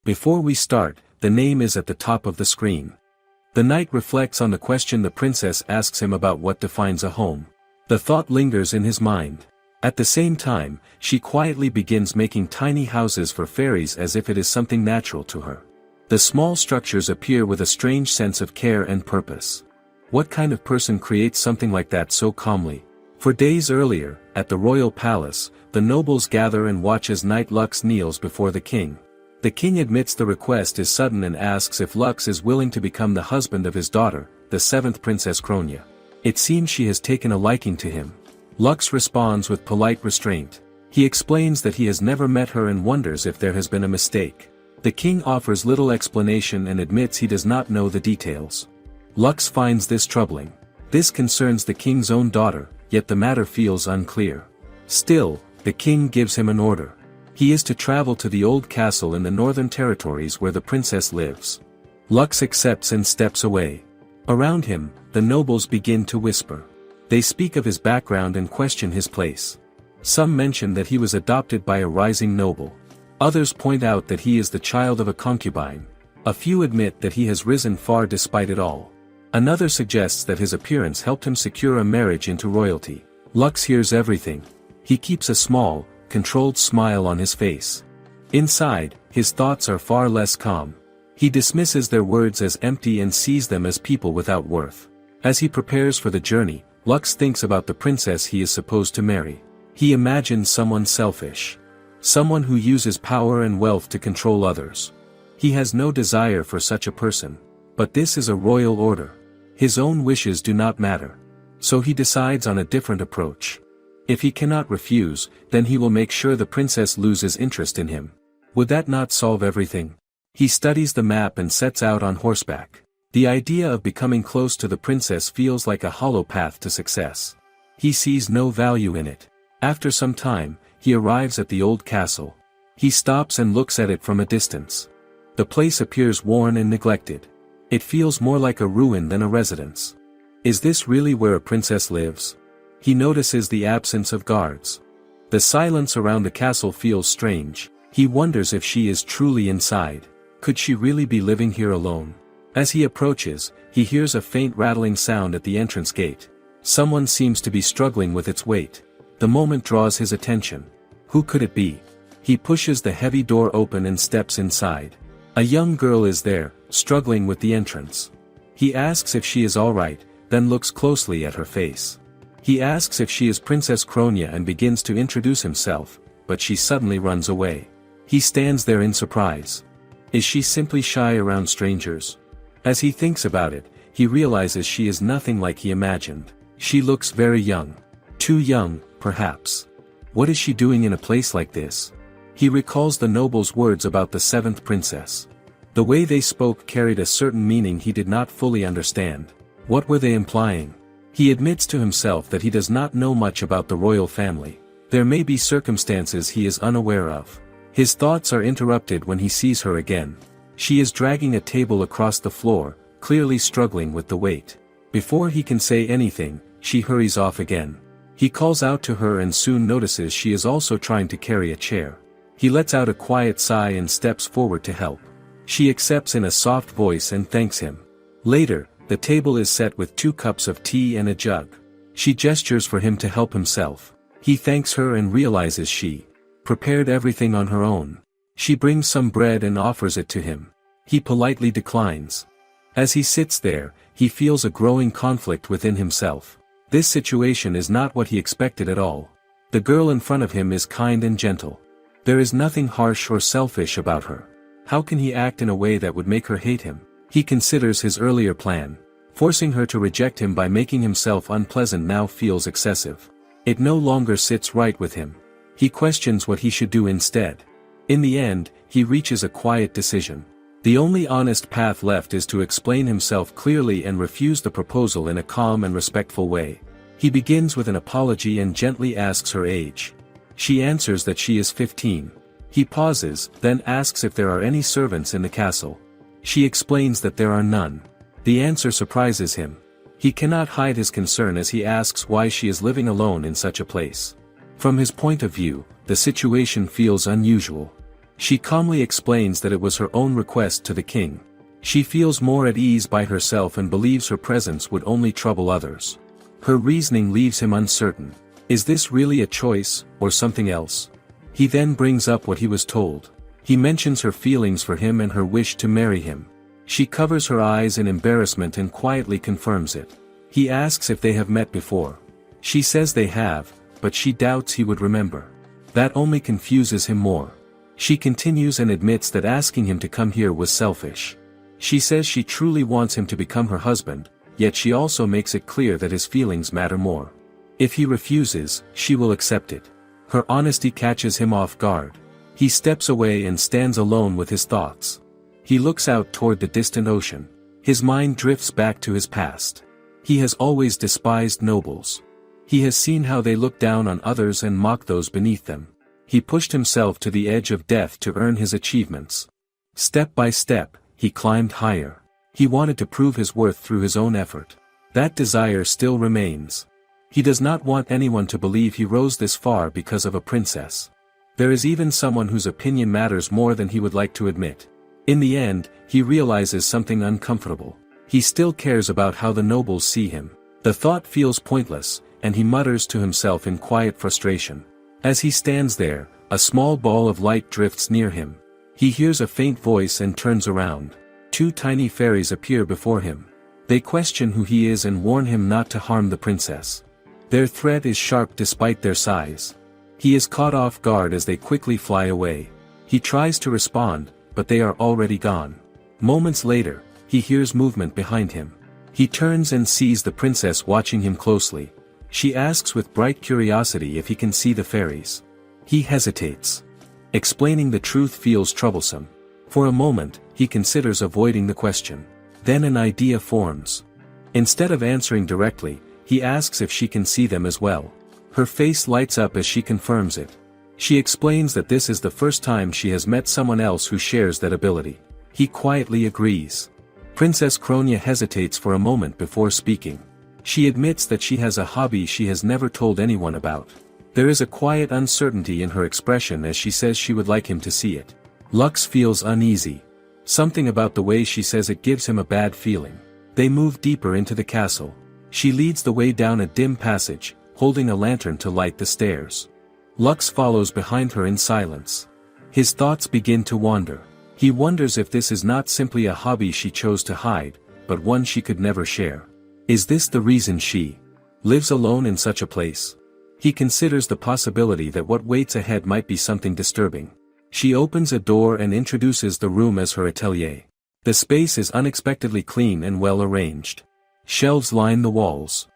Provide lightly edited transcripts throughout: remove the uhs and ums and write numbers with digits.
Before we start, the name is at the top of the screen. The knight reflects on the question the princess asks him about what defines a home. The thought lingers in his mind. At the same time, she quietly begins making tiny houses for fairies as if it is something natural to her. The small structures appear with a strange sense of care and purpose. What kind of person creates something like that so calmly? For days earlier, at the royal palace, the nobles gather and watch as Knight Lux kneels before the king. The king admits the request is sudden and asks if Lux is willing to become the husband of his daughter, the 7th Princess Kronia. It seems she has taken a liking to him. Lux responds with polite restraint. He explains that he has never met her and wonders if there has been a mistake. The king offers little explanation and admits he does not know the details. Lux finds this troubling. This concerns the king's own daughter, yet the matter feels unclear. Still, the king gives him an order. He is to travel to the old castle in the northern territories where the princess lives. Lux accepts and steps away. Around him, the nobles begin to whisper. They speak of his background and question his place. Some mention that he was adopted by a rising noble. Others point out that he is the child of a concubine. A few admit that he has risen far despite it all. Another suggests that his appearance helped him secure a marriage into royalty. Lux hears everything. He keeps a small, controlled smile on his face. Inside, his thoughts are far less calm. He dismisses their words as empty and sees them as people without worth. As he prepares for the journey, Lux thinks about the princess he is supposed to marry. He imagines someone selfish. Someone who uses power and wealth to control others. He has no desire for such a person. But this is a royal order. His own wishes do not matter. So he decides on a different approach. If he cannot refuse, then he will make sure the princess loses interest in him. Would that not solve everything? He studies the map and sets out on horseback. The idea of becoming close to the princess feels like a hollow path to success. He sees no value in it. After some time, he arrives at the old castle. He stops and looks at it from a distance. The place appears worn and neglected. It feels more like a ruin than a residence. Is this really where a princess lives? He notices the absence of guards. The silence around the castle feels strange. He wonders if she is truly inside. Could she really be living here alone? As he approaches, he hears a faint rattling sound at the entrance gate. Someone seems to be struggling with its weight. The moment draws his attention. Who could it be? He pushes the heavy door open and steps inside. A young girl is there, struggling with the entrance. He asks if she is alright, then looks closely at her face. He asks if she is Princess Kronia and begins to introduce himself, but she suddenly runs away. He stands there in surprise. Is she simply shy around strangers? As he thinks about it, he realizes she is nothing like he imagined. She looks very young. Too young, perhaps. What is she doing in a place like this? He recalls the noble's words about the 7th princess. The way they spoke carried a certain meaning he did not fully understand. What were they implying? He admits to himself that he does not know much about the royal family. There may be circumstances he is unaware of. His thoughts are interrupted when he sees her again. She is dragging a table across the floor, clearly struggling with the weight. Before he can say anything, she hurries off again. He calls out to her and soon notices she is also trying to carry a chair. He lets out a quiet sigh and steps forward to help. She accepts in a soft voice and thanks him. Later, the table is set with 2 cups of tea and a jug. She gestures for him to help himself. He thanks her and realizes she prepared everything on her own. She brings some bread and offers it to him. He politely declines. As he sits there, he feels a growing conflict within himself. This situation is not what he expected at all. The girl in front of him is kind and gentle. There is nothing harsh or selfish about her. How can he act in a way that would make her hate him? He considers his earlier plan. Forcing her to reject him by making himself unpleasant now feels excessive. It no longer sits right with him. He questions what he should do instead. In the end, he reaches a quiet decision. The only honest path left is to explain himself clearly and refuse the proposal in a calm and respectful way. He begins with an apology and gently asks her age. She answers that she is 15. He pauses, then asks if there are any servants in the castle. She explains that there are none. The answer surprises him. He cannot hide his concern as he asks why she is living alone in such a place. From his point of view, the situation feels unusual. She calmly explains that it was her own request to the king. She feels more at ease by herself and believes her presence would only trouble others. Her reasoning leaves him uncertain. Is this really a choice, or something else? He then brings up what he was told. He mentions her feelings for him and her wish to marry him. She covers her eyes in embarrassment and quietly confirms it. He asks if they have met before. She says they have, but she doubts he would remember. That only confuses him more. She continues and admits that asking him to come here was selfish. She says she truly wants him to become her husband, yet she also makes it clear that his feelings matter more. If he refuses, she will accept it. Her honesty catches him off guard. He steps away and stands alone with his thoughts. He looks out toward the distant ocean. His mind drifts back to his past. He has always despised nobles. He has seen how they look down on others and mock those beneath them. He pushed himself to the edge of death to earn his achievements. Step by step, he climbed higher. He wanted to prove his worth through his own effort. That desire still remains. He does not want anyone to believe he rose this far because of a princess. There is even someone whose opinion matters more than he would like to admit. In the end, he realizes something uncomfortable. He still cares about how the nobles see him. The thought feels pointless, and he mutters to himself in quiet frustration. As he stands there, a small ball of light drifts near him. He hears a faint voice and turns around. Two tiny fairies appear before him. They question who he is and warn him not to harm the princess. Their threat is sharp despite their size. He is caught off guard as they quickly fly away. He tries to respond, but they are already gone. Moments later, he hears movement behind him. He turns and sees the princess watching him closely. She asks with bright curiosity if he can see the fairies. He hesitates. Explaining the truth feels troublesome. For a moment, he considers avoiding the question. Then an idea forms. Instead of answering directly, he asks if she can see them as well. Her face lights up as she confirms it. She explains that this is the first time she has met someone else who shares that ability. He quietly agrees. Princess Kronia hesitates for a moment before speaking. She admits that she has a hobby she has never told anyone about. There is a quiet uncertainty in her expression as she says she would like him to see it. Lux feels uneasy. Something about the way she says it gives him a bad feeling. They move deeper into the castle. She leads the way down a dim passage, holding a lantern to light the stairs. Lux follows behind her in silence. His thoughts begin to wander. He wonders if this is not simply a hobby she chose to hide, but one she could never share. Is this the reason she lives alone in such a place? He considers the possibility that what waits ahead might be something disturbing. She opens a door and introduces the room as her atelier. The space is unexpectedly clean and well arranged. Shelves line the walls.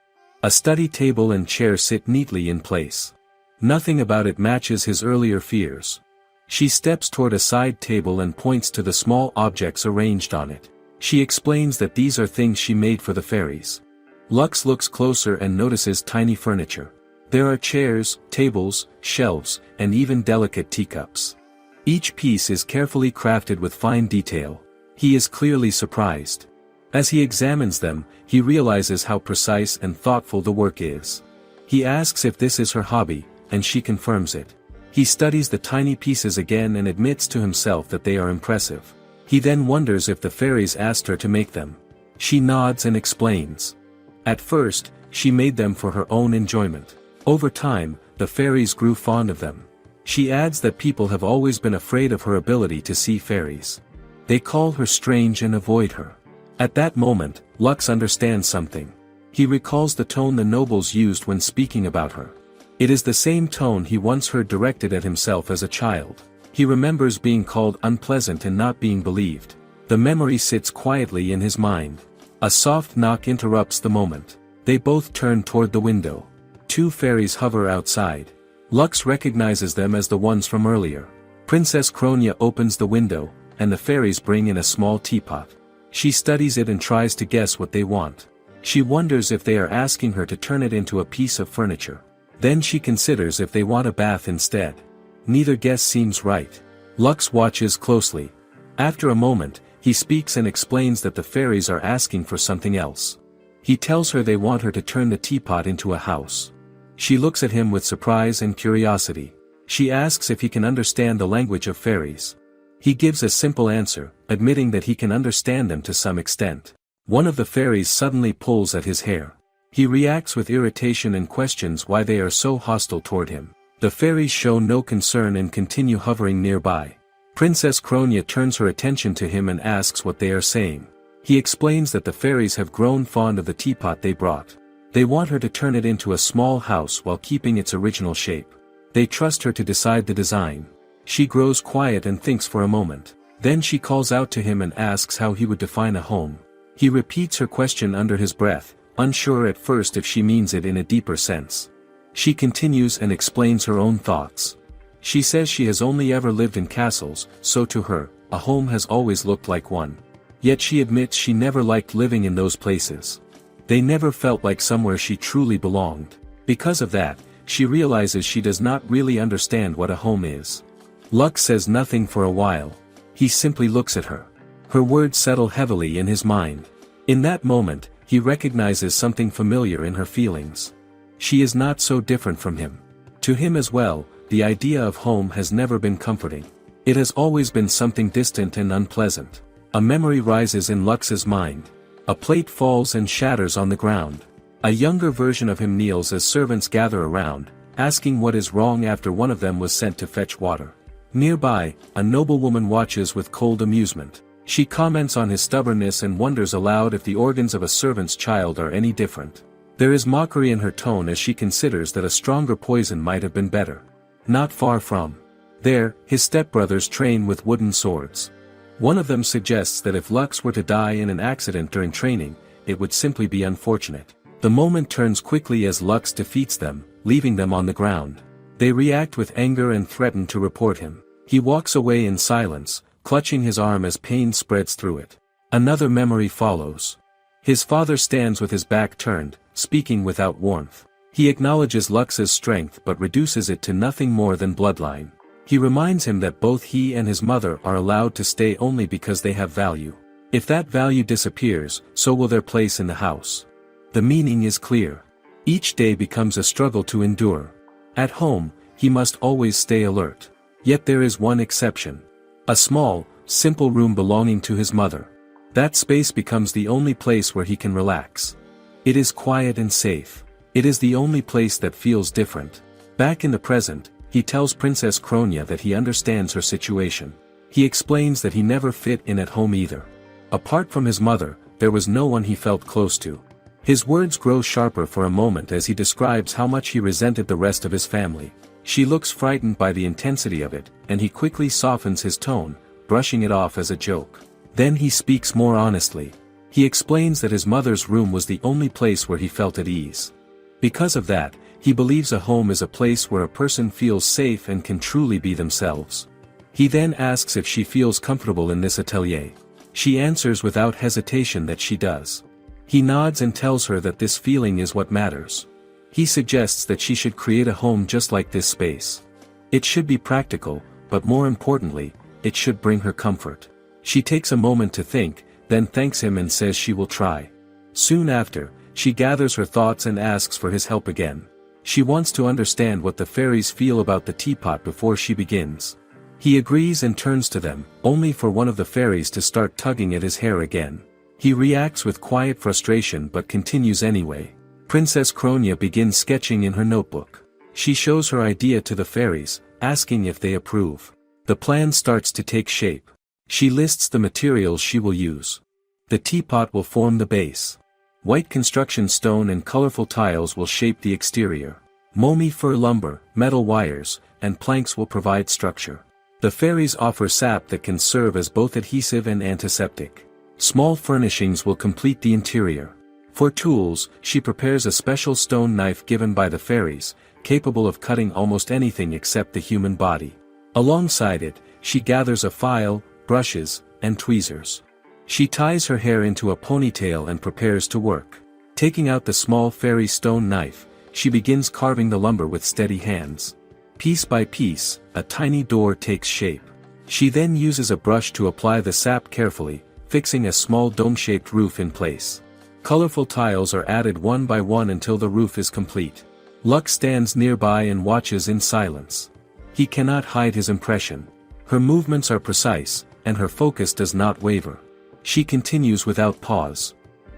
A study table and chair sit neatly in place. Nothing about it matches his earlier fears. She steps toward a side table and points to the small objects arranged on it. She explains that these are things she made for the fairies. Lux looks closer and notices tiny furniture. There are chairs, tables, shelves, and even delicate teacups. Each piece is carefully crafted with fine detail. He is clearly surprised. As he examines them, he realizes how precise and thoughtful the work is. He asks if this is her hobby, and she confirms it. He studies the tiny pieces again and admits to himself that they are impressive. He then wonders if the fairies asked her to make them. She nods and explains. At first, she made them for her own enjoyment. Over time, the fairies grew fond of them. She adds that people have always been afraid of her ability to see fairies. They call her strange and avoid her. At that moment, Lux understands something. He recalls the tone the nobles used when speaking about her. It is the same tone he once heard directed at himself as a child. He remembers being called unpleasant and not being believed. The memory sits quietly in his mind. A soft knock interrupts the moment. They both turn toward the window. Two fairies hover outside. Lux recognizes them as the ones from earlier. Princess Kronia opens the window, and the fairies bring in a small teapot. She studies it and tries to guess what they want. She wonders if they are asking her to turn it into a piece of furniture. Then she considers if they want a bath instead. Neither guess seems right. Lux watches closely. After a moment, he speaks and explains that the fairies are asking for something else. He tells her they want her to turn the teapot into a house. She looks at him with surprise and curiosity. She asks if he can understand the language of fairies. He gives a simple answer, admitting that he can understand them to some extent. One of the fairies suddenly pulls at his hair. He reacts with irritation and questions why they are so hostile toward him. The fairies show no concern and continue hovering nearby. Princess Kronia turns her attention to him and asks what they are saying. He explains that the fairies have grown fond of the teapot they brought. They want her to turn it into a small house while keeping its original shape. They trust her to decide the design. She grows quiet and thinks for a moment. Then she calls out to him and asks how he would define a home. He repeats her question under his breath, unsure at first if she means it in a deeper sense. She continues and explains her own thoughts. She says she has only ever lived in castles, so to her, a home has always looked like one. Yet she admits she never liked living in those places. They never felt like somewhere she truly belonged. Because of that, she realizes she does not really understand what a home is. Lux says nothing for a while. He simply looks at her. Her words settle heavily in his mind. In that moment, he recognizes something familiar in her feelings. She is not so different from him. To him as well, the idea of home has never been comforting. It has always been something distant and unpleasant. A memory rises in Lux's mind. A plate falls and shatters on the ground. A younger version of him kneels as servants gather around, asking what is wrong after one of them was sent to fetch water. Nearby, a noblewoman watches with cold amusement. She comments on his stubbornness and wonders aloud if the organs of a servant's child are any different. There is mockery in her tone as she considers that a stronger poison might have been better. Not far from there, his stepbrothers train with wooden swords. One of them suggests that if Lux were to die in an accident during training, it would simply be unfortunate. The moment turns quickly as Lux defeats them, leaving them on the ground. They react with anger and threaten to report him. He walks away in silence, clutching his arm as pain spreads through it. Another memory follows. His father stands with his back turned, speaking without warmth. He acknowledges Lux's strength but reduces it to nothing more than bloodline. He reminds him that both he and his mother are allowed to stay only because they have value. If that value disappears, so will their place in the house. The meaning is clear. Each day becomes a struggle to endure. At home, he must always stay alert. Yet there is one exception. A small, simple room belonging to his mother. That space becomes the only place where he can relax. It is quiet and safe. It is the only place that feels different. Back in the present, he tells Princess Kronia that he understands her situation. He explains that he never fit in at home either. Apart from his mother, there was no one he felt close to. His words grow sharper for a moment as he describes how much he resented the rest of his family. She looks frightened by the intensity of it, and he quickly softens his tone, brushing it off as a joke. Then he speaks more honestly. He explains that his mother's room was the only place where he felt at ease. Because of that, he believes a home is a place where a person feels safe and can truly be themselves. He then asks if she feels comfortable in this atelier. She answers without hesitation that she does. He nods and tells her that this feeling is what matters. He suggests that she should create a home just like this space. It should be practical, but more importantly, it should bring her comfort. She takes a moment to think, then thanks him and says she will try. Soon after, she gathers her thoughts and asks for his help again. She wants to understand what the fairies feel about the teapot before she begins. He agrees and turns to them, only for one of the fairies to start tugging at his hair again. He reacts with quiet frustration but continues anyway. Princess Kronia begins sketching in her notebook. She shows her idea to the fairies, asking if they approve. The plan starts to take shape. She lists the materials she will use. The teapot will form the base. White construction stone and colorful tiles will shape the exterior. Momi fir lumber, metal wires, and planks will provide structure. The fairies offer sap that can serve as both adhesive and antiseptic. Small furnishings will complete the interior. For tools, she prepares a special stone knife given by the fairies, capable of cutting almost anything except the human body. Alongside it, she gathers a file, brushes, and tweezers. She ties her hair into a ponytail and prepares to work. Taking out the small fairy stone knife, she begins carving the lumber with steady hands. Piece by piece, a tiny door takes shape. She then uses a brush to apply the sap carefully, fixing a small dome-shaped roof in place. Colorful tiles are added one by one until the roof is complete. Lux stands nearby and watches in silence. He cannot hide his impression. Her movements are precise, and her focus does not waver. She continues without pause.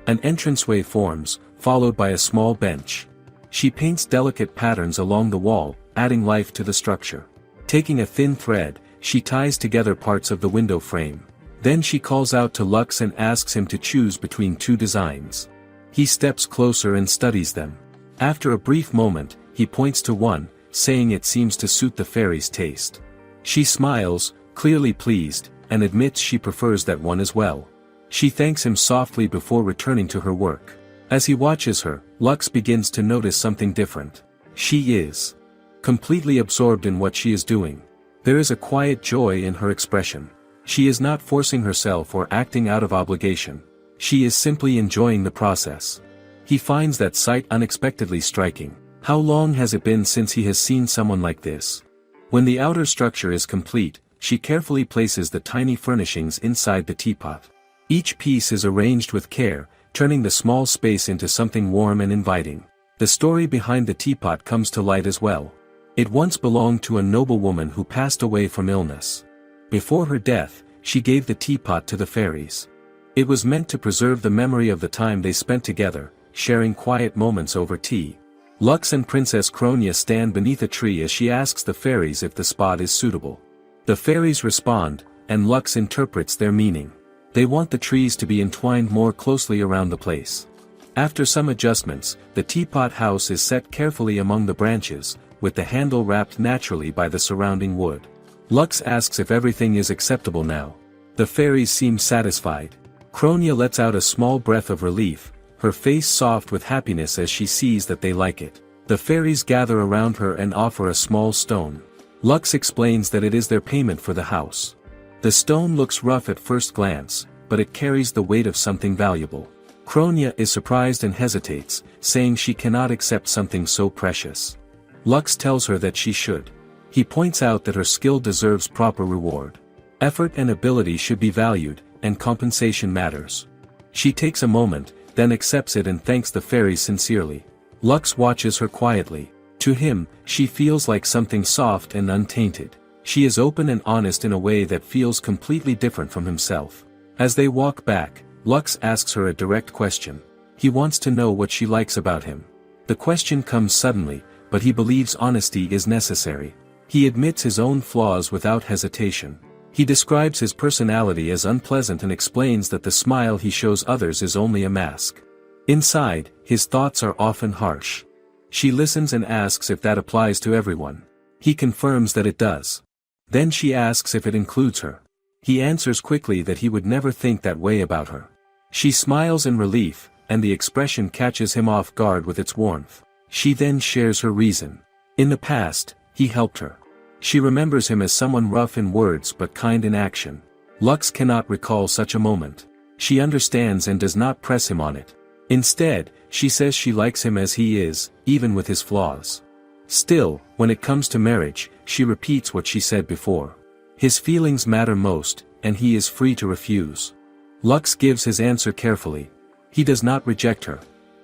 An entranceway forms, followed by a small bench. She paints delicate patterns along the wall, adding life to the structure. Taking a thin thread, she ties together parts of the window frame. Then she calls out to Lux and asks him to choose between two designs. He steps closer and studies them. After a brief moment, he points to one, saying it seems to suit the fairy's taste. She smiles, clearly pleased, and admits she prefers that one as well. She thanks him softly before returning to her work. As he watches her, Lux begins to notice something different. She is completely absorbed in what she is doing. There is a quiet joy in her expression. She is not forcing herself or acting out of obligation. She is simply enjoying the process. He finds that sight unexpectedly striking. How long has it been since he has seen someone like this? When the outer structure is complete, she carefully places the tiny furnishings inside the teapot. Each piece is arranged with care, turning the small space into something warm and inviting. The story behind the teapot comes to light as well. It once belonged to a noblewoman who passed away from illness. Before her death, she gave the teapot to the fairies. It was meant to preserve the memory of the time they spent together, sharing quiet moments over tea. Lux and Princess Kronia stand beneath a tree as she asks the fairies if the spot is suitable. The fairies respond, and Lux interprets their meaning. They want the trees to be entwined more closely around the place. After some adjustments, the teapot house is set carefully among the branches, with the handle wrapped naturally by the surrounding wood. Lux asks if everything is acceptable now. The fairies seem satisfied. Kronia lets out a small breath of relief, her face soft with happiness as she sees that they like it. The fairies gather around her and offer a small stone. Lux explains that it is their payment for the house. The stone looks rough at first glance, but it carries the weight of something valuable. Kronia is surprised and hesitates, saying she cannot accept something so precious. Lux tells her that she should. He points out that her skill deserves proper reward. Effort and ability should be valued, and compensation matters. She takes a moment, then accepts it and thanks the fairies sincerely. Lux watches her quietly. To him, she feels like something soft and untainted. She is open and honest in a way that feels completely different from himself. As they walk back, Lux asks her a direct question. He wants to know what she likes about him. The question comes suddenly, but he believes honesty is necessary. He admits his own flaws without hesitation. He describes his personality as unpleasant and explains that the smile he shows others is only a mask. Inside, his thoughts are often harsh. She listens and asks if that applies to everyone. He confirms that it does. Then she asks if it includes her. He answers quickly that he would never think that way about her. She smiles in relief, and the expression catches him off guard with its warmth. She then shares her reason. In the past, he helped her. She remembers him as someone rough in words but kind in action. Lux cannot recall such a moment. She understands and does not press him on it. Instead, she says she likes him as he is, even with his flaws. Still, when it comes to marriage, she repeats what she said before. His feelings matter most, and he is free to refuse. Lux gives his answer carefully. He does not reject her.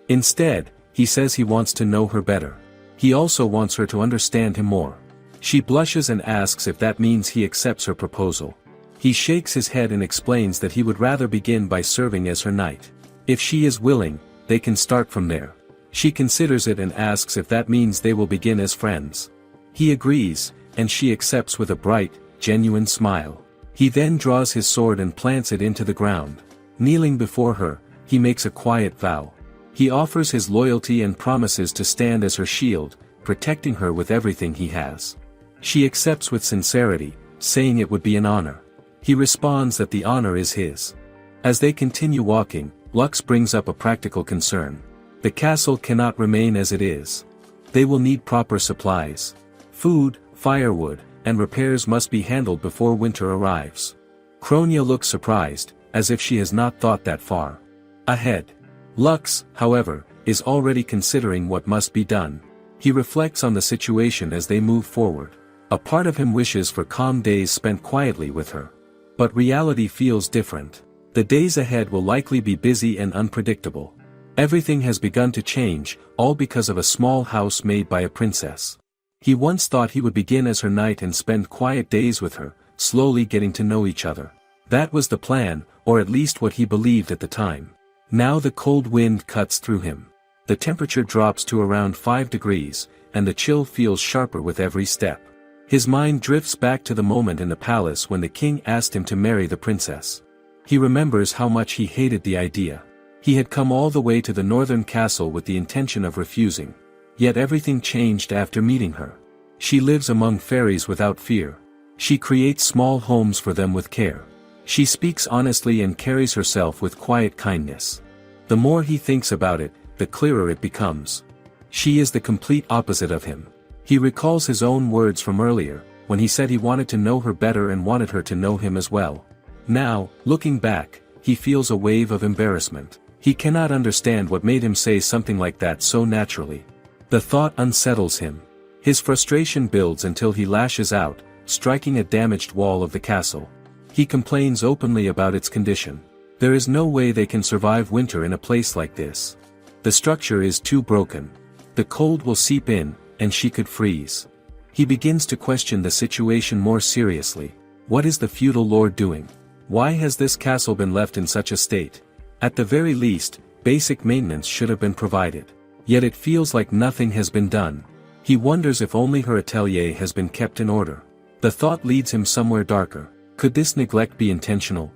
Instead, he says he wants to know her better. He also wants her to understand him more. She blushes and asks if that means he accepts her proposal. He shakes his head and explains that he would rather begin by serving as her knight. If she is willing, they can start from there. She considers it and asks if that means they will begin as friends. He agrees, and she accepts with a bright, genuine smile. He then draws his sword and plants it into the ground. Kneeling before her, he makes a quiet vow. He offers his loyalty and promises to stand as her shield, protecting her with everything he has. She accepts with sincerity, saying it would be an honor. He responds that the honor is his. As they continue walking, Lux brings up a practical concern. The castle cannot remain as it is. They will need proper supplies. Food, firewood, and repairs must be handled before winter arrives. Kronia looks surprised, as if she has not thought that far ahead. Lux, however, is already considering what must be done. He reflects on the situation as they move forward. A part of him wishes for calm days spent quietly with her. But reality feels different. The days ahead will likely be busy and unpredictable. Everything has begun to change, all because of a small house made by a princess. He once thought he would begin as her knight and spend quiet days with her, slowly getting to know each other. That was the plan, or at least what he believed at the time. Now the cold wind cuts through him. The temperature drops to around 5 degrees, and the chill feels sharper with every step. His mind drifts back to the moment in the palace when the king asked him to marry the princess. He remembers how much he hated the idea. He had come all the way to the northern castle with the intention of refusing. Yet everything changed after meeting her. She lives among fairies without fear. She creates small homes for them with care. She speaks honestly and carries herself with quiet kindness. The more he thinks about it, the clearer it becomes. She is the complete opposite of him. He recalls his own words from earlier, when he said he wanted to know her better and wanted her to know him as well. Now, looking back, he feels a wave of embarrassment. He cannot understand what made him say something like that so naturally. The thought unsettles him. His frustration builds until he lashes out, striking a damaged wall of the castle. He complains openly about its condition. There is no way they can survive winter in a place like this. The structure is too broken. The cold will seep in, and she could freeze. He begins to question the situation more seriously. What is the feudal lord doing? Why has this castle been left in such a state? At the very least, basic maintenance should have been provided. Yet it feels like nothing has been done. He wonders if only her atelier has been kept in order. The thought leads him somewhere darker. Could this neglect be intentional?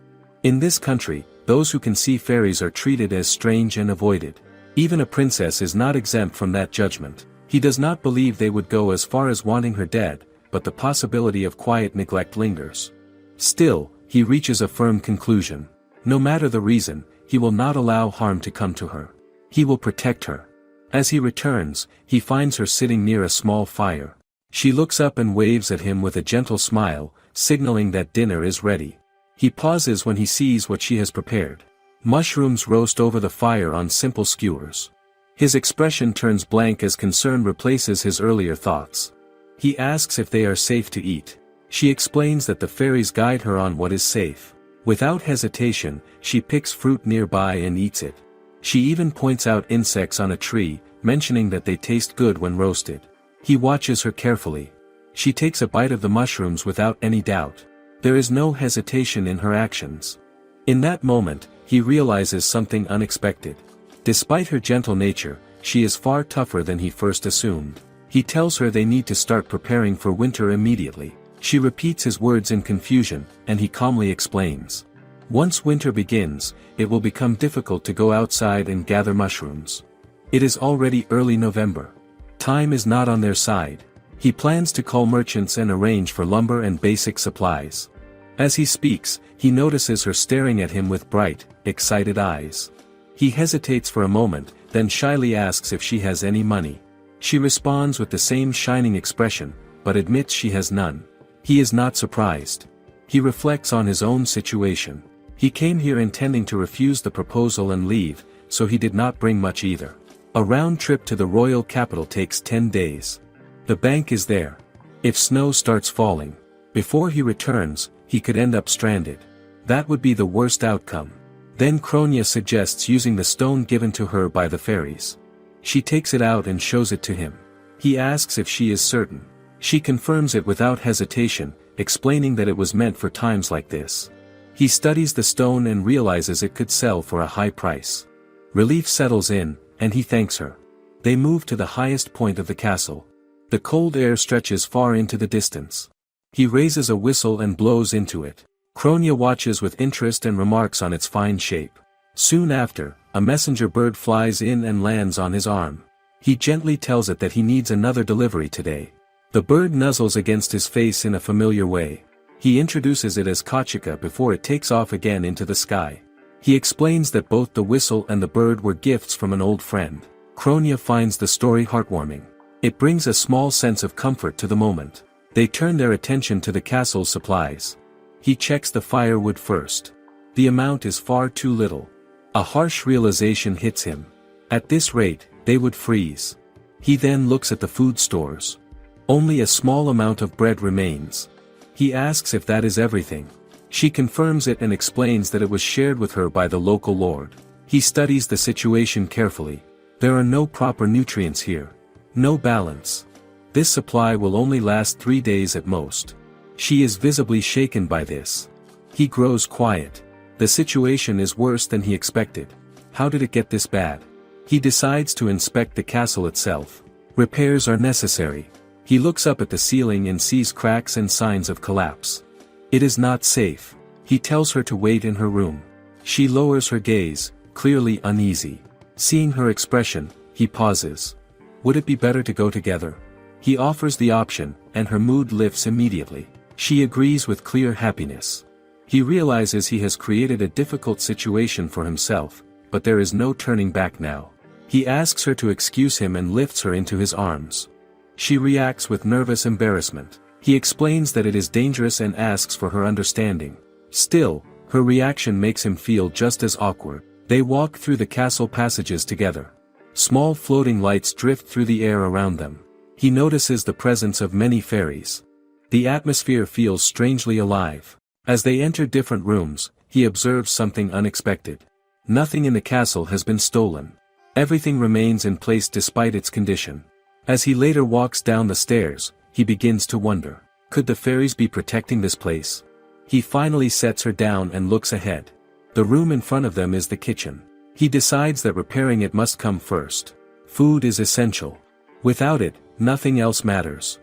In this country, those who can see fairies are treated as strange and avoided. Even a princess is not exempt from that judgment. He does not believe they would go as far as wanting her dead, but the possibility of quiet neglect lingers. Still, he reaches a firm conclusion. No matter the reason, he will not allow harm to come to her. He will protect her. As he returns, he finds her sitting near a small fire. She looks up and waves at him with a gentle smile, signaling that dinner is ready. He pauses when he sees what she has prepared. Mushrooms roast over the fire on simple skewers. His expression turns blank as concern replaces his earlier thoughts. He asks if they are safe to eat. She explains that the fairies guide her on what is safe. Without hesitation, she picks fruit nearby and eats it. She even points out insects on a tree, mentioning that they taste good when roasted. He watches her carefully. She takes a bite of the mushrooms without any doubt. There is no hesitation in her actions. In that moment, he realizes something unexpected. Despite her gentle nature, she is far tougher than he first assumed. He tells her they need to start preparing for winter immediately. She repeats his words in confusion, and he calmly explains. Once winter begins, it will become difficult to go outside and gather mushrooms. It is already early November. Time is not on their side. He plans to call merchants and arrange for lumber and basic supplies. As he speaks, he notices her staring at him with bright, excited eyes. He hesitates for a moment, then shyly asks if she has any money. She responds with the same shining expression, but admits she has none. He is not surprised. He reflects on his own situation. He came here intending to refuse the proposal and leave, so he did not bring much either. A round trip to the royal capital takes 10 days. The bank is there. If snow starts falling, before he returns, he could end up stranded. That would be the worst outcome. Then Kronia suggests using the stone given to her by the fairies. She takes it out and shows it to him. He asks if she is certain. She confirms it without hesitation, explaining that it was meant for times like this. He studies the stone and realizes it could sell for a high price. Relief settles in, and he thanks her. They move to the highest point of the castle. The cold air stretches far into the distance. He raises a whistle and blows into it. Kronia watches with interest and remarks on its fine shape. Soon after, a messenger bird flies in and lands on his arm. He gently tells it that he needs another delivery today. The bird nuzzles against his face in a familiar way. He introduces it as Kachika before it takes off again into the sky. He explains that both the whistle and the bird were gifts from an old friend. Kronia finds the story heartwarming. It brings a small sense of comfort to the moment. They turn their attention to the castle's supplies. He checks the firewood first. The amount is far too little. A harsh realization hits him. At this rate, they would freeze. He then looks at the food stores. Only a small amount of bread remains. He asks if that is everything. She confirms it and explains that it was shared with her by the local lord. He studies the situation carefully. There are no proper nutrients here. No balance. This supply will only last 3 days at most. She is visibly shaken by this. He grows quiet. The situation is worse than he expected. How did it get this bad? He decides to inspect the castle itself. Repairs are necessary. He looks up at the ceiling and sees cracks and signs of collapse. It is not safe. He tells her to wait in her room. She lowers her gaze, clearly uneasy. Seeing her expression, he pauses. Would it be better to go together? He offers the option, and her mood lifts immediately. She agrees with clear happiness. He realizes he has created a difficult situation for himself, but there is no turning back now. He asks her to excuse him and lifts her into his arms. She reacts with nervous embarrassment. He explains that it is dangerous and asks for her understanding. Still, her reaction makes him feel just as awkward. They walk through the castle passages together. Small floating lights drift through the air around them. He notices the presence of many fairies. The atmosphere feels strangely alive. As they enter different rooms, he observes something unexpected. Nothing in the castle has been stolen. Everything remains in place despite its condition. As he later walks down the stairs, he begins to wonder, could the fairies be protecting this place? He finally sets her down and looks ahead. The room in front of them is the kitchen. He decides that repairing it must come first. Food is essential. Without it, nothing else matters.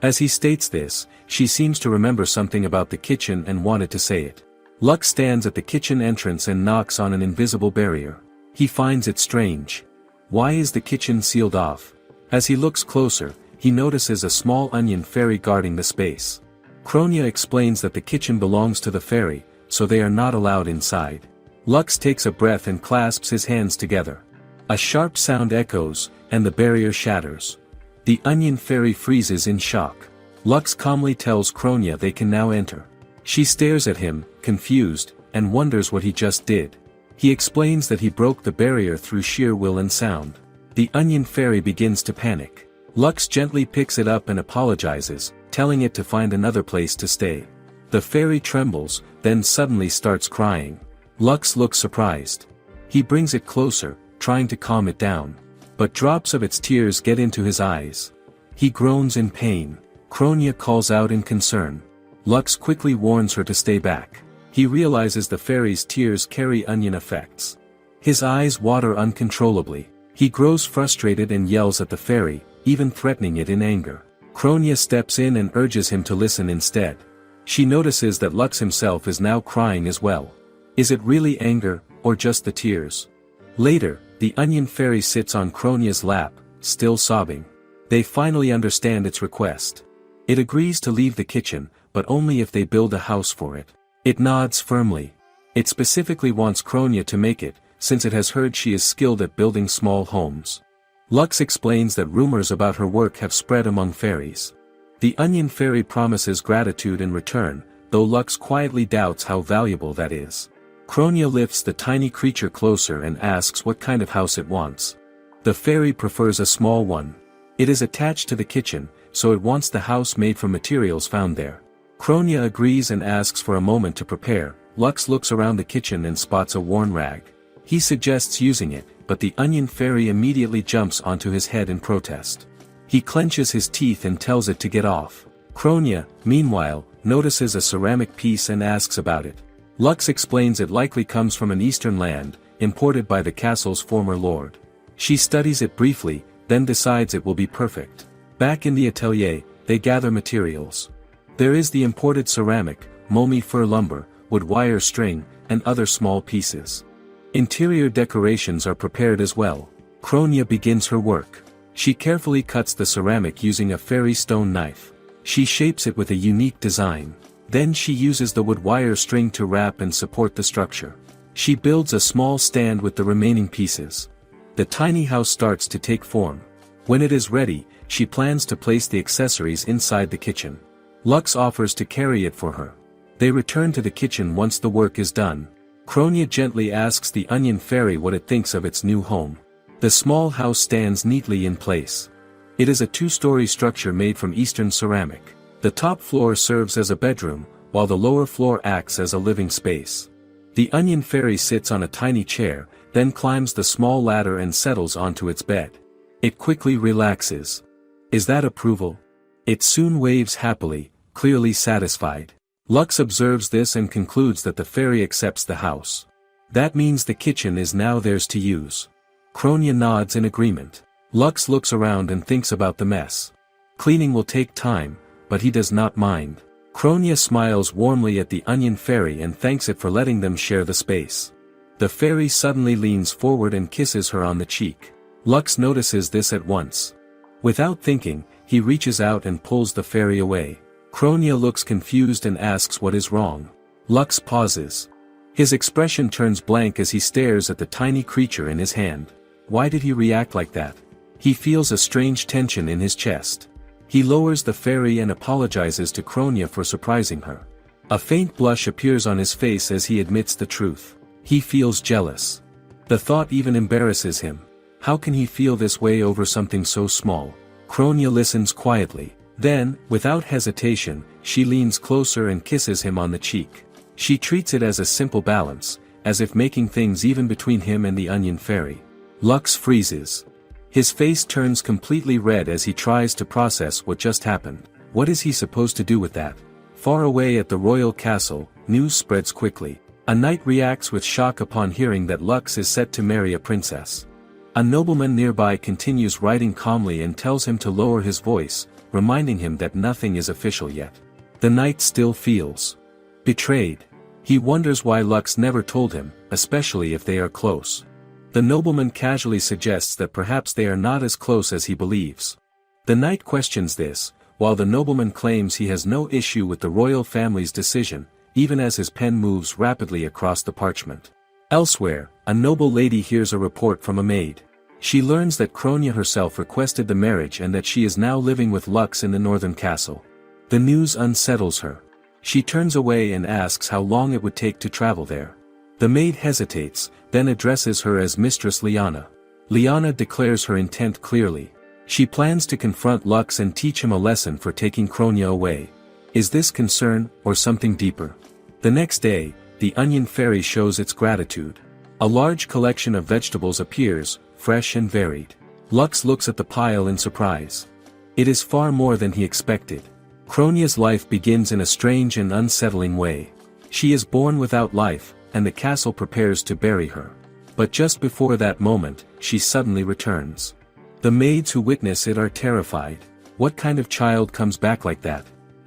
As he states this, she seems to remember something about the kitchen and wanted to say it. Lux stands at the kitchen entrance and knocks on an invisible barrier. He finds it strange. Why is the kitchen sealed off? As he looks closer, he notices a small onion fairy guarding the space. Kronia explains that the kitchen belongs to the fairy, so they are not allowed inside. Lux takes a breath and clasps his hands together. A sharp sound echoes, and the barrier shatters. The onion fairy freezes in shock. Lux calmly tells Kronia they can now enter. She stares at him, confused, and wonders what he just did. He explains that he broke the barrier through sheer will and sound. The onion fairy begins to panic. Lux gently picks it up and apologizes, telling it to find another place to stay. The fairy trembles, then suddenly starts crying. Lux looks surprised. He brings it closer, trying to calm it down. But drops of its tears get into his eyes. He groans in pain. Kronia calls out in concern. Lux quickly warns her to stay back. He realizes the fairy's tears carry onion effects. His eyes water uncontrollably. He grows frustrated and yells at the fairy, even threatening it in anger. Kronia steps in and urges him to listen instead. She notices that Lux himself is now crying as well. Is it really anger, or just the tears? Later, the onion fairy sits on Kronia's lap, still sobbing. They finally understand its request. It agrees to leave the kitchen, but only if they build a house for it. It nods firmly. It specifically wants Kronia to make it, since it has heard she is skilled at building small homes. Lux explains that rumors about her work have spread among fairies. The onion fairy promises gratitude in return, though Lux quietly doubts how valuable that is. Kronia lifts the tiny creature closer and asks what kind of house it wants. The fairy prefers a small one. It is attached to the kitchen, so it wants the house made from materials found there. Kronia agrees and asks for a moment to prepare. Lux looks around the kitchen and spots a worn rag. He suggests using it, but the onion fairy immediately jumps onto his head in protest. He clenches his teeth and tells it to get off. Kronia, meanwhile, notices a ceramic piece and asks about it. Lux explains it likely comes from an eastern land, imported by the castle's former lord. She studies it briefly, then decides it will be perfect. Back in the atelier, they gather materials. There is the imported ceramic, momi fir lumber, wood wire string, and other small pieces. Interior decorations are prepared as well. Kronia begins her work. She carefully cuts the ceramic using a fairy stone knife. She shapes it with a unique design. Then she uses the wood wire string to wrap and support the structure. She builds a small stand with the remaining pieces. The tiny house starts to take form. When it is ready, she plans to place the accessories inside the kitchen. Lux offers to carry it for her. They return to the kitchen once the work is done. Kronia gently asks the onion fairy what it thinks of its new home. The small house stands neatly in place. It is a two-story structure made from eastern ceramic. The top floor serves as a bedroom, while the lower floor acts as a living space. The onion fairy sits on a tiny chair, then climbs the small ladder and settles onto its bed. It quickly relaxes. Is that approval? It soon waves happily, clearly satisfied. Lux observes this and concludes that the fairy accepts the house. That means the kitchen is now theirs to use. Kronia nods in agreement. Lux looks around and thinks about the mess. Cleaning will take time, but he does not mind. Kronia smiles warmly at the onion fairy and thanks it for letting them share the space. The fairy suddenly leans forward and kisses her on the cheek. Lux notices this at once. Without thinking, he reaches out and pulls the fairy away. Kronia looks confused and asks what is wrong. Lux pauses. His expression turns blank as he stares at the tiny creature in his hand. Why did he react like that? He feels a strange tension in his chest. He lowers the fairy and apologizes to Kronia for surprising her. A faint blush appears on his face as he admits the truth. He feels jealous. The thought even embarrasses him. How can he feel this way over something so small? Kronia listens quietly. Then, without hesitation, she leans closer and kisses him on the cheek. She treats it as a simple balance, as if making things even between him and the onion fairy. Lux freezes. His face turns completely red as he tries to process what just happened. What is he supposed to do with that? Far away at the royal castle, news spreads quickly. A knight reacts with shock upon hearing that Lux is set to marry a princess. A nobleman nearby continues writing calmly and tells him to lower his voice, reminding him that nothing is official yet. The knight still feels betrayed. He wonders why Lux never told him, especially if they are close. The nobleman casually suggests that perhaps they are not as close as he believes. The knight questions this, while the nobleman claims he has no issue with the royal family's decision, even as his pen moves rapidly across the parchment. Elsewhere, a noble lady hears a report from a maid. She learns that Kronia herself requested the marriage and that she is now living with Lux in the northern castle. The news unsettles her. She turns away and asks how long it would take to travel there. The maid hesitates, then addresses her as Mistress Liana. Liana declares her intent clearly. She plans to confront Lux and teach him a lesson for taking Kronia away. Is this concern, or something deeper? The next day, the onion fairy shows its gratitude. A large collection of vegetables appears, fresh and varied. Lux looks at the pile in surprise. It is far more than he expected. Kronia's life begins in a strange and unsettling way. She is born without life, and the castle prepares to bury her. But just before that moment, she suddenly returns. The maids who witness it are terrified. What kind of child comes back like that?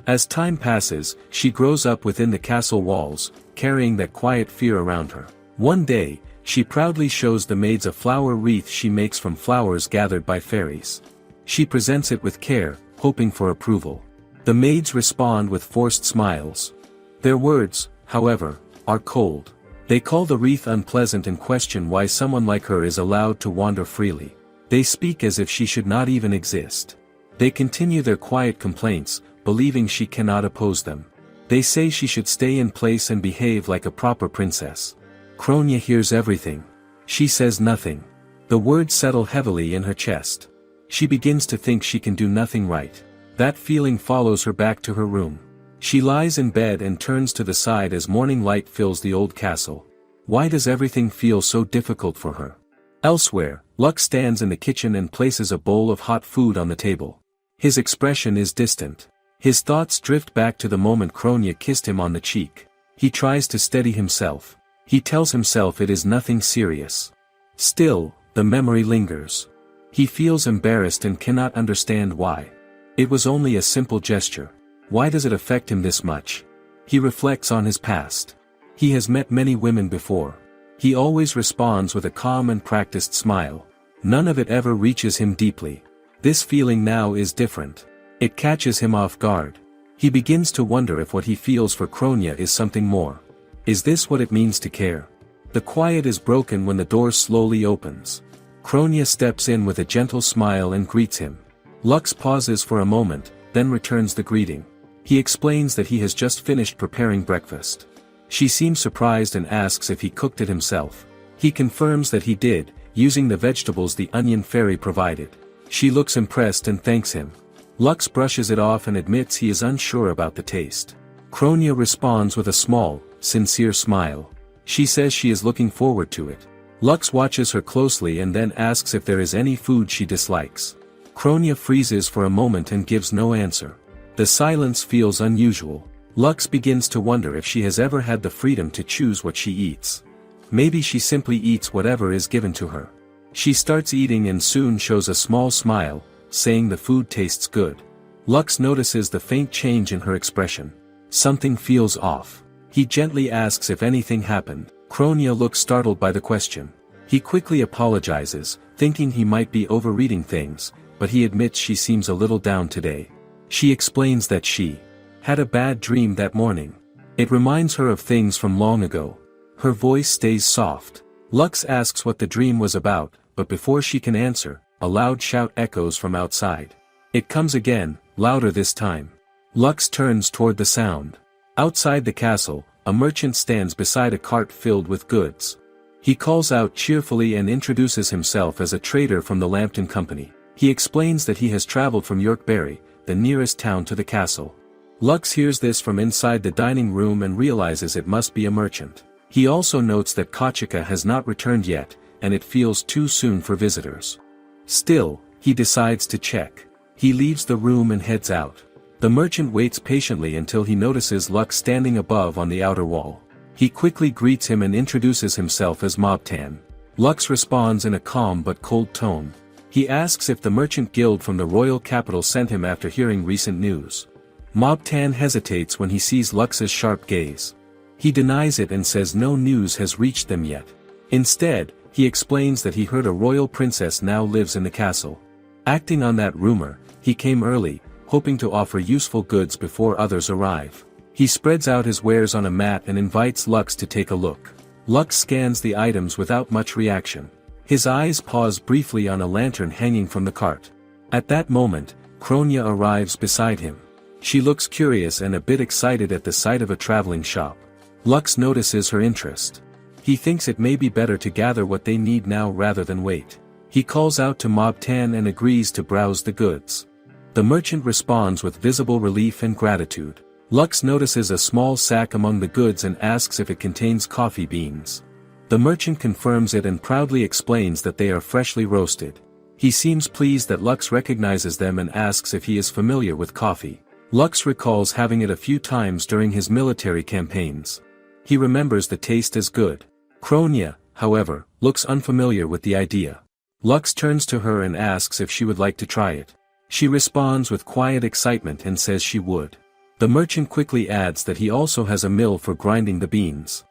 As time passes, she grows up within the castle walls, carrying that quiet fear around her. One day, she proudly shows the maids a flower wreath she makes from flowers gathered by fairies. She presents it with care, hoping for approval. The maids respond with forced smiles. Their words, however, are cold. They call the wreath unpleasant and question why someone like her is allowed to wander freely. They speak as if she should not even exist. They continue their quiet complaints, believing she cannot oppose them. They say she should stay in place and behave like a proper princess. Kronia hears everything. She says nothing. The words settle heavily in her chest. She begins to think she can do nothing right. That feeling follows her back to her room. She lies in bed and turns to the side as morning light fills the old castle. Why does everything feel so difficult for her? Elsewhere, Lux stands in the kitchen and places a bowl of hot food on the table. His expression is distant. His thoughts drift back to the moment Kronia kissed him on the cheek. He tries to steady himself. He tells himself it is nothing serious. Still, the memory lingers. He feels embarrassed and cannot understand why. It was only a simple gesture. Why does it affect him this much? He reflects on his past. He has met many women before. He always responds with a calm and practiced smile. None of it ever reaches him deeply. This feeling now is different. It catches him off guard. He begins to wonder if what he feels for Kronia is something more. Is this what it means to care? The quiet is broken when the door slowly opens. Kronia steps in with a gentle smile and greets him. Lux pauses for a moment, then returns the greeting. He explains that he has just finished preparing breakfast. She seems surprised and asks if he cooked it himself. He confirms that he did, using the vegetables the onion fairy provided. She looks impressed and thanks him. Lux brushes it off and admits he is unsure about the taste. Kronia responds with a small, sincere smile. She says she is looking forward to it. Lux watches her closely and then asks if there is any food she dislikes. Kronia freezes for a moment and gives no answer. The silence feels unusual. Lux begins to wonder if she has ever had the freedom to choose what she eats. Maybe she simply eats whatever is given to her. She starts eating and soon shows a small smile, saying the food tastes good. Lux notices the faint change in her expression. Something feels off. He gently asks if anything happened. Kronia looks startled by the question. He quickly apologizes, thinking he might be overreading things, but he admits she seems a little down today. She explains that she had a bad dream that morning. It reminds her of things from long ago. Her voice stays soft. Lux asks what the dream was about, but before she can answer, a loud shout echoes from outside. It comes again, louder this time. Lux turns toward the sound. Outside the castle, a merchant stands beside a cart filled with goods. He calls out cheerfully and introduces himself as a trader from the Lambton Company. He explains that he has traveled from Yorkbury, the nearest town to the castle. Lux hears this from inside the dining room and realizes it must be a merchant. He also notes that Kochika has not returned yet, and it feels too soon for visitors. Still, he decides to check. He leaves the room and heads out. The merchant waits patiently until he notices Lux standing above on the outer wall. He quickly greets him and introduces himself as Mobtan. Lux responds in a calm but cold tone. He asks if the merchant guild from the royal capital sent him after hearing recent news. Mobtan hesitates when he sees Lux's sharp gaze. He denies it and says no news has reached them yet. Instead, he explains that he heard a royal princess now lives in the castle. Acting on that rumor, he came early, hoping to offer useful goods before others arrive. He spreads out his wares on a mat and invites Lux to take a look. Lux scans the items without much reaction. His eyes pause briefly on a lantern hanging from the cart. At that moment, Kronia arrives beside him. She looks curious and a bit excited at the sight of a traveling shop. Lux notices her interest. He thinks it may be better to gather what they need now rather than wait. He calls out to Mobtan and agrees to browse the goods. The merchant responds with visible relief and gratitude. Lux notices a small sack among the goods and asks if it contains coffee beans. The merchant confirms it and proudly explains that they are freshly roasted. He seems pleased that Lux recognizes them and asks if he is familiar with coffee. Lux recalls having it a few times during his military campaigns. He remembers the taste as good. Kronia, however, looks unfamiliar with the idea. Lux turns to her and asks if she would like to try it. She responds with quiet excitement and says she would. The merchant quickly adds that he also has a mill for grinding the beans.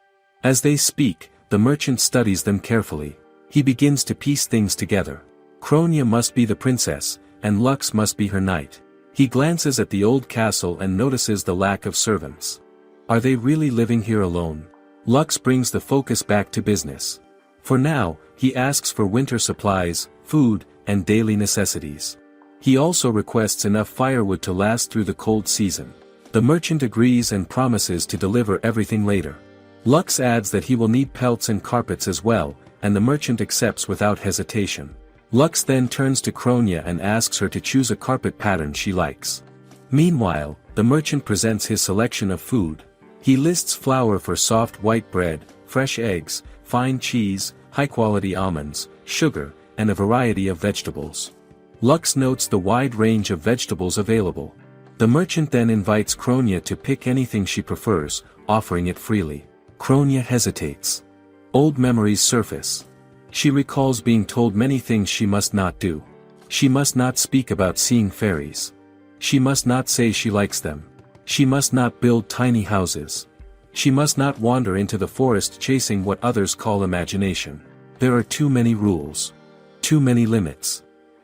As they speak, the merchant studies them carefully. He begins to piece things together. Kronia must be the princess, and Lux must be her knight. He glances at the old castle and notices the lack of servants. Are they really living here alone? Lux brings the focus back to business. For now, he asks for winter supplies, food, and daily necessities. He also requests enough firewood to last through the cold season. The merchant agrees and promises to deliver everything later. Lux adds that he will need pelts and carpets as well, and the merchant accepts without hesitation. Lux then turns to Kronia and asks her to choose a carpet pattern she likes. Meanwhile, the merchant presents his selection of food. He lists flour for soft white bread, fresh eggs, fine cheese, high-quality almonds, sugar, and a variety of vegetables. Lux notes the wide range of vegetables available. The merchant then invites Kronia to pick anything she prefers, offering it freely. Kronia hesitates. Old memories surface. She recalls being told many things she must not do. She must not speak about seeing fairies. She must not say she likes them. She must not build tiny houses. She must not wander into the forest chasing what others call imagination. There are too many rules. Too many limits.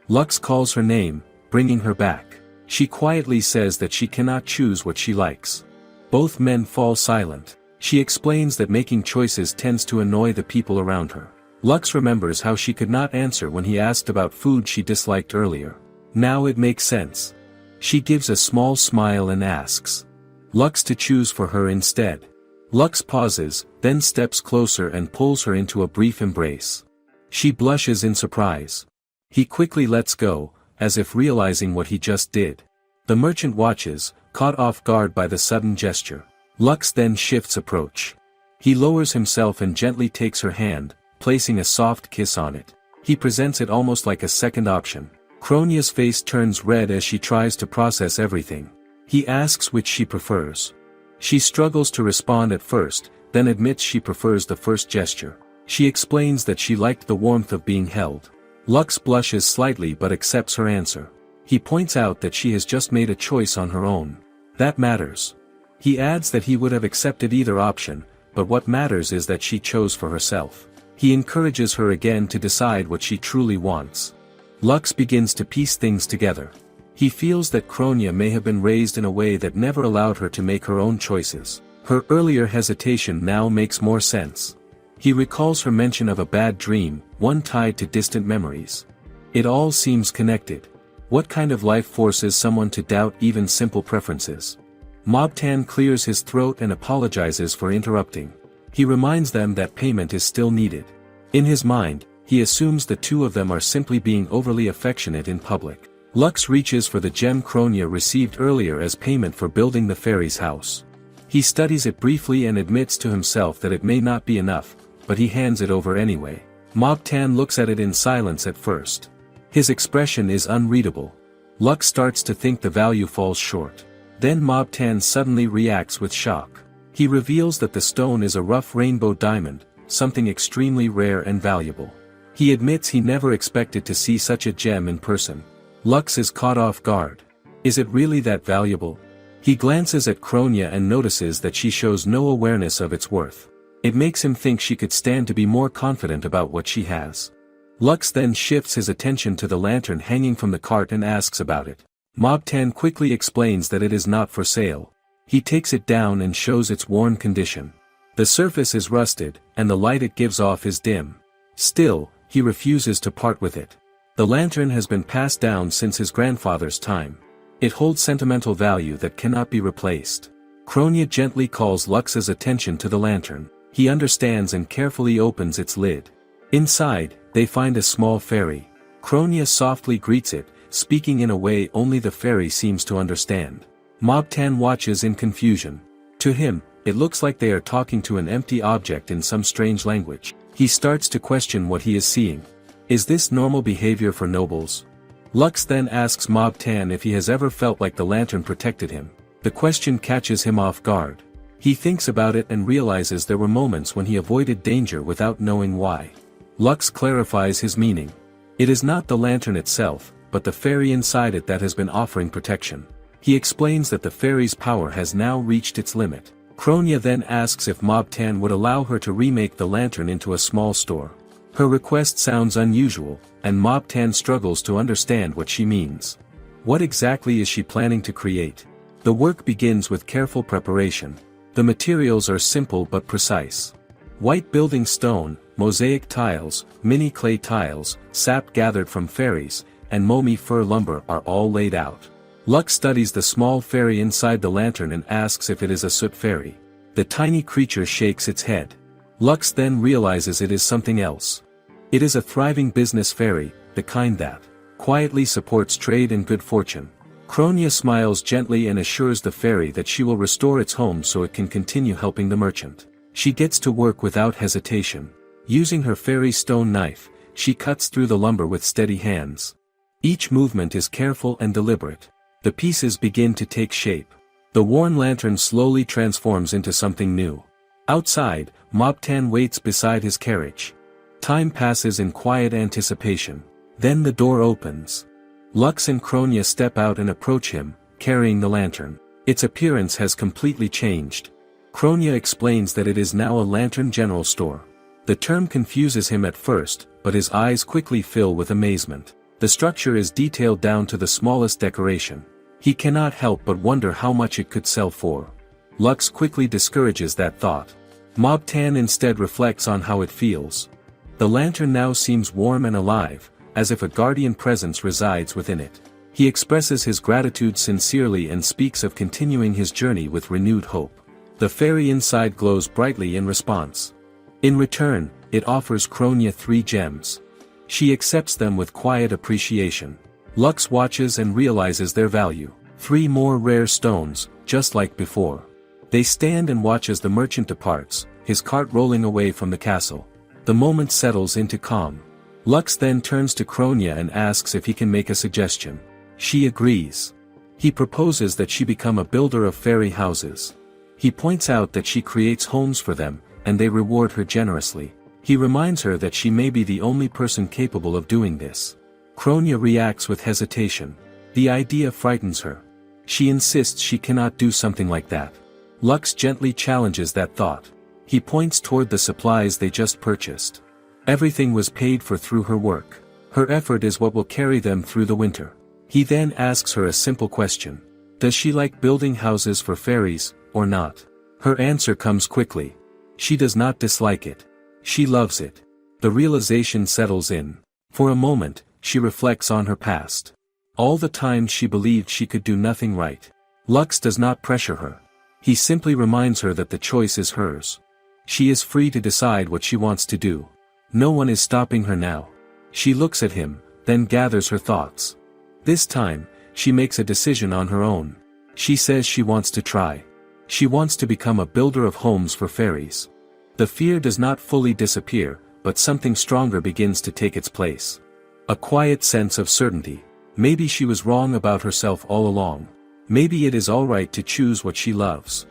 Lux calls her name, bringing her back. She quietly says that she cannot choose what she likes. Both men fall silent. She explains that making choices tends to annoy the people around her. Lux remembers how she could not answer when he asked about food she disliked earlier. Now it makes sense. She gives a small smile and asks Lux to choose for her instead. Lux pauses, then steps closer and pulls her into a brief embrace. She blushes in surprise. He quickly lets go, as if realizing what he just did. The merchant watches, caught off guard by the sudden gesture. Lux then shifts approach. He lowers himself and gently takes her hand, placing a soft kiss on it. He presents it almost like a second option. Kronia's face turns red as she tries to process everything. He asks which she prefers. She struggles to respond at first, then admits she prefers the first gesture. She explains that she liked the warmth of being held. Lux blushes slightly but accepts her answer. He points out that she has just made a choice on her own. That matters. He adds that he would have accepted either option, but what matters is that she chose for herself. He encourages her again to decide what she truly wants. Lux begins to piece things together. He feels that Kronia may have been raised in a way that never allowed her to make her own choices. Her earlier hesitation now makes more sense. He recalls her mention of a bad dream, one tied to distant memories. It all seems connected. What kind of life forces someone to doubt even simple preferences? Mobtan clears his throat and apologizes for interrupting. He reminds them that payment is still needed. In his mind, he assumes the two of them are simply being overly affectionate in public. Lux reaches for the gem Kronia received earlier as payment for building the fairy's house. He studies it briefly and admits to himself that it may not be enough, but he hands it over anyway. Mobtan looks at it in silence at first. His expression is unreadable. Lux starts to think the value falls short. Then Mobtan suddenly reacts with shock. He reveals that the stone is a rough rainbow diamond, something extremely rare and valuable. He admits he never expected to see such a gem in person. Lux is caught off guard. Is it really that valuable? He glances at Kronia and notices that she shows no awareness of its worth. It makes him think she could stand to be more confident about what she has. Lux then shifts his attention to the lantern hanging from the cart and asks about it. Mobtan quickly explains that it is not for sale. He takes it down and shows its worn condition. The surface is rusted, and the light it gives off is dim. Still, he refuses to part with it. The lantern has been passed down since his grandfather's time. It holds sentimental value that cannot be replaced. Kronia gently calls Lux's attention to the lantern. He understands and carefully opens its lid. Inside, they find a small fairy. Kronia softly greets it, speaking in a way only the fairy seems to understand. Mobtan watches in confusion. To him, it looks like they are talking to an empty object in some strange language. He starts to question what he is seeing. Is this normal behavior for nobles? Lux then asks Mobtan if he has ever felt like the lantern protected him. The question catches him off guard. He thinks about it and realizes there were moments when he avoided danger without knowing why. Lux clarifies his meaning. It is not the lantern itself, but the fairy inside it that has been offering protection. He explains that the fairy's power has now reached its limit. Kronia then asks if Mobtan would allow her to remake the lantern into a small store. Her request sounds unusual, and Mobtan struggles to understand what she means. What exactly is she planning to create? The work begins with careful preparation. The materials are simple but precise. White building stone, mosaic tiles, mini clay tiles, sap gathered from fairies, and momi fir lumber are all laid out. Lux studies the small fairy inside the lantern and asks if it is a soot fairy. The tiny creature shakes its head. Lux then realizes it is something else. It is a thriving business fairy, the kind that quietly supports trade and good fortune. Kronia smiles gently and assures the fairy that she will restore its home so it can continue helping the merchant. She gets to work without hesitation. Using her fairy stone knife, she cuts through the lumber with steady hands. Each movement is careful and deliberate. The pieces begin to take shape. The worn lantern slowly transforms into something new. Outside, Mobtan waits beside his carriage. Time passes in quiet anticipation. Then the door opens. Lux and Kronia step out and approach him, carrying the lantern. Its appearance has completely changed. Kronia explains that it is now a lantern general store. The term confuses him at first, but his eyes quickly fill with amazement. The structure is detailed down to the smallest decoration. He cannot help but wonder how much it could sell for. Lux quickly discourages that thought. Mobtan instead reflects on how it feels. The lantern now seems warm and alive, as if a guardian presence resides within it. He expresses his gratitude sincerely and speaks of continuing his journey with renewed hope. The fairy inside glows brightly in response. In return, it offers Kronia 3 gems. She accepts them with quiet appreciation. Lux watches and realizes their value. 3 more rare stones, just like before. They stand and watch as the merchant departs, his cart rolling away from the castle. The moment settles into calm. Lux then turns to Kronia and asks if he can make a suggestion. She agrees. He proposes that she become a builder of fairy houses. He points out that she creates homes for them, and they reward her generously. He reminds her that she may be the only person capable of doing this. Kronia reacts with hesitation. The idea frightens her. She insists she cannot do something like that. Lux gently challenges that thought. He points toward the supplies they just purchased. Everything was paid for through her work. Her effort is what will carry them through the winter. He then asks her a simple question. Does she like building houses for fairies, or not? Her answer comes quickly. She does not dislike it. She loves it. The realization settles in. For a moment, she reflects on her past. All the time she believed she could do nothing right. Lux does not pressure her. He simply reminds her that the choice is hers. She is free to decide what she wants to do. No one is stopping her now. She looks at him, then gathers her thoughts. This time, she makes a decision on her own. She says she wants to try. She wants to become a builder of homes for fairies. The fear does not fully disappear, but something stronger begins to take its place. A quiet sense of certainty. Maybe she was wrong about herself all along. Maybe it is alright to choose what she loves.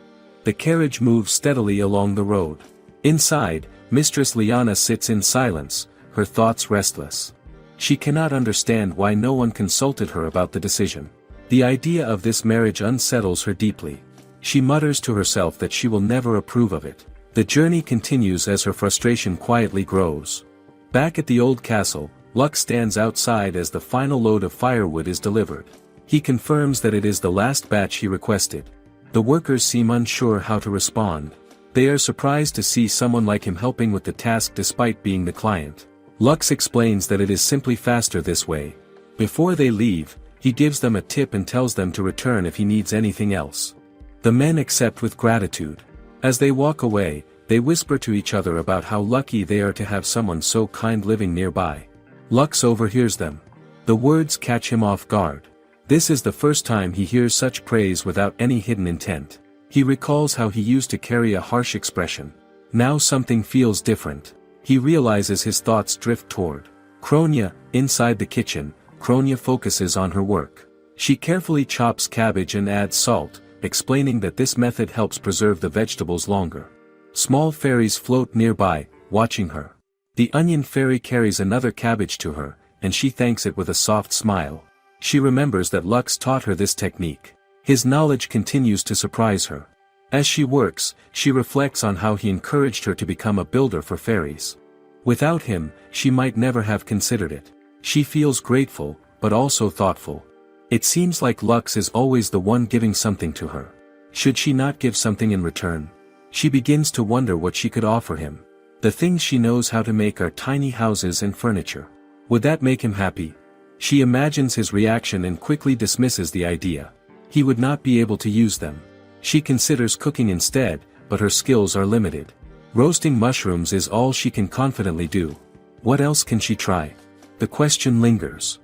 The carriage moves steadily along the road. Inside, Mistress Liana sits in silence, her thoughts restless. She cannot understand why no one consulted her about the decision. The idea of this marriage unsettles her deeply. She mutters to herself that she will never approve of it. The journey continues as her frustration quietly grows. Back at the old castle, Lux stands outside as the final load of firewood is delivered. He confirms that it is the last batch he requested. The workers seem unsure how to respond. They are surprised to see someone like him helping with the task despite being the client. Lux explains that it is simply faster this way. Before they leave, he gives them a tip and tells them to return if he needs anything else. The men accept with gratitude. As they walk away, they whisper to each other about how lucky they are to have someone so kind living nearby. Lux overhears them. The words catch him off guard. This is the first time he hears such praise without any hidden intent. He recalls how he used to carry a harsh expression. Now something feels different. He realizes his thoughts drift toward Kronia. Inside the kitchen, Kronia focuses on her work. She carefully chops cabbage and adds salt, explaining that this method helps preserve the vegetables longer. Small fairies float nearby, watching her. The onion fairy carries another cabbage to her, and she thanks it with a soft smile. She remembers that Lux taught her this technique. His knowledge continues to surprise her. As she works, she reflects on how he encouraged her to become a builder for fairies. Without him, she might never have considered it. She feels grateful, but also thoughtful. It seems like Lux is always the one giving something to her. Should she not give something in return? She begins to wonder what she could offer him. The things she knows how to make are tiny houses and furniture. Would that make him happy? She imagines his reaction and quickly dismisses the idea. He would not be able to use them. She considers cooking instead, but her skills are limited. Roasting mushrooms is all she can confidently do. What else can she try? The question lingers.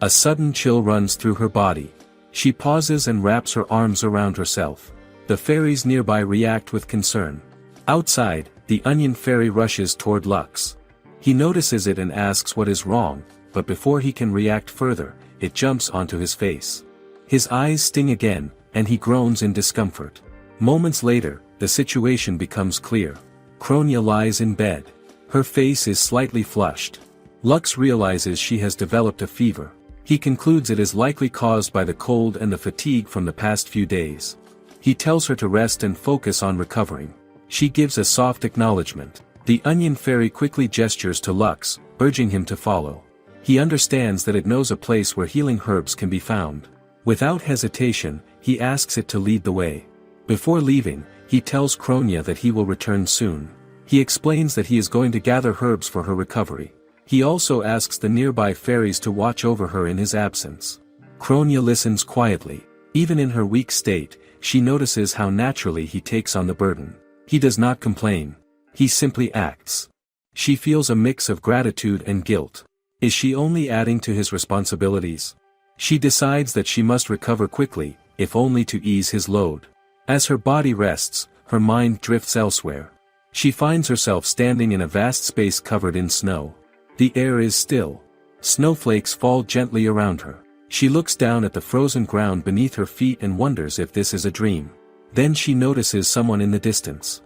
A sudden chill runs through her body. She pauses and wraps her arms around herself. The fairies nearby react with concern. Outside, the onion fairy rushes toward Lux. He notices it and asks what is wrong, but before he can react further, it jumps onto his face. His eyes sting again, and he groans in discomfort. Moments later, the situation becomes clear. Kronia lies in bed. Her face is slightly flushed. Lux realizes she has developed a fever. He concludes it is likely caused by the cold and the fatigue from the past few days. He tells her to rest and focus on recovering. She gives a soft acknowledgement. The onion fairy quickly gestures to Lux, urging him to follow. He understands that it knows a place where healing herbs can be found. Without hesitation, he asks it to lead the way. Before leaving, he tells Kronia that he will return soon. He explains that he is going to gather herbs for her recovery. He also asks the nearby fairies to watch over her in his absence. Kronia listens quietly. Even in her weak state, she notices how naturally he takes on the burden. He does not complain. He simply acts. She feels a mix of gratitude and guilt. Is she only adding to his responsibilities? She decides that she must recover quickly, if only to ease his load. As her body rests, her mind drifts elsewhere. She finds herself standing in a vast space covered in snow. The air is still. Snowflakes fall gently around her. She looks down at the frozen ground beneath her feet and wonders if this is a dream. Then she notices someone in the distance.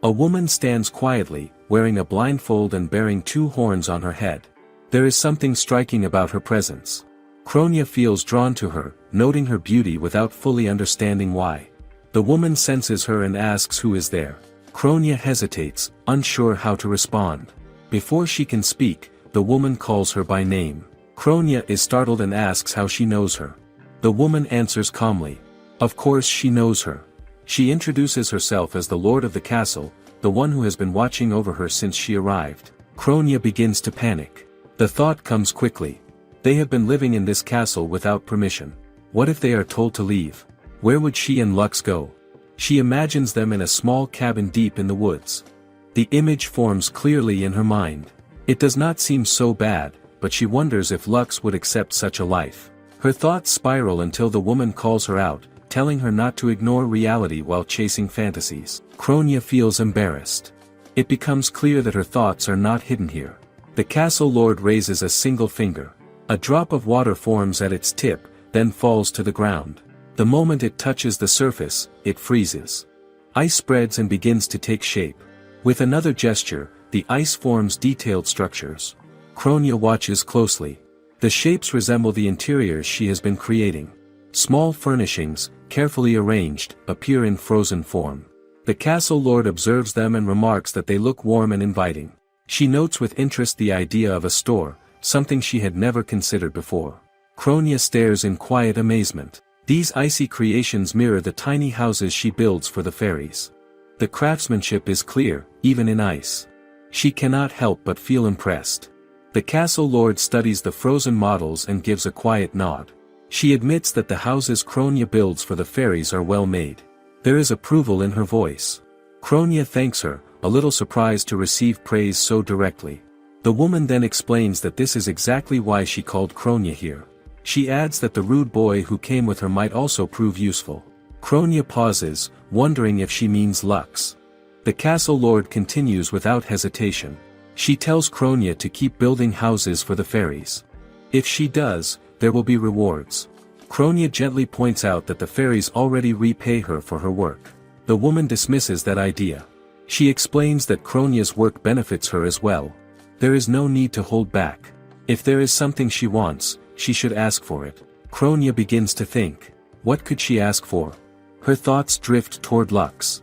A woman stands quietly, wearing a blindfold and bearing 2 horns on her head. There is something striking about her presence. Kronya feels drawn to her, noting her beauty without fully understanding why. The woman senses her and asks who is there. Kronya hesitates, unsure how to respond. Before she can speak, the woman calls her by name. Kronya is startled and asks how she knows her. The woman answers calmly. Of course she knows her. She introduces herself as the lord of the castle, the one who has been watching over her since she arrived. Kronya begins to panic. The thought comes quickly. They have been living in this castle without permission. What if they are told to leave? Where would she and Lux go? She imagines them in a small cabin deep in the woods. The image forms clearly in her mind. It does not seem so bad, but she wonders if Lux would accept such a life. Her thoughts spiral until the woman calls her out, telling her not to ignore reality while chasing fantasies. Kronya feels embarrassed. It becomes clear that her thoughts are not hidden here. The castle lord raises a single finger. A drop of water forms at its tip, then falls to the ground. The moment it touches the surface, it freezes. Ice spreads and begins to take shape. With another gesture, the ice forms detailed structures. Kronya watches closely. The shapes resemble the interiors she has been creating. Small furnishings, carefully arranged, appear in frozen form. The castle lord observes them and remarks that they look warm and inviting. She notes with interest the idea of a store, something she had never considered before. Kronya stares in quiet amazement. These icy creations mirror the tiny houses she builds for the fairies. The craftsmanship is clear, even in ice. She cannot help but feel impressed. The castle lord studies the frozen models and gives a quiet nod. She admits that the houses Kronya builds for the fairies are well made. There is approval in her voice. Kronya thanks her, a little surprised to receive praise so directly. The woman then explains that this is exactly why she called Kronya here. She adds that the rude boy who came with her might also prove useful. Kronya pauses, wondering if she means Lux. The castle lord continues without hesitation. She tells Kronya to keep building houses for the fairies. If she does, there will be rewards. Kronya gently points out that the fairies already repay her for her work. The woman dismisses that idea. She explains that Kronya's work benefits her as well. There is no need to hold back. If there is something she wants, she should ask for it. Kronya begins to think. What could she ask for? Her thoughts drift toward Lux.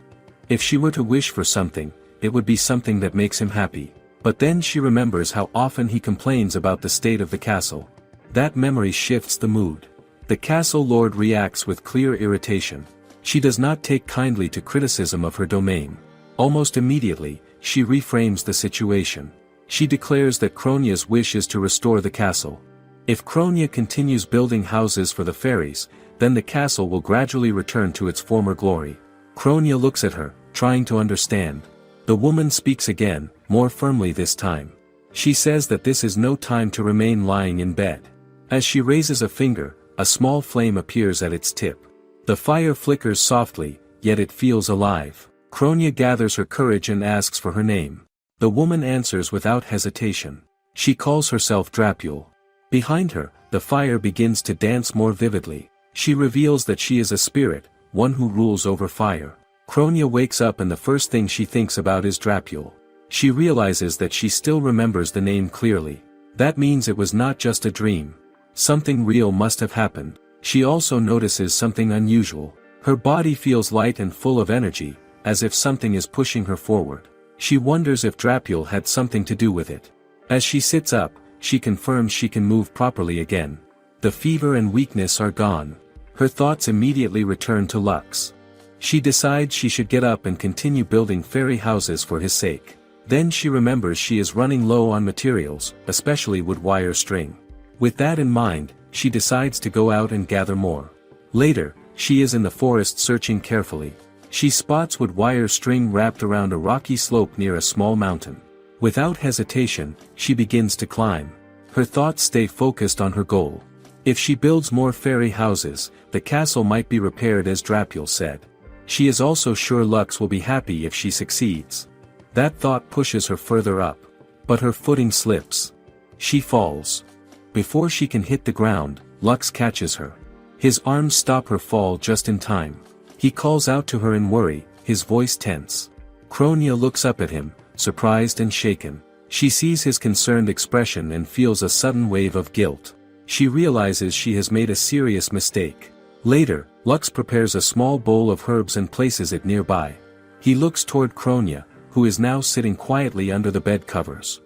If she were to wish for something, it would be something that makes him happy. But then she remembers how often he complains about the state of the castle. That memory shifts the mood. The castle lord reacts with clear irritation. She does not take kindly to criticism of her domain. Almost immediately, she reframes the situation. She declares that Kronya's wish is to restore the castle. If Kronya continues building houses for the fairies, then the castle will gradually return to its former glory. Kronya looks at her, trying to understand. The woman speaks again, more firmly this time. She says that this is no time to remain lying in bed. As she raises a finger, a small flame appears at its tip. The fire flickers softly, yet it feels alive. Kronya gathers her courage and asks for her name. The woman answers without hesitation. She calls herself Drapule. Behind her, the fire begins to dance more vividly. She reveals that she is a spirit, one who rules over fire. Kronya wakes up and the first thing she thinks about is Drapule. She realizes that she still remembers the name clearly. That means it was not just a dream. Something real must have happened. She also notices something unusual. Her body feels light and full of energy, as if something is pushing her forward. She wonders if Drapule had something to do with it. As she sits up, she confirms she can move properly again. The fever and weakness are gone. Her thoughts immediately return to Lux. She decides she should get up and continue building fairy houses for his sake. Then she remembers she is running low on materials, especially wood wire string. With that in mind, she decides to go out and gather more. Later, she is in the forest searching carefully. She spots wood wire string wrapped around a rocky slope near a small mountain. Without hesitation, she begins to climb. Her thoughts stay focused on her goal. If she builds more fairy houses, the castle might be repaired as Drapule said. She is also sure Lux will be happy if she succeeds. That thought pushes her further up. But her footing slips. She falls. Before she can hit the ground, Lux catches her. His arms stop her fall just in time. He calls out to her in worry, his voice tense. Kronia looks up at him, surprised and shaken. She sees his concerned expression and feels a sudden wave of guilt. She realizes she has made a serious mistake. Later, Lux prepares a small bowl of herbs and places it nearby. He looks toward Kronia, who is now sitting quietly under the bed covers.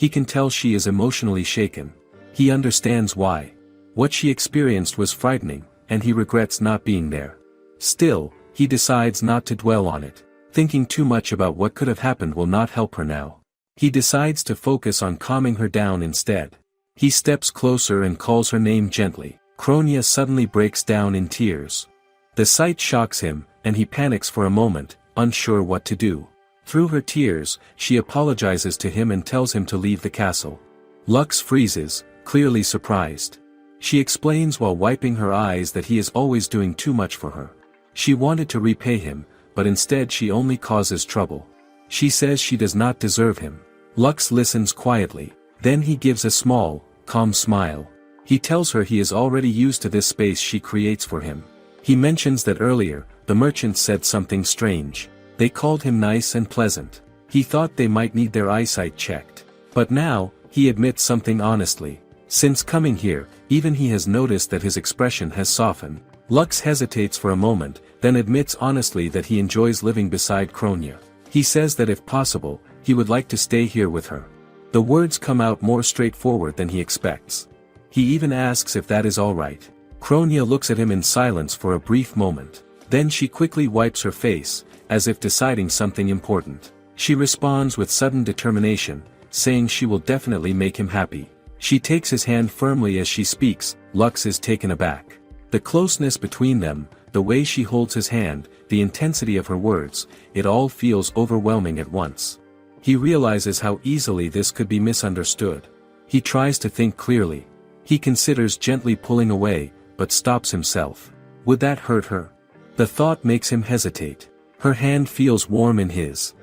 He can tell she is emotionally shaken. He understands why. What she experienced was frightening, and he regrets not being there. Still, he decides not to dwell on it. Thinking too much about what could have happened will not help her now. He decides to focus on calming her down instead. He steps closer and calls her name gently. Kronia suddenly breaks down in tears. The sight shocks him, and he panics for a moment, unsure what to do. Through her tears, she apologizes to him and tells him to leave the castle. Lux freezes, clearly surprised. She explains while wiping her eyes that he is always doing too much for her. She wanted to repay him, but instead she only causes trouble. She says she does not deserve him. Lux listens quietly. Then he gives a small, calm smile. He tells her he is already used to this space she creates for him. He mentions that earlier, the merchants said something strange. They called him nice and pleasant. He thought they might need their eyesight checked. But now, he admits something honestly. Since coming here, even he has noticed that his expression has softened. Lux hesitates for a moment, then admits honestly that he enjoys living beside Kronia. He says that if possible, he would like to stay here with her. The words come out more straightforward than he expects. He even asks if that is all right. Kronia looks at him in silence for a brief moment. Then she quickly wipes her face, as if deciding something important. She responds with sudden determination, saying she will definitely make him happy. She takes his hand firmly as she speaks. Lux is taken aback. The closeness between them, the way she holds his hand, the intensity of her words, it all feels overwhelming at once. He realizes how easily this could be misunderstood. He tries to think clearly. He considers gently pulling away, but stops himself. Would that hurt her? The thought makes him hesitate. Her hand feels warm in his.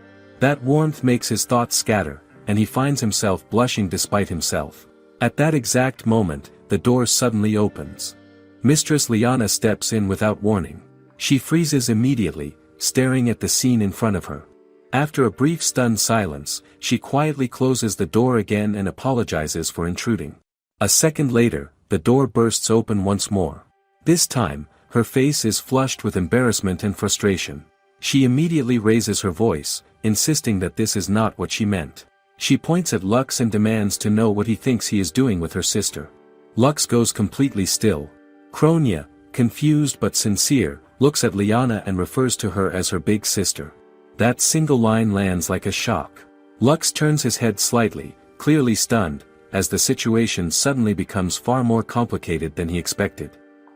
That warmth makes his thoughts scatter, and he finds himself blushing despite himself. At that exact moment, the door suddenly opens. Mistress Liana steps in without warning. She freezes immediately, staring at the scene in front of her. After a brief stunned silence, she quietly closes the door again and apologizes for intruding. A second later, the door bursts open once more. This time, her face is flushed with embarrassment and frustration. She immediately raises her voice, insisting that this is not what she meant. She points at Lux and demands to know what he thinks he is doing with her sister. Lux goes completely still. Kronia, confused but sincere, looks at Liana and refers to her as her big sister. That single line lands like a shock. Lux turns his head slightly, clearly stunned, as the situation suddenly becomes far more complicated than he expected.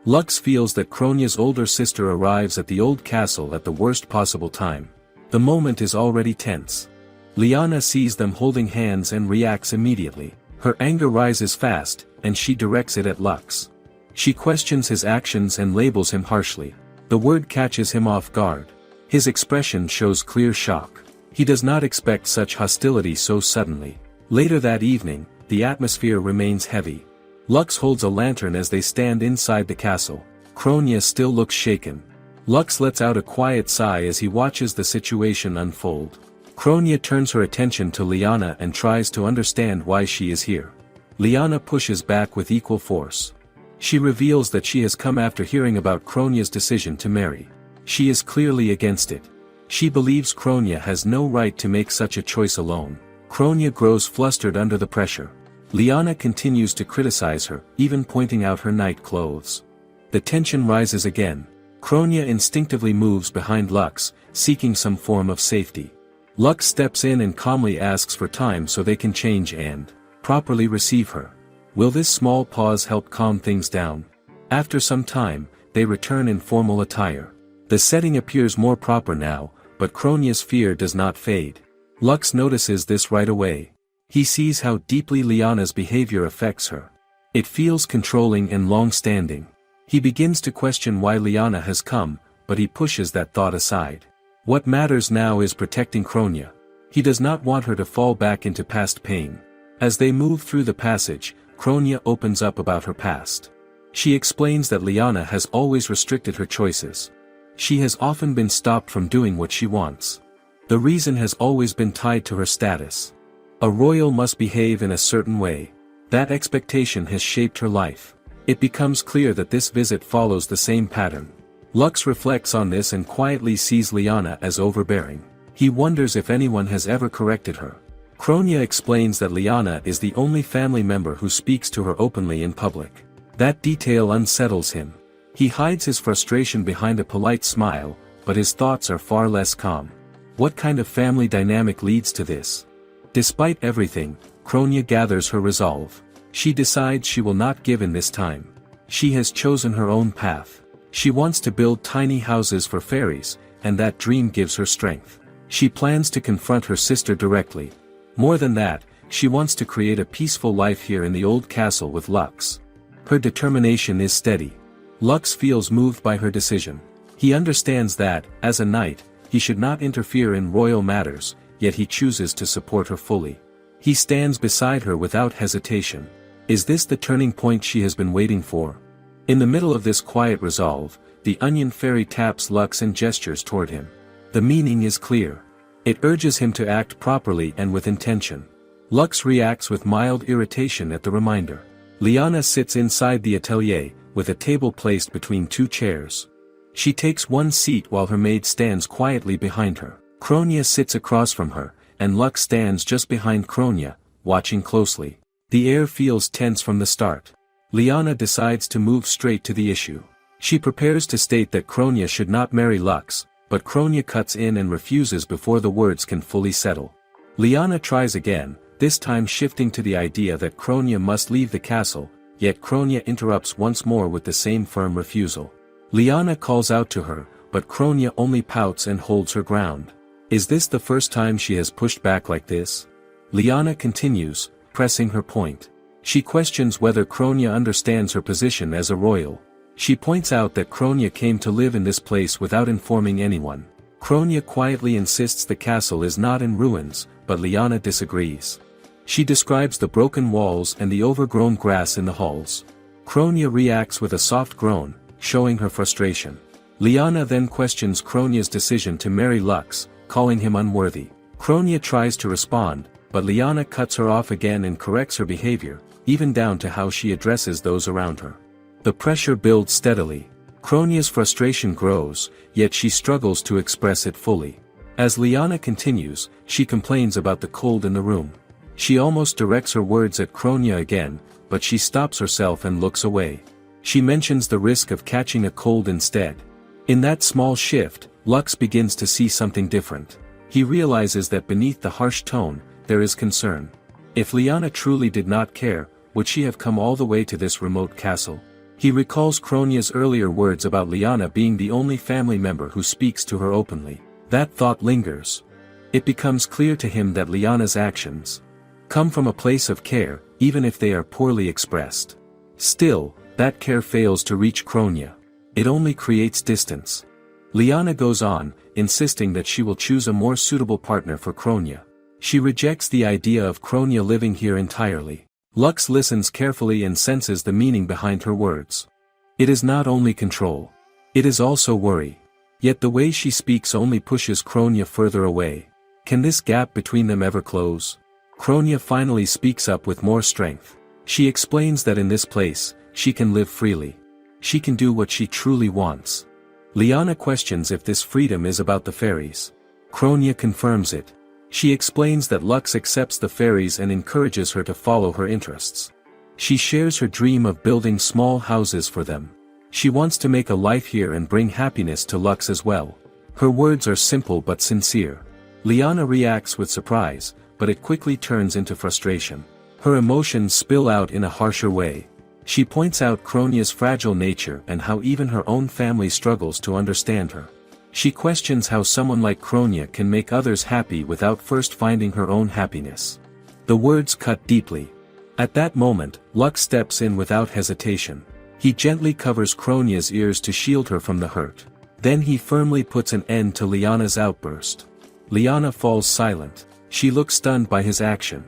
Lux feels that Kronia's older sister arrives at the old castle at the worst possible time. The moment is already tense. Liana sees them holding hands and reacts immediately. Her anger rises fast, and she directs it at Lux. She questions his actions and labels him harshly. The word catches him off guard. His expression shows clear shock. He does not expect such hostility so suddenly. Later that evening, the atmosphere remains heavy. Lux holds a lantern as they stand inside the castle. Kronia still looks shaken. Lux lets out a quiet sigh as he watches the situation unfold. Kronia turns her attention to Liana and tries to understand why she is here. Liana pushes back with equal force. She reveals that she has come after hearing about Kronia's decision to marry. She is clearly against it. She believes Kronia has no right to make such a choice alone. Kronia grows flustered under the pressure. Liana continues to criticize her, even pointing out her night clothes. The tension rises again. Kronia instinctively moves behind Lux, seeking some form of safety. Lux steps in and calmly asks for time so they can change and properly receive her. Will this small pause help calm things down? After some time, they return in formal attire. The setting appears more proper now, but Kronia's fear does not fade. Lux notices this right away. He sees how deeply Liana's behavior affects her. It feels controlling and long-standing. He begins to question why Liana has come, but he pushes that thought aside. What matters now is protecting Kronia. He does not want her to fall back into past pain. As they move through the passage, Kronia opens up about her past. She explains that Liana has always restricted her choices. She has often been stopped from doing what she wants. The reason has always been tied to her status. A royal must behave in a certain way. That expectation has shaped her life. It becomes clear that this visit follows the same pattern. Lux reflects on this and quietly sees Liana as overbearing. He wonders if anyone has ever corrected her. Kronia explains that Liana is the only family member who speaks to her openly in public. That detail unsettles him. He hides his frustration behind a polite smile, but his thoughts are far less calm. What kind of family dynamic leads to this? Despite everything, Kronia gathers her resolve. She decides she will not give in this time. She has chosen her own path. She wants to build tiny houses for fairies, and that dream gives her strength. She plans to confront her sister directly. More than that, she wants to create a peaceful life here in the old castle with Lux. Her determination is steady. Lux feels moved by her decision. He understands that, as a knight, he should not interfere in royal matters, yet he chooses to support her fully. He stands beside her without hesitation. Is this the turning point she has been waiting for? In the middle of this quiet resolve, the onion fairy taps Lux and gestures toward him. The meaning is clear. It urges him to act properly and with intention. Lux reacts with mild irritation at the reminder. Liana sits inside the atelier, with a table placed between two chairs. She takes one seat while her maid stands quietly behind her. Kronia sits across from her, and Lux stands just behind Kronia, watching closely. The air feels tense from the start. Liana decides to move straight to the issue. She prepares to state that Kronia should not marry Lux, but Kronia cuts in and refuses before the words can fully settle. Liana tries again, this time shifting to the idea that Kronia must leave the castle, yet Kronia interrupts once more with the same firm refusal. Liana calls out to her, but Kronia only pouts and holds her ground. Is this the first time she has pushed back like this? Liana continues, pressing her point. She questions whether Kronia understands her position as a royal. She points out that Kronia came to live in this place without informing anyone. Kronia quietly insists the castle is not in ruins, but Liana disagrees. She describes the broken walls and the overgrown grass in the halls. Kronia reacts with a soft groan, showing her frustration. Liana then questions Kronia's decision to marry Lux, calling him unworthy. Kronia tries to respond, but Liana cuts her off again and corrects her behavior, even down to how she addresses those around her. The pressure builds steadily. Kronia's frustration grows, yet she struggles to express it fully. As Liana continues, she complains about the cold in the room. She almost directs her words at Kronia again, but she stops herself and looks away. She mentions the risk of catching a cold instead. In that small shift, Lux begins to see something different. He realizes that beneath the harsh tone, there is concern. If Liana truly did not care, would she have come all the way to this remote castle? He recalls Kronia's earlier words about Liana being the only family member who speaks to her openly. That thought lingers. It becomes clear to him that Liana's actions come from a place of care, even if they are poorly expressed. Still, that care fails to reach Kronia. It only creates distance. Liana goes on, insisting that she will choose a more suitable partner for Kronia. She rejects the idea of Kronia living here entirely. Lux listens carefully and senses the meaning behind her words. It is not only control. It is also worry. Yet the way she speaks only pushes Kronia further away. Can this gap between them ever close? Kronia finally speaks up with more strength. She explains that in this place, she can live freely. She can do what she truly wants. Liana questions if this freedom is about the fairies. Kronia confirms it. She explains that Lux accepts the fairies and encourages her to follow her interests. She shares her dream of building small houses for them. She wants to make a life here and bring happiness to Lux as well. Her words are simple but sincere. Liana reacts with surprise, but it quickly turns into frustration. Her emotions spill out in a harsher way. She points out Kronia's fragile nature and how even her own family struggles to understand her. She questions how someone like Kronia can make others happy without first finding her own happiness. The words cut deeply. At that moment, Lux steps in without hesitation. He gently covers Kronia's ears to shield her from the hurt. Then he firmly puts an end to Liana's outburst. Liana falls silent. She looks stunned by his action.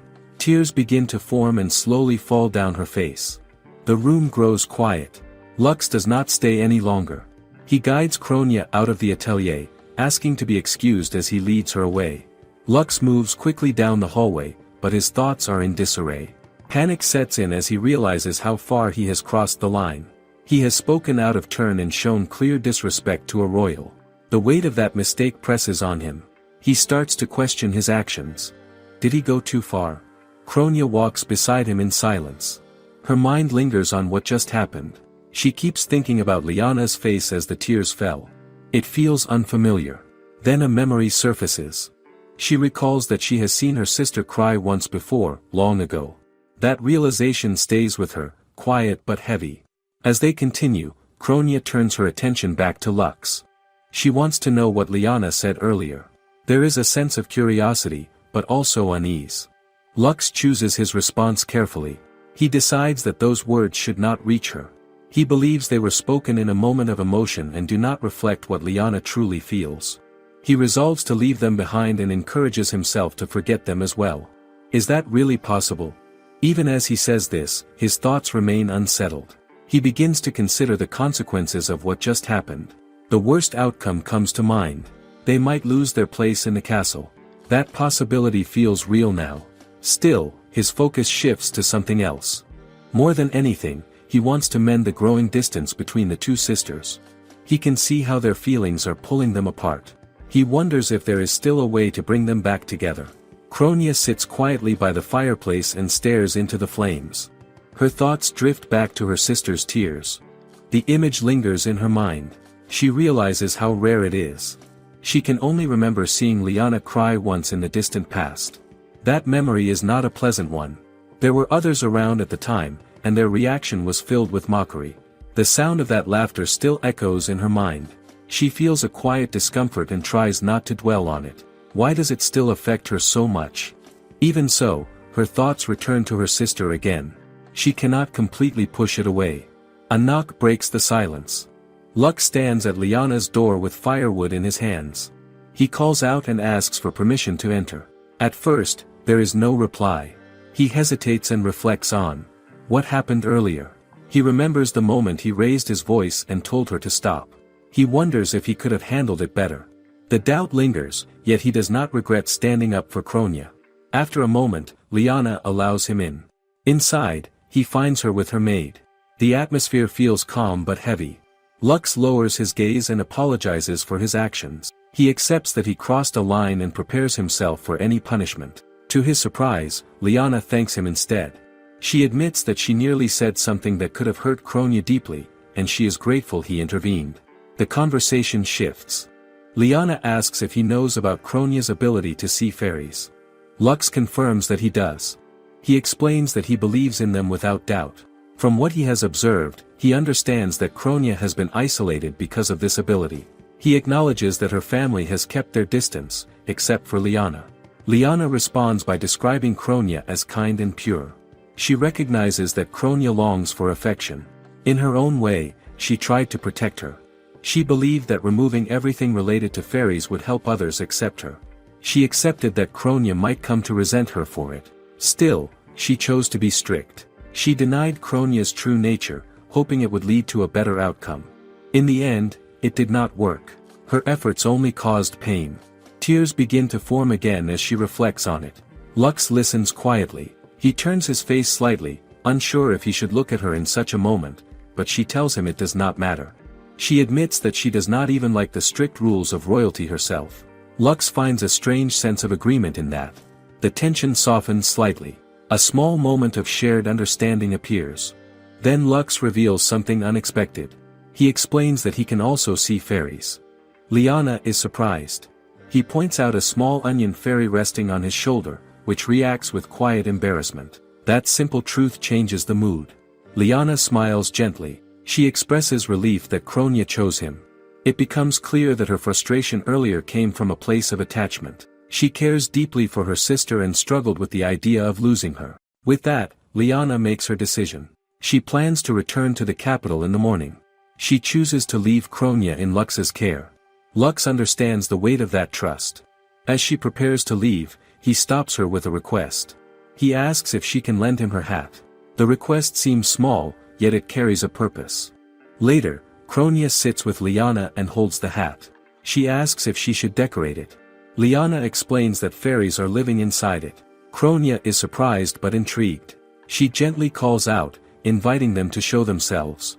Tears begin to form and slowly fall down her face. The room grows quiet. Lux does not stay any longer. He guides Kronia out of the atelier, asking to be excused as he leads her away. Lux moves quickly down the hallway, but his thoughts are in disarray. Panic sets in as he realizes how far he has crossed the line. He has spoken out of turn and shown clear disrespect to a royal. The weight of that mistake presses on him. He starts to question his actions. Did he go too far? Kronia walks beside him in silence. Her mind lingers on what just happened. She keeps thinking about Liana's face as the tears fell. It feels unfamiliar. Then a memory surfaces. She recalls that she has seen her sister cry once before, long ago. That realization stays with her, quiet but heavy. As they continue, Kronia turns her attention back to Lux. She wants to know what Liana said earlier. There is a sense of curiosity, but also unease. Lux chooses his response carefully. He decides that those words should not reach her. He believes they were spoken in a moment of emotion and do not reflect what Liana truly feels. He resolves to leave them behind and encourages himself to forget them as well. Is that really possible? Even as he says this, his thoughts remain unsettled. He begins to consider the consequences of what just happened. The worst outcome comes to mind. They might lose their place in the castle. That possibility feels real now. Still, his focus shifts to something else. More than anything, he wants to mend the growing distance between the two sisters. He can see how their feelings are pulling them apart. He wonders if there is still a way to bring them back together. Kronia sits quietly by the fireplace and stares into the flames. Her thoughts drift back to her sister's tears. The image lingers in her mind. She realizes how rare it is. She can only remember seeing Liana cry once in the distant past. That memory is not a pleasant one. There were others around at the time, and their reaction was filled with mockery. The sound of that laughter still echoes in her mind. She feels a quiet discomfort and tries not to dwell on it. Why does it still affect her so much? Even so, her thoughts return to her sister again. She cannot completely push it away. A knock breaks the silence. Lux stands at Liana's door with firewood in his hands. He calls out and asks for permission to enter. At first, there is no reply. He hesitates and reflects on what happened earlier. He remembers the moment he raised his voice and told her to stop. He wonders if he could have handled it better. The doubt lingers, yet he does not regret standing up for Kronia. After a moment, Liana allows him in. Inside, he finds her with her maid. The atmosphere feels calm but heavy. Lux lowers his gaze and apologizes for his actions. He accepts that he crossed a line and prepares himself for any punishment. To his surprise, Liana thanks him instead. She admits that she nearly said something that could have hurt Kronia deeply, and she is grateful he intervened. The conversation shifts. Liana asks if he knows about Kronia's ability to see fairies. Lux confirms that he does. He explains that he believes in them without doubt. From what he has observed, he understands that Kronia has been isolated because of this ability. He acknowledges that her family has kept their distance, except for Liana. Liana responds by describing Kronia as kind and pure. She recognizes that Kronia longs for affection. In her own way, she tried to protect her. She believed that removing everything related to fairies would help others accept her. She accepted that Kronia might come to resent her for it. Still, she chose to be strict. She denied Kronia's true nature, hoping it would lead to a better outcome. In the end, it did not work. Her efforts only caused pain. Tears begin to form again as she reflects on it. Lux listens quietly. He turns his face slightly, unsure if he should look at her in such a moment, but she tells him it does not matter. She admits that she does not even like the strict rules of royalty herself. Lux finds a strange sense of agreement in that. The tension softens slightly. A small moment of shared understanding appears. Then Lux reveals something unexpected. He explains that he can also see fairies. Liana is surprised. He points out a small onion fairy resting on his shoulder, which reacts with quiet embarrassment. That simple truth changes the mood. Liana smiles gently. She expresses relief that Kronia chose him. It becomes clear that her frustration earlier came from a place of attachment. She cares deeply for her sister and struggled with the idea of losing her. With that, Liana makes her decision. She plans to return to the capital in the morning. She chooses to leave Kronia in Lux's care. Lux understands the weight of that trust. As she prepares to leave, he stops her with a request. He asks if she can lend him her hat. The request seems small, yet it carries a purpose. Later, Kronia sits with Liana and holds the hat. She asks if she should decorate it. Liana explains that fairies are living inside it. Kronia is surprised but intrigued. She gently calls out, inviting them to show themselves.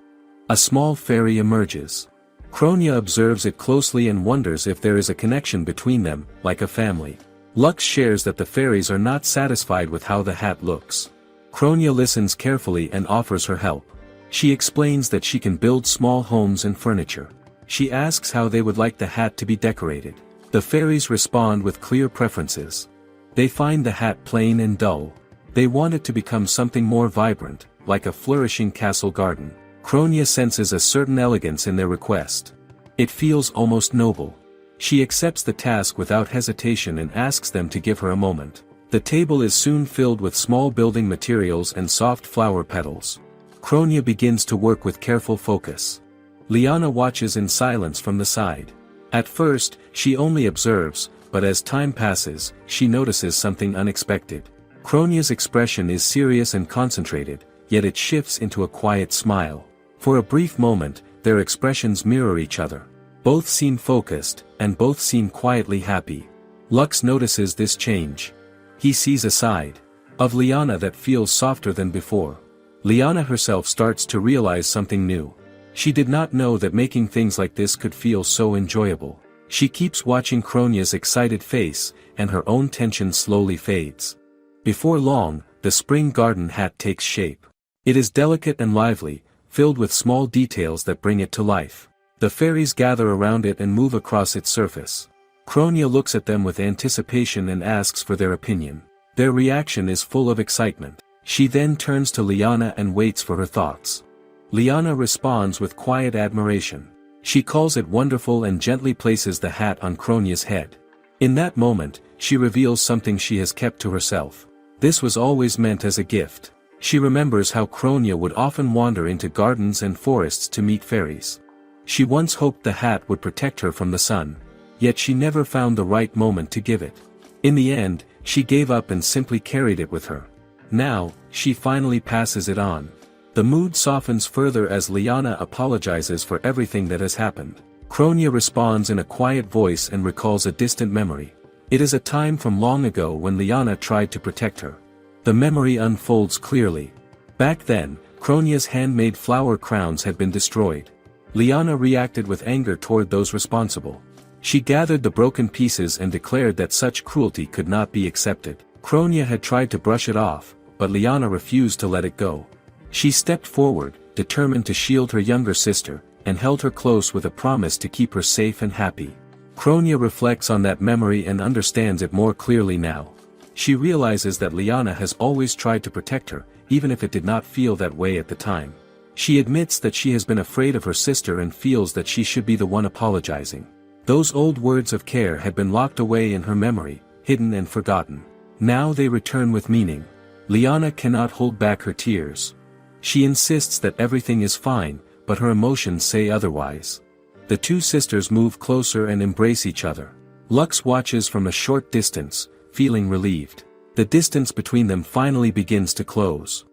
A small fairy emerges. Kronia observes it closely and wonders if there is a connection between them, like a family. Lux shares that the fairies are not satisfied with how the hat looks. Kronia listens carefully and offers her help. She explains that she can build small homes and furniture. She asks how they would like the hat to be decorated. The fairies respond with clear preferences. They find the hat plain and dull. They want it to become something more vibrant, like a flourishing castle garden. Kronia senses a certain elegance in their request. It feels almost noble. She accepts the task without hesitation and asks them to give her a moment. The table is soon filled with small building materials and soft flower petals. Kronia begins to work with careful focus. Liana watches in silence from the side. At first, she only observes, but as time passes, she notices something unexpected. Kronia's expression is serious and concentrated, yet it shifts into a quiet smile. For a brief moment, their expressions mirror each other. Both seem focused, and both seem quietly happy. Lux notices this change. He sees a side of Liana that feels softer than before. Liana herself starts to realize something new. She did not know that making things like this could feel so enjoyable. She keeps watching Kronia's excited face, and her own tension slowly fades. Before long, the spring garden hat takes shape. It is delicate and lively, filled with small details that bring it to life. The fairies gather around it and move across its surface. Kronia looks at them with anticipation and asks for their opinion. Their reaction is full of excitement. She then turns to Liana and waits for her thoughts. Liana responds with quiet admiration. She calls it wonderful and gently places the hat on Kronia's head. In that moment, she reveals something she has kept to herself. This was always meant as a gift. She remembers how Kronia would often wander into gardens and forests to meet fairies. She once hoped the hat would protect her from the sun. Yet she never found the right moment to give it. In the end, she gave up and simply carried it with her. Now, she finally passes it on. The mood softens further as Liana apologizes for everything that has happened. Kronia responds in a quiet voice and recalls a distant memory. It is a time from long ago when Liana tried to protect her. The memory unfolds clearly. Back then, Kronia's handmade flower crowns had been destroyed. Liana reacted with anger toward those responsible. She gathered the broken pieces and declared that such cruelty could not be accepted. Kronia had tried to brush it off, but Liana refused to let it go. She stepped forward, determined to shield her younger sister, and held her close with a promise to keep her safe and happy. Kronia reflects on that memory and understands it more clearly now. She realizes that Liana has always tried to protect her, even if it did not feel that way at the time. She admits that she has been afraid of her sister and feels that she should be the one apologizing. Those old words of care had been locked away in her memory, hidden and forgotten. Now they return with meaning. Liana cannot hold back her tears. She insists that everything is fine, but her emotions say otherwise. The two sisters move closer and embrace each other. Lux watches from a short distance, feeling relieved. The distance between them finally begins to close.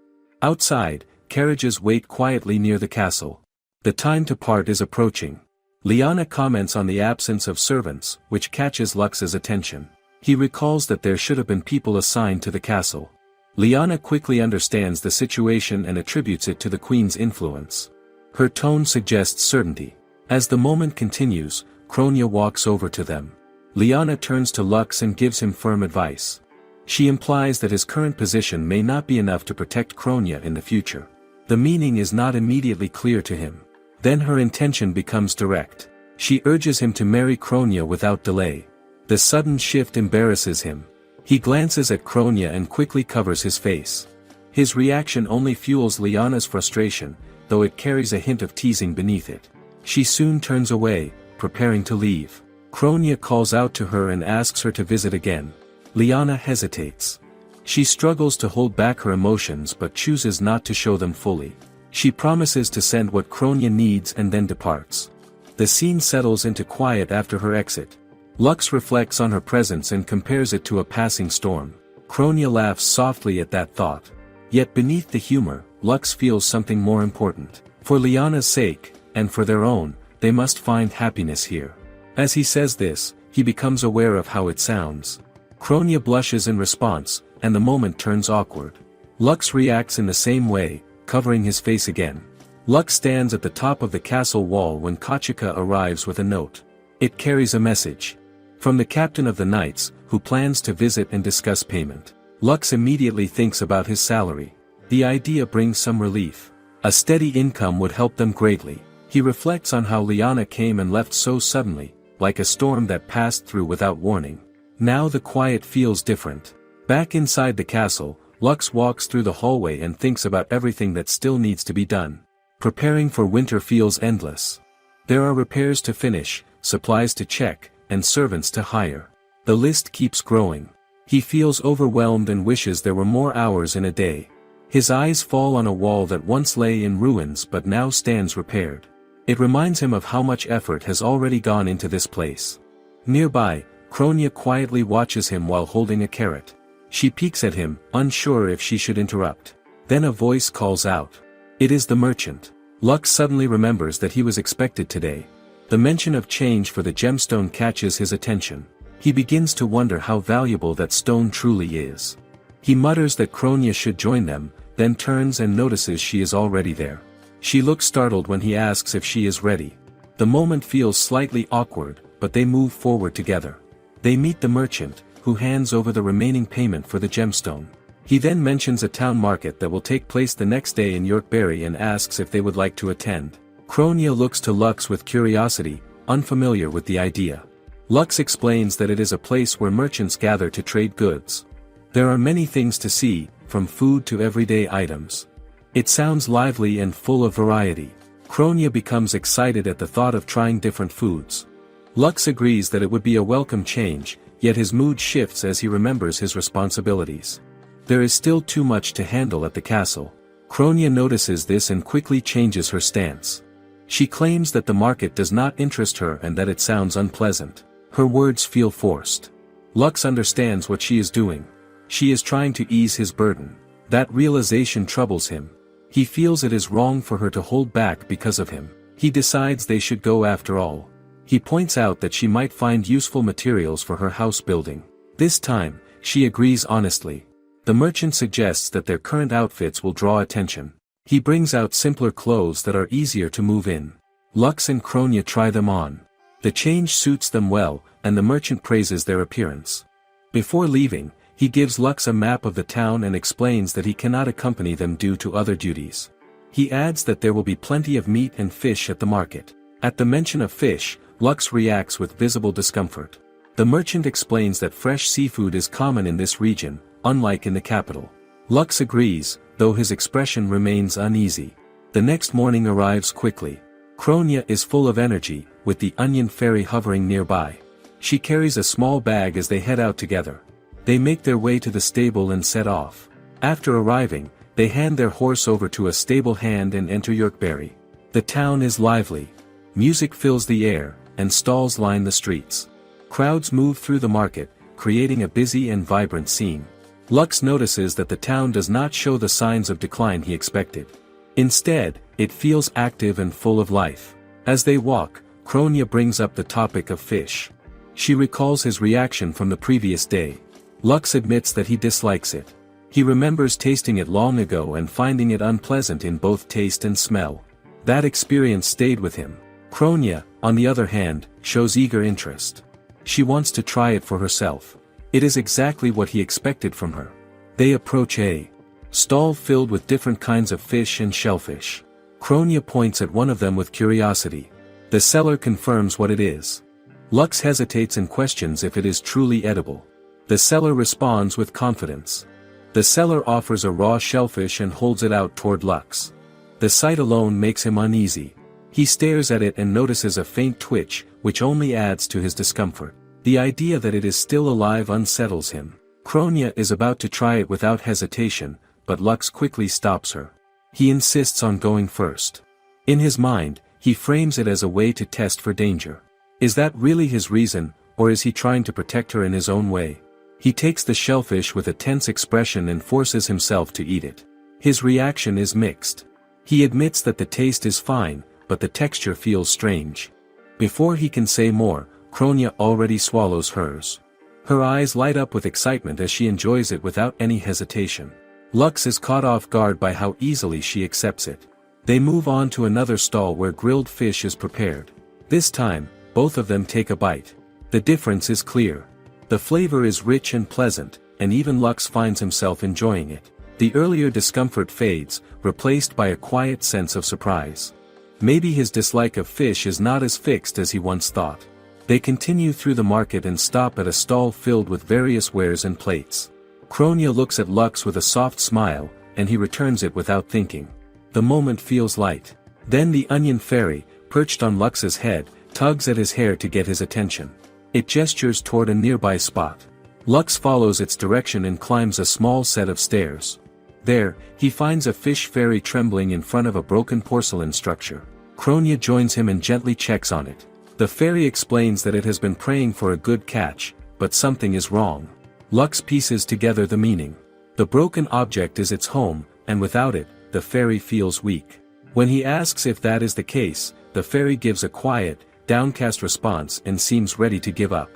Outside, carriages wait quietly near the castle. The time to part is approaching. Liana comments on the absence of servants, which catches Lux's attention. He recalls that there should have been people assigned to the castle. Liana quickly understands the situation and attributes it to the queen's influence. Her tone suggests certainty. As the moment continues, Kronia walks over to them. Liana turns to Lux and gives him firm advice. She implies that his current position may not be enough to protect Kronia in the future. The meaning is not immediately clear to him. Then her intention becomes direct. She urges him to marry Kronia without delay. The sudden shift embarrasses him. He glances at Kronia and quickly covers his face. His reaction only fuels Liana's frustration, though it carries a hint of teasing beneath it. She soon turns away, preparing to leave. Kronia calls out to her and asks her to visit again. Liana hesitates. She struggles to hold back her emotions but chooses not to show them fully. She promises to send what Kronia needs and then departs. The scene settles into quiet after her exit. Lux reflects on her presence and compares it to a passing storm. Kronia laughs softly at that thought. Yet beneath the humor, Lux feels something more important. For Liana's sake, and for their own, they must find happiness here. As he says this, he becomes aware of how it sounds. Kronia blushes in response, and the moment turns awkward. Lux reacts in the same way, covering his face again. Lux stands at the top of the castle wall when Kachika arrives with a note. It carries a message from the captain of the knights, who plans to visit and discuss payment. Lux immediately thinks about his salary. The idea brings some relief. A steady income would help them greatly. He reflects on how Liana came and left so suddenly, like a storm that passed through without warning. Now the quiet feels different. Back inside the castle, Lux walks through the hallway and thinks about everything that still needs to be done. Preparing for winter feels endless. There are repairs to finish, supplies to check, and servants to hire. The list keeps growing. He feels overwhelmed and wishes there were more hours in a day. His eyes fall on a wall that once lay in ruins but now stands repaired. It reminds him of how much effort has already gone into this place. Nearby, Kronia quietly watches him while holding a carrot. She peeks at him, unsure if she should interrupt. Then a voice calls out. It is the merchant. Lux suddenly remembers that he was expected today. The mention of change for the gemstone catches his attention. He begins to wonder how valuable that stone truly is. He mutters that Kronia should join them, then turns and notices she is already there. She looks startled when he asks if she is ready. The moment feels slightly awkward, but they move forward together. They meet the merchant, who hands over the remaining payment for the gemstone. He then mentions a town market that will take place the next day in Yorkberry and asks if they would like to attend. Kronia looks to Lux with curiosity, unfamiliar with the idea. Lux explains that it is a place where merchants gather to trade goods. There are many things to see, from food to everyday items. It sounds lively and full of variety. Kronia becomes excited at the thought of trying different foods. Lux agrees that it would be a welcome change, yet his mood shifts as he remembers his responsibilities. There is still too much to handle at the castle. Kronia notices this and quickly changes her stance. She claims that the market does not interest her and that it sounds unpleasant. Her words feel forced. Lux understands what she is doing. She is trying to ease his burden. That realization troubles him. He feels it is wrong for her to hold back because of him. He decides they should go after all. He points out that she might find useful materials for her house building. This time, she agrees honestly. The merchant suggests that their current outfits will draw attention. He brings out simpler clothes that are easier to move in. Lux and Kronia try them on. The change suits them well, and the merchant praises their appearance. Before leaving, he gives Lux a map of the town and explains that he cannot accompany them due to other duties. He adds that there will be plenty of meat and fish at the market. At the mention of fish, Lux reacts with visible discomfort. The merchant explains that fresh seafood is common in this region, unlike in the capital. Lux agrees, though his expression remains uneasy. The next morning arrives quickly. Kronia is full of energy, with the onion fairy hovering nearby. She carries a small bag as they head out together. They make their way to the stable and set off. After arriving, they hand their horse over to a stable hand and enter Yorkberry. The town is lively. Music fills the air, and stalls line the streets. Crowds move through the market, creating a busy and vibrant scene. Lux notices that the town does not show the signs of decline he expected. Instead, it feels active and full of life. As they walk, Kronia brings up the topic of fish. She recalls his reaction from the previous day. Lux admits that he dislikes it. He remembers tasting it long ago and finding it unpleasant in both taste and smell. That experience stayed with him. Kronia, on the other hand, shows eager interest. She wants to try it for herself. It is exactly what he expected from her. They approach a stall filled with different kinds of fish and shellfish. Kronia points at one of them with curiosity. The seller confirms what it is. Lux hesitates and questions if it is truly edible. The seller responds with confidence. The seller offers a raw shellfish and holds it out toward Lux. The sight alone makes him uneasy. He stares at it and notices a faint twitch, which only adds to his discomfort. The idea that it is still alive unsettles him. Kronia is about to try it without hesitation, but Lux quickly stops her. He insists on going first. In his mind, he frames it as a way to test for danger. Is that really his reason, or is he trying to protect her in his own way? He takes the shellfish with a tense expression and forces himself to eat it. His reaction is mixed. He admits that the taste is fine, but the texture feels strange. Before he can say more, Kronia already swallows hers. Her eyes light up with excitement as she enjoys it without any hesitation. Lux is caught off guard by how easily she accepts it. They move on to another stall where grilled fish is prepared. This time, both of them take a bite. The difference is clear. The flavor is rich and pleasant, and even Lux finds himself enjoying it. The earlier discomfort fades, replaced by a quiet sense of surprise. Maybe his dislike of fish is not as fixed as he once thought. They continue through the market and stop at a stall filled with various wares and plates. Kronia looks at Lux with a soft smile, and he returns it without thinking. The moment feels light. Then the onion fairy, perched on Lux's head, tugs at his hair to get his attention. It gestures toward a nearby spot. Lux follows its direction and climbs a small set of stairs. There, he finds a fish fairy trembling in front of a broken porcelain structure. Kronia joins him and gently checks on it. The fairy explains that it has been praying for a good catch, but something is wrong. Lux pieces together the meaning. The broken object is its home, and without it, the fairy feels weak. When he asks if that is the case, the fairy gives a quiet, downcast response and seems ready to give up.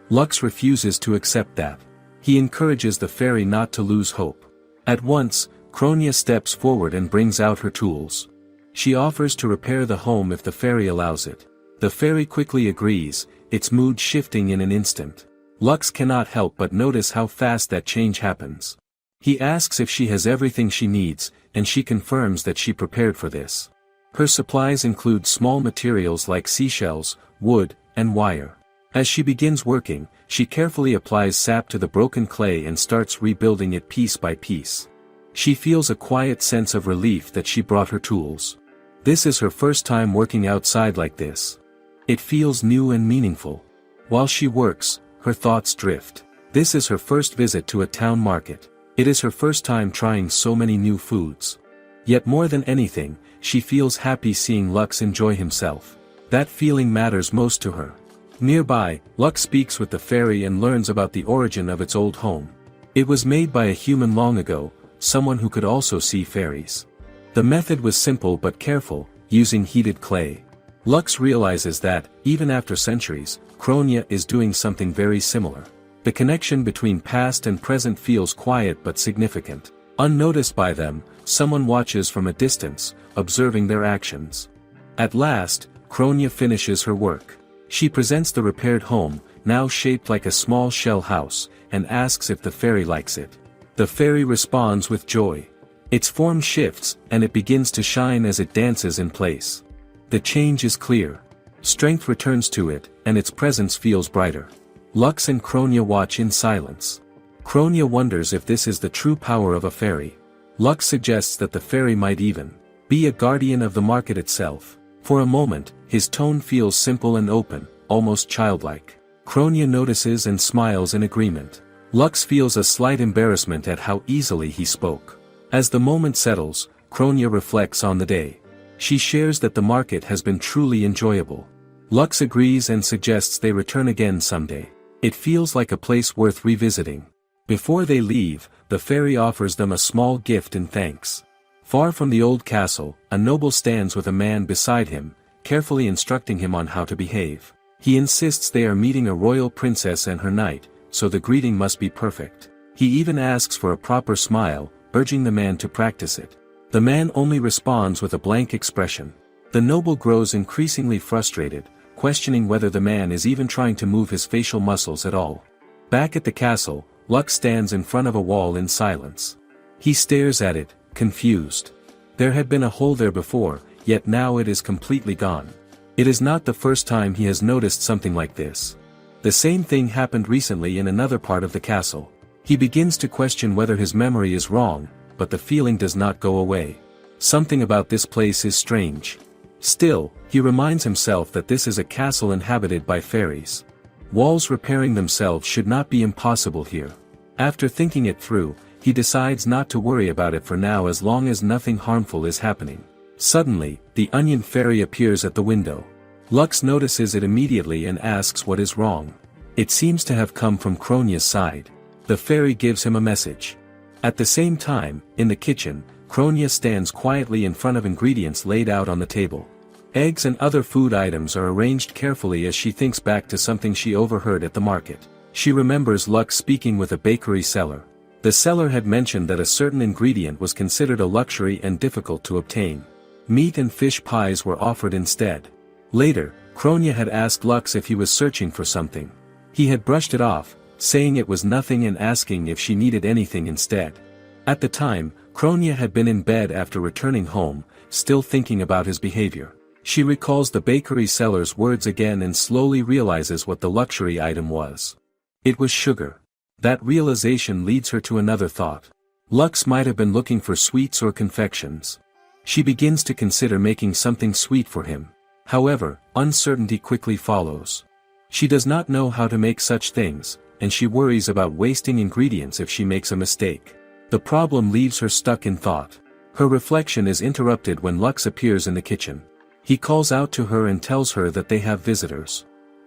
Lux refuses to accept that. He encourages the fairy not to lose hope. At once, Kronia steps forward and brings out her tools. She offers to repair the home if the fairy allows it. The fairy quickly agrees, its mood shifting in an instant. Lux cannot help but notice how fast that change happens. He asks if she has everything she needs, and she confirms that she prepared for this. Her supplies include small materials like seashells, wood, and wire. As she begins working, she carefully applies sap to the broken clay and starts rebuilding it piece by piece. She feels a quiet sense of relief that she brought her tools. This is her first time working outside like this. It feels new and meaningful. While she works, her thoughts drift. This is her first visit to a town market. It is her first time trying so many new foods. Yet more than anything, she feels happy seeing Lux enjoy himself. That feeling matters most to her. Nearby, Lux speaks with the fairy and learns about the origin of its old home. It was made by a human long ago, someone who could also see fairies. The method was simple but careful, using heated clay. Lux realizes that, even after centuries, Kronia is doing something very similar. The connection between past and present feels quiet but significant. Unnoticed by them, someone watches from a distance, observing their actions. At last, Kronia finishes her work. She presents the repaired home, now shaped like a small shell house, and asks if the fairy likes it. The fairy responds with joy. Its form shifts, and it begins to shine as it dances in place. The change is clear. Strength returns to it, and its presence feels brighter. Lux and Kronia watch in silence. Kronia wonders if this is the true power of a fairy. Lux suggests that the fairy might even be a guardian of the market itself. For a moment, his tone feels simple and open, almost childlike. Kronia notices and smiles in agreement. Lux feels a slight embarrassment at how easily he spoke. As the moment settles, Kronia reflects on the day. She shares that the market has been truly enjoyable. Lux agrees and suggests they return again someday. It feels like a place worth revisiting. Before they leave, the fairy offers them a small gift in thanks. Far from the old castle, a noble stands with a man beside him, carefully instructing him on how to behave. He insists they are meeting a royal princess and her knight, so the greeting must be perfect. He even asks for a proper smile, urging the man to practice it. The man only responds with a blank expression. The noble grows increasingly frustrated, questioning whether the man is even trying to move his facial muscles at all. Back at the castle, Lux stands in front of a wall in silence. He stares at it, confused. There had been a hole there before, yet now it is completely gone. It is not the first time he has noticed something like this. The same thing happened recently in another part of the castle. He begins to question whether his memory is wrong, but the feeling does not go away. Something about this place is strange. Still, he reminds himself that this is a castle inhabited by fairies. Walls repairing themselves should not be impossible here. After thinking it through, he decides not to worry about it for now as long as nothing harmful is happening. Suddenly, the onion fairy appears at the window. Lux notices it immediately and asks what is wrong. It seems to have come from Kronia's side. The fairy gives him a message. At the same time, in the kitchen, Kronya stands quietly in front of ingredients laid out on the table. Eggs and other food items are arranged carefully as she thinks back to something she overheard at the market. She remembers Lux speaking with a bakery seller. The seller had mentioned that a certain ingredient was considered a luxury and difficult to obtain. Meat and fish pies were offered instead. Later, Kronya had asked Lux if he was searching for something. He had brushed it off, saying it was nothing and asking if she needed anything instead. At the time, Kronya had been in bed after returning home, still thinking about his behavior. She recalls the bakery seller's words again and slowly realizes what the luxury item was. It was sugar. That realization leads her to another thought. Lux might have been looking for sweets or confections. She begins to consider making something sweet for him. However, uncertainty quickly follows. She does not know how to make such things, and she worries about wasting ingredients if she makes a mistake. The problem leaves her stuck in thought. Her reflection is interrupted when Lux appears in the kitchen. He calls out to her and tells her that they have visitors.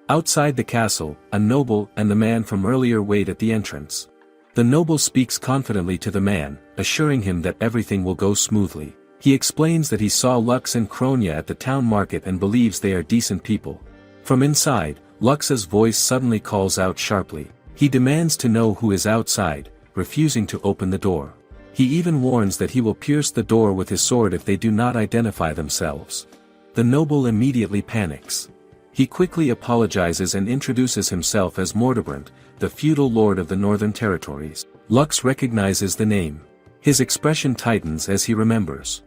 Outside the castle, a noble and the man from earlier wait at the entrance. The noble speaks confidently to the man, assuring him that everything will go smoothly. He explains that he saw Lux and Kronya at the town market and believes they are decent people. From inside, Lux's voice suddenly calls out sharply. He demands to know who is outside, refusing to open the door. He even warns that he will pierce the door with his sword if they do not identify themselves. The noble immediately panics. He quickly apologizes and introduces himself as Mordebrand, the feudal lord of the Northern Territories. Lux recognizes the name. His expression tightens as he remembers.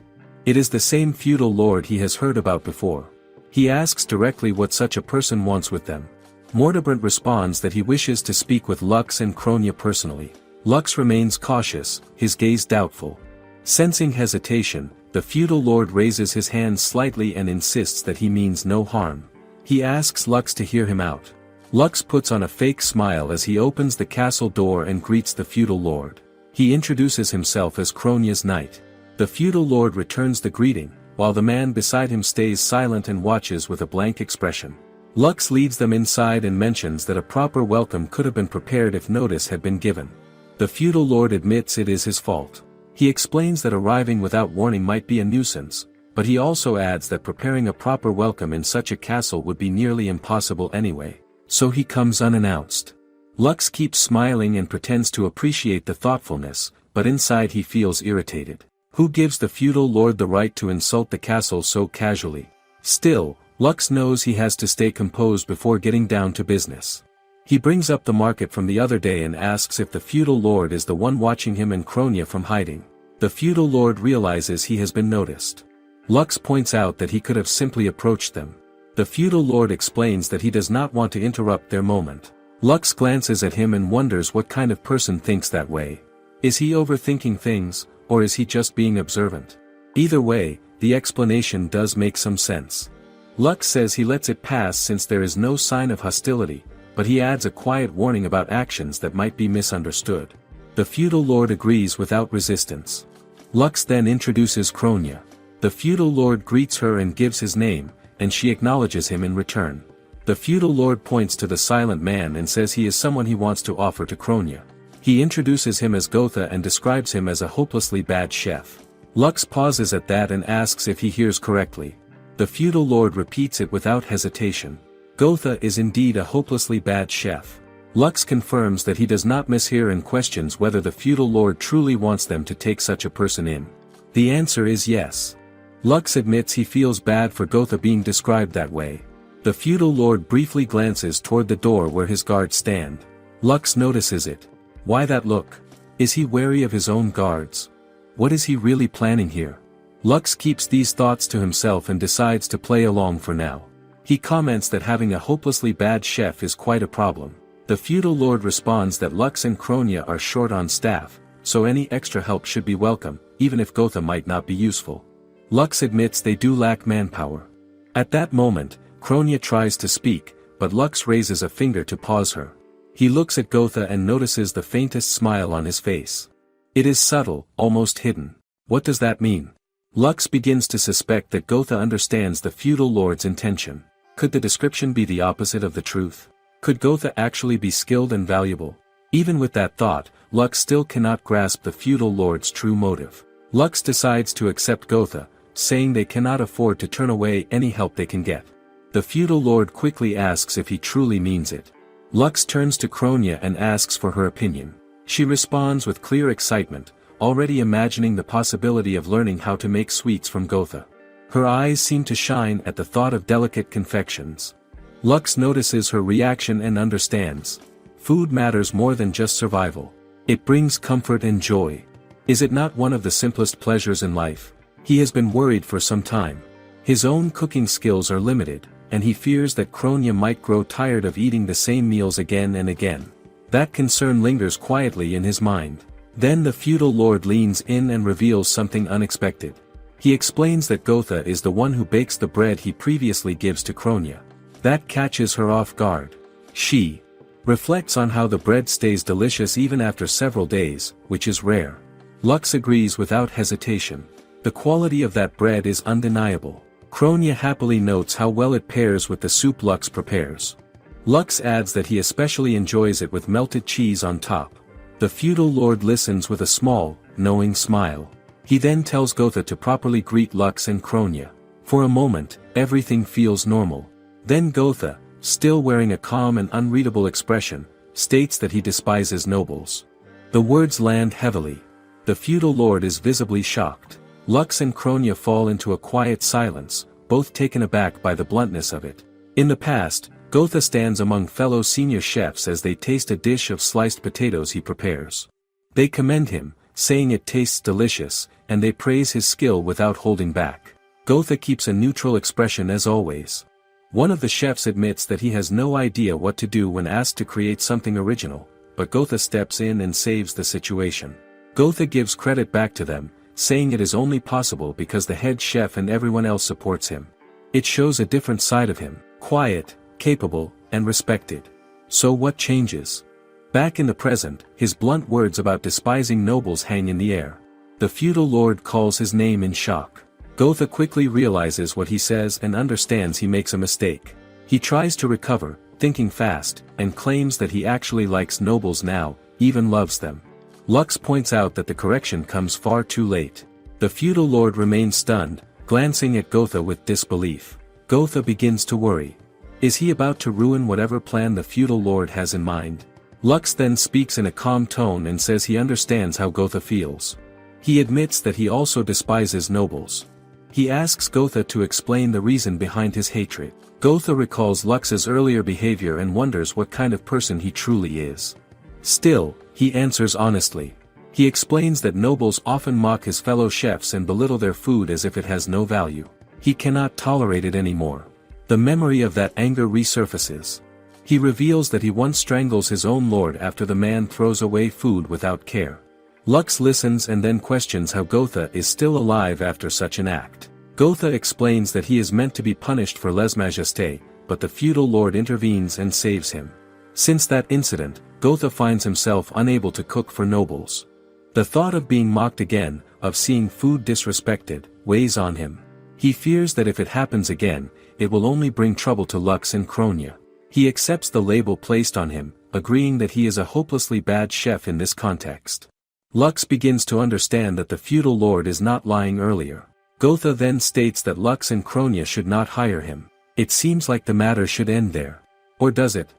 It is the same feudal lord he has heard about before. He asks directly what such a person wants with them. Mordebrand responds that he wishes to speak with Lux and Kronya personally. Lux remains cautious, his gaze doubtful. Sensing hesitation, the feudal lord raises his hand slightly and insists that he means no harm. He asks Lux to hear him out. Lux puts on a fake smile as he opens the castle door and greets the feudal lord. He introduces himself as Kronya's knight. The feudal lord returns the greeting, while the man beside him stays silent and watches with a blank expression. Lux leads them inside and mentions that a proper welcome could have been prepared if notice had been given. The feudal lord admits it is his fault. He explains that arriving without warning might be a nuisance, but he also adds that preparing a proper welcome in such a castle would be nearly impossible anyway. So he comes unannounced. Lux keeps smiling and pretends to appreciate the thoughtfulness, but inside he feels irritated. Who gives the feudal lord the right to insult the castle so casually? Still, Lux knows he has to stay composed before getting down to business. He brings up the market from the other day and asks if the feudal lord is the one watching him and Kronya from hiding. The feudal lord realizes he has been noticed. Lux points out that he could have simply approached them. The feudal lord explains that he does not want to interrupt their moment. Lux glances at him and wonders what kind of person thinks that way. Is he overthinking things, or is he just being observant? Either way, the explanation does make some sense. Lux says he lets it pass since there is no sign of hostility, but he adds a quiet warning about actions that might be misunderstood. The feudal lord agrees without resistance. Lux then introduces Kronya. The feudal lord greets her and gives his name, and she acknowledges him in return. The feudal lord points to the silent man and says he is someone he wants to offer to Kronya. He introduces him as Gotha and describes him as a hopelessly bad chef. Lux pauses at that and asks if he hears correctly. The feudal lord repeats it without hesitation. Gotha is indeed a hopelessly bad chef. Lux confirms that he does not mishear and questions whether the feudal lord truly wants them to take such a person in. The answer is yes. Lux admits he feels bad for Gotha being described that way. The feudal lord briefly glances toward the door where his guards stand. Lux notices it. Why that look? Is he wary of his own guards? What is he really planning here? Lux keeps these thoughts to himself and decides to play along for now. He comments that having a hopelessly bad chef is quite a problem. The feudal lord responds that Lux and Kronya are short on staff, so any extra help should be welcome, even if Gotha might not be useful. Lux admits they do lack manpower. At that moment, Kronya tries to speak, but Lux raises a finger to pause her. He looks at Gotha and notices the faintest smile on his face. It is subtle, almost hidden. What does that mean? Lux begins to suspect that Gotha understands the feudal lord's intention. Could the description be the opposite of the truth? Could Gotha actually be skilled and valuable? Even with that thought, Lux still cannot grasp the feudal lord's true motive. Lux decides to accept Gotha, saying they cannot afford to turn away any help they can get. The feudal lord quickly asks if he truly means it. Lux turns to Kronia and asks for her opinion. She responds with clear excitement, already imagining the possibility of learning how to make sweets from Gotha. Her eyes seem to shine at the thought of delicate confections. Lux notices her reaction and understands. Food matters more than just survival. It brings comfort and joy. Is it not one of the simplest pleasures in life? He has been worried for some time. His own cooking skills are limited, and he fears that Kronia might grow tired of eating the same meals again and again. That concern lingers quietly in his mind. Then the feudal lord leans in and reveals something unexpected. He explains that Gotha is the one who bakes the bread he previously gives to Kronia. That catches her off guard. She reflects on how the bread stays delicious even after several days, which is rare. Lux agrees without hesitation. The quality of that bread is undeniable. Kronia happily notes how well it pairs with the soup Lux prepares. Lux adds that he especially enjoys it with melted cheese on top. The feudal lord listens with a small, knowing smile. He then tells Gotha to properly greet Lux and Kronia. For a moment, everything feels normal. Then Gotha, still wearing a calm and unreadable expression, states that he despises nobles. The words land heavily. The feudal lord is visibly shocked. Lux and Kronia fall into a quiet silence, both taken aback by the bluntness of it. In the past, Gotha stands among fellow senior chefs as they taste a dish of sliced potatoes he prepares. They commend him, saying it tastes delicious, and they praise his skill without holding back. Gotha keeps a neutral expression as always. One of the chefs admits that he has no idea what to do when asked to create something original, but Gotha steps in and saves the situation. Gotha gives credit back to them, saying it is only possible because the head chef and everyone else supports him. It shows a different side of him, quiet, capable, and respected. So what changes? Back in the present, his blunt words about despising nobles hang in the air. The feudal lord calls his name in shock. Gotha quickly realizes what he says and understands he makes a mistake. He tries to recover, thinking fast, and claims that he actually likes nobles now, even loves them. Lux points out that the correction comes far too late. The feudal lord remains stunned, glancing at Gotha with disbelief. Gotha begins to worry. Is he about to ruin whatever plan the feudal lord has in mind? Lux then speaks in a calm tone and says he understands how Gotha feels. He admits that he also despises nobles. He asks Gotha to explain the reason behind his hatred. Gotha recalls Lux's earlier behavior and wonders what kind of person he truly is. Still, he answers honestly. He explains that nobles often mock his fellow chefs and belittle their food as if it has no value. He cannot tolerate it anymore. The memory of that anger resurfaces. He reveals that he once strangles his own lord after the man throws away food without care. Lux listens and then questions how Gotha is still alive after such an act. Gotha explains that he is meant to be punished for lèse-majesté, but the feudal lord intervenes and saves him. Since that incident, Gotha finds himself unable to cook for nobles. The thought of being mocked again, of seeing food disrespected, weighs on him. He fears that if it happens again, it will only bring trouble to Lux and Kronia. He accepts the label placed on him, agreeing that he is a hopelessly bad chef in this context. Lux begins to understand that the feudal lord is not lying earlier. Gotha then states that Lux and Kronia should not hire him. It seems like the matter should end there. Or does it?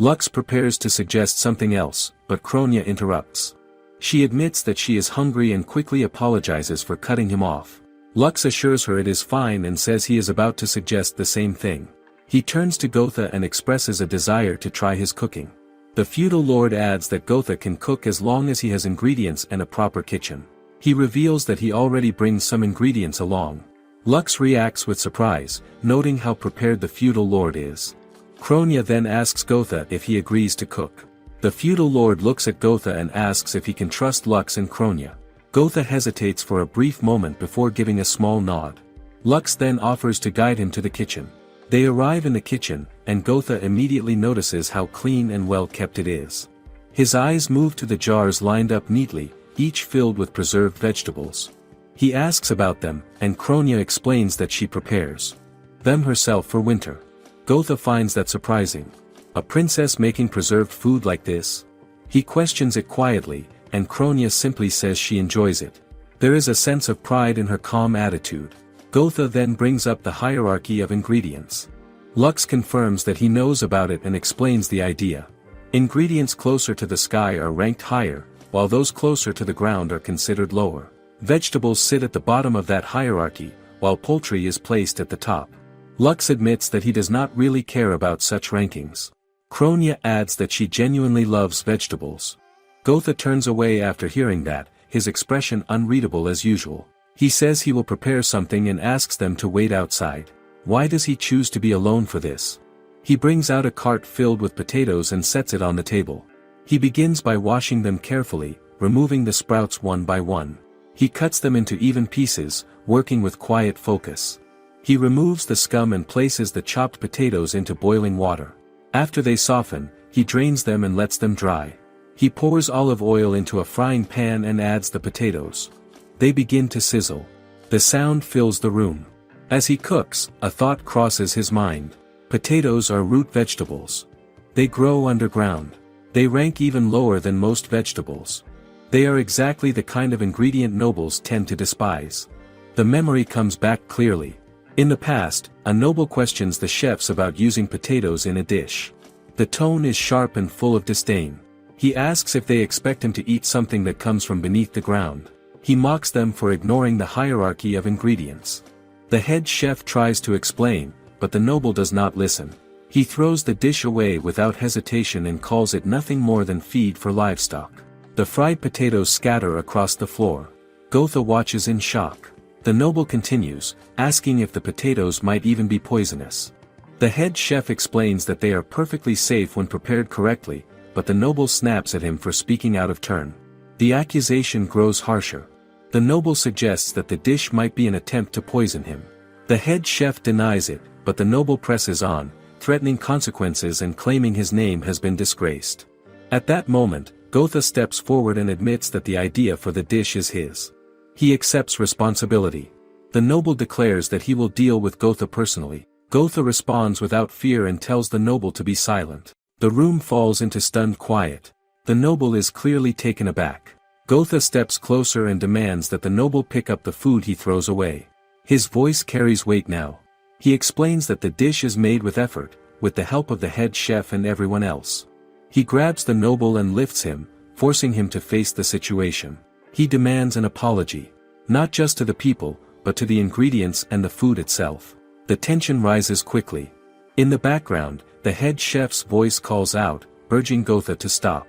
Lux prepares to suggest something else, but Kronia interrupts. She admits that she is hungry and quickly apologizes for cutting him off. Lux assures her it is fine and says he is about to suggest the same thing. He turns to Gotha and expresses a desire to try his cooking. The feudal lord adds that Gotha can cook as long as he has ingredients and a proper kitchen. He reveals that he already brings some ingredients along. Lux reacts with surprise, noting how prepared the feudal lord is. Kronia then asks Gotha if he agrees to cook. The feudal lord looks at Gotha and asks if he can trust Lux and Kronia. Gotha hesitates for a brief moment before giving a small nod. Lux then offers to guide him to the kitchen. They arrive in the kitchen, and Gotha immediately notices how clean and well kept it is. His eyes move to the jars lined up neatly, each filled with preserved vegetables. He asks about them, and Kronia explains that she prepares them herself for winter. Gotha finds that surprising. A princess making preserved food like this? He questions it quietly, and Kronia simply says she enjoys it. There is a sense of pride in her calm attitude. Gotha then brings up the hierarchy of ingredients. Lux confirms that he knows about it and explains the idea. Ingredients closer to the sky are ranked higher, while those closer to the ground are considered lower. Vegetables sit at the bottom of that hierarchy, while poultry is placed at the top. Lux admits that he does not really care about such rankings. Kronia adds that she genuinely loves vegetables. Gotha turns away after hearing that, his expression unreadable as usual. He says he will prepare something and asks them to wait outside. Why does he choose to be alone for this? He brings out a cart filled with potatoes and sets it on the table. He begins by washing them carefully, removing the sprouts one by one. He cuts them into even pieces, working with quiet focus. He removes the scum and places the chopped potatoes into boiling water. After they soften, he drains them and lets them dry. He pours olive oil into a frying pan and adds the potatoes. They begin to sizzle. The sound fills the room. As he cooks, a thought crosses his mind. Potatoes are root vegetables. They grow underground. They rank even lower than most vegetables. They are exactly the kind of ingredient nobles tend to despise. The memory comes back clearly. In the past, a noble questions the chefs about using potatoes in a dish. The tone is sharp and full of disdain. He asks if they expect him to eat something that comes from beneath the ground. He mocks them for ignoring the hierarchy of ingredients. The head chef tries to explain, but the noble does not listen. He throws the dish away without hesitation and calls it nothing more than feed for livestock. The fried potatoes scatter across the floor. Gotha watches in shock. The noble continues, asking if the potatoes might even be poisonous. The head chef explains that they are perfectly safe when prepared correctly, but the noble snaps at him for speaking out of turn. The accusation grows harsher. The noble suggests that the dish might be an attempt to poison him. The head chef denies it, but the noble presses on, threatening consequences and claiming his name has been disgraced. At that moment, Gotha steps forward and admits that the idea for the dish is his. He accepts responsibility. The noble declares that he will deal with Gotha personally. Gotha responds without fear and tells the noble to be silent. The room falls into stunned quiet. The noble is clearly taken aback. Gotha steps closer and demands that the noble pick up the food he throws away. His voice carries weight now. He explains that the dish is made with effort, with the help of the head chef and everyone else. He grabs the noble and lifts him, forcing him to face the situation. He demands an apology. Not just to the people, but to the ingredients and the food itself. The tension rises quickly. In the background, the head chef's voice calls out, urging Gotha to stop.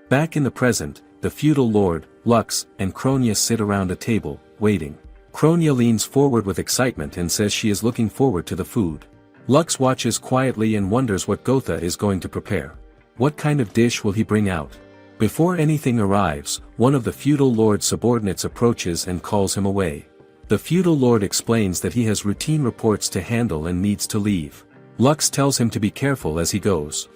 Back in the present, the feudal lord, Lux, and Kronia sit around a table, waiting. Kronia leans forward with excitement and says she is looking forward to the food. Lux watches quietly and wonders what Gotha is going to prepare. What kind of dish will he bring out? Before anything arrives, one of the feudal lord's subordinates approaches and calls him away. The feudal lord explains that he has routine reports to handle and needs to leave. Lux tells him to be careful as he goes.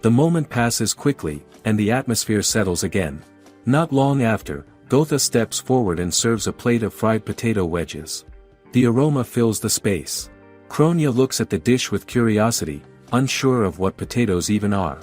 The moment passes quickly, and the atmosphere settles again. Not long after, Gotha steps forward and serves a plate of fried potato wedges. The aroma fills the space. Kronia looks at the dish with curiosity, unsure of what potatoes even are.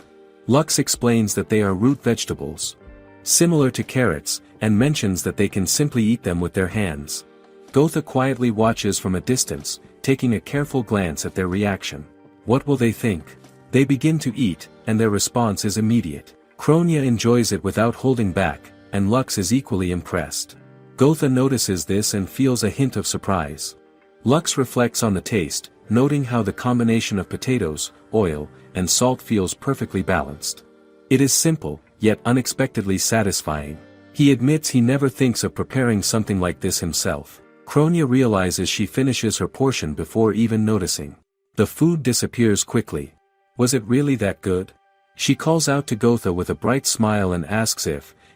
Lux explains that they are root vegetables, similar to carrots, and mentions that they can simply eat them with their hands. Gotha quietly watches from a distance, taking a careful glance at their reaction. What will they think? They begin to eat, and their response is immediate. Kronia enjoys it without holding back, and Lux is equally impressed. Gotha notices this and feels a hint of surprise. Lux reflects on the taste, noting how the combination of potatoes, oil, and salt feels perfectly balanced. It is simple, yet unexpectedly satisfying. He admits he never thinks of preparing something like this himself. Kronia realizes she finishes her portion before even noticing. The food disappears quickly. Was it really that good? She calls out to Gotha with a bright smile and asks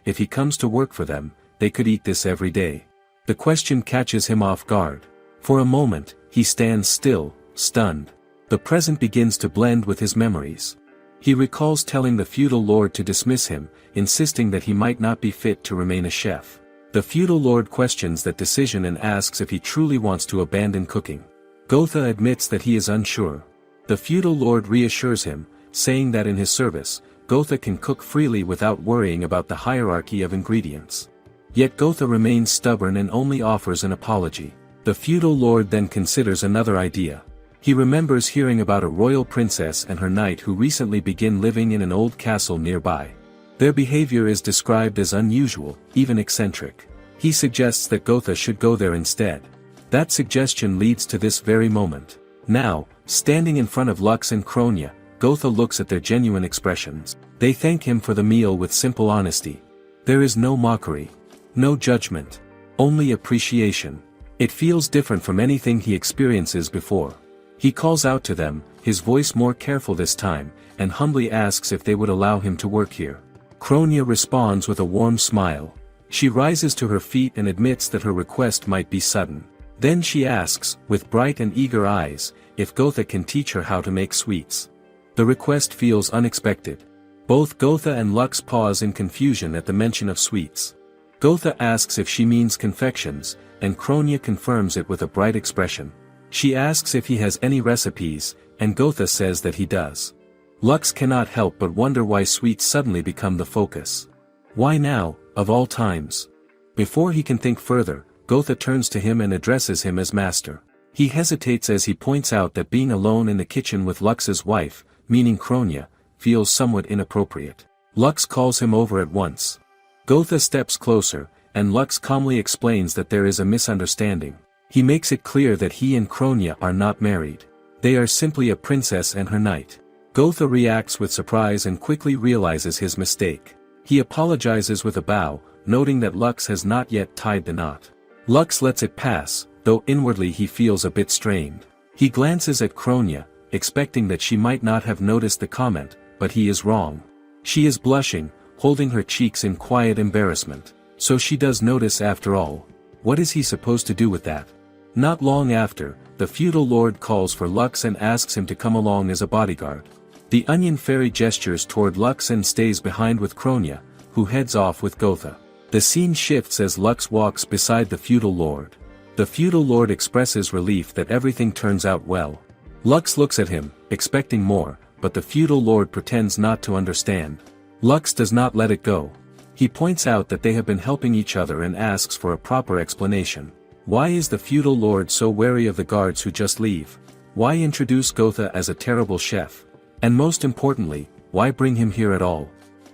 if he comes to work for them, they could eat this every day. The question catches him off guard. For a moment, he stands still, stunned. The present begins to blend with his memories. He recalls telling the feudal lord to dismiss him, insisting that he might not be fit to remain a chef. The feudal lord questions that decision and asks if he truly wants to abandon cooking. Gotha admits that he is unsure. The feudal lord reassures him, saying that in his service, Gotha can cook freely without worrying about the hierarchy of ingredients. Yet Gotha remains stubborn and only offers an apology. The feudal lord then considers another idea. He remembers hearing about a royal princess and her knight who recently began living in an old castle nearby. Their behavior is described as unusual, even eccentric. He suggests that Gotha should go there instead. That suggestion leads to this very moment. Now, standing in front of Lux and Kronia, Gotha looks at their genuine expressions. They thank him for the meal with simple honesty. There is no mockery. No judgment. Only appreciation. It feels different from anything he experiences before. He calls out to them, his voice more careful this time, and humbly asks if they would allow him to work here. Kronia responds with a warm smile. She rises to her feet and admits that her request might be sudden. Then she asks, with bright and eager eyes, if Gotha can teach her how to make sweets. The request feels unexpected. Both Gotha and Lux pause in confusion at the mention of sweets. Gotha asks if she means confections, and Kronia confirms it with a bright expression. She asks if he has any recipes, and Gotha says that he does. Lux cannot help but wonder why sweets suddenly become the focus. Why now, of all times? Before he can think further, Gotha turns to him and addresses him as master. He hesitates as he points out that being alone in the kitchen with Lux's wife, meaning Kronia, feels somewhat inappropriate. Lux calls him over at once. Gotha steps closer, and Lux calmly explains that there is a misunderstanding. He makes it clear that he and Kronia are not married. They are simply a princess and her knight. Gotha reacts with surprise and quickly realizes his mistake. He apologizes with a bow, noting that Lux has not yet tied the knot. Lux lets it pass, though inwardly he feels a bit strained. He glances at Kronia, expecting that she might not have noticed the comment, but he is wrong. She is blushing, holding her cheeks in quiet embarrassment. So she does notice after all. What is he supposed to do with that? Not long after, the feudal lord calls for Lux and asks him to come along as a bodyguard. The onion fairy gestures toward Lux and stays behind with Kronia, who heads off with Gotha. The scene shifts as Lux walks beside the feudal lord. The feudal lord expresses relief that everything turns out well. Lux looks at him, expecting more, but the feudal lord pretends not to understand. Lux does not let it go. He points out that they have been helping each other and asks for a proper explanation. Why is the feudal lord so wary of the guards who just leave? Why introduce Gotha as a terrible chef? And most importantly, why bring him here at all?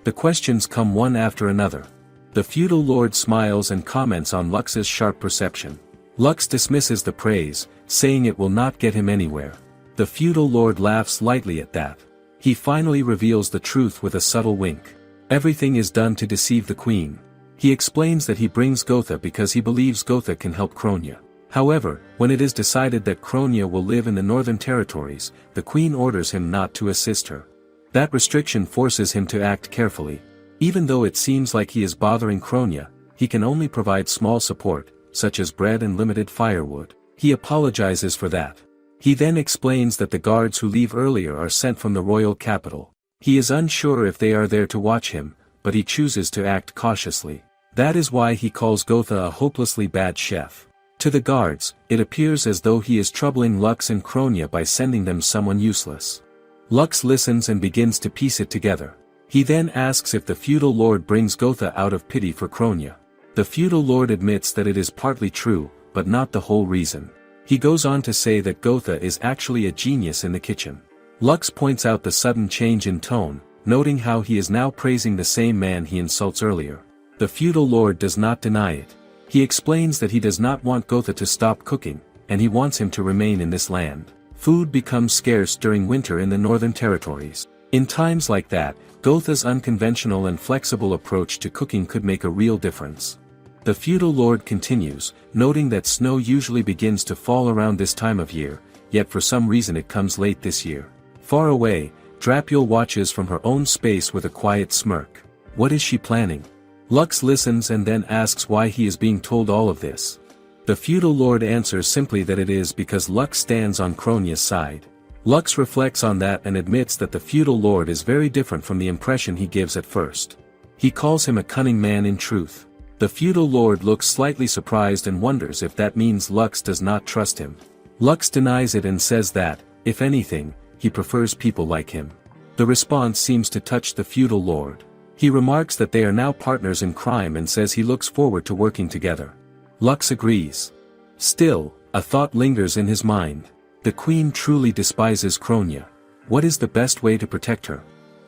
The questions come one after another. The feudal lord smiles and comments on Lux's sharp perception. Lux dismisses the praise, saying it will not get him anywhere. The feudal lord laughs lightly at that. He finally reveals the truth with a subtle wink. Everything is done to deceive the queen. He explains that he brings Gotha because he believes Gotha can help Kronia. However, when it is decided that Kronia will live in the northern territories, the queen orders him not to assist her. That restriction forces him to act carefully. Even though it seems like he is bothering Kronia, he can only provide small support, such as bread and limited firewood. He apologizes for that. He then explains that the guards who leave earlier are sent from the royal capital. He is unsure if they are there to watch him, but he chooses to act cautiously. That is why he calls Gotha a hopelessly bad chef. To the guards, it appears as though he is troubling Lux and Kronia by sending them someone useless. Lux listens and begins to piece it together. He then asks if the feudal lord brings Gotha out of pity for Kronia. The feudal lord admits that it is partly true, but not the whole reason. He goes on to say that Gotha is actually a genius in the kitchen. Lux points out the sudden change in tone, noting how he is now praising the same man he insults earlier. The feudal lord does not deny it. He explains that he does not want Gotha to stop cooking, and he wants him to remain in this land. Food becomes scarce during winter in the northern territories. In times like that, Gotha's unconventional and flexible approach to cooking could make a real difference. The feudal lord continues, noting that snow usually begins to fall around this time of year, yet for some reason it comes late this year. Far away, Drapule watches from her own space with a quiet smirk. What is she planning? Lux listens and then asks why he is being told all of this. The feudal lord answers simply that it is because Lux stands on Kronia's side. Lux reflects on that and admits that the feudal lord is very different from the impression he gives at first. He calls him a cunning man in truth. The feudal lord looks slightly surprised and wonders if that means Lux does not trust him. Lux denies it and says that, if anything, he prefers people like him. The response seems to touch the feudal lord. He remarks that they are now partners in crime and says he looks forward to working together. Lux agrees. Still, a thought lingers in his mind. The queen truly despises Kronia. What is the best way to protect her?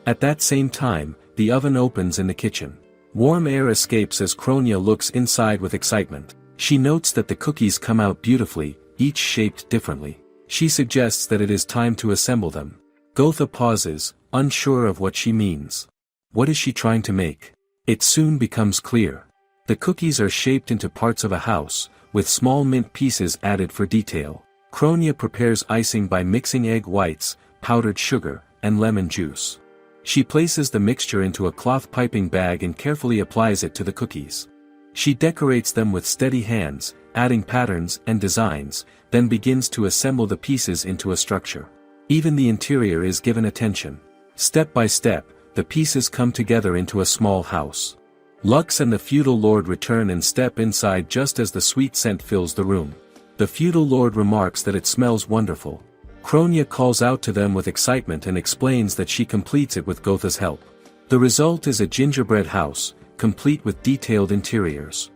At that same time, the oven opens in the kitchen. Warm air escapes as Kronia looks inside with excitement. She notes that the cookies come out beautifully, each shaped differently. She suggests that it is time to assemble them. Gotha pauses, unsure of what she means. What is she trying to make? It soon becomes clear. The cookies are shaped into parts of a house, with small mint pieces added for detail. Kronia prepares icing by mixing egg whites, powdered sugar, and lemon juice. She places the mixture into a cloth piping bag and carefully applies it to the cookies. She decorates them with steady hands, adding patterns and designs, then begins to assemble the pieces into a structure. Even the interior is given attention. Step by step, the pieces come together into a small house. Lux and the feudal lord return and step inside just as the sweet scent fills the room. The feudal lord remarks that it smells wonderful. Kronia calls out to them with excitement and explains that she completes it with Gotha's help. The result is a gingerbread house, complete with detailed interiors.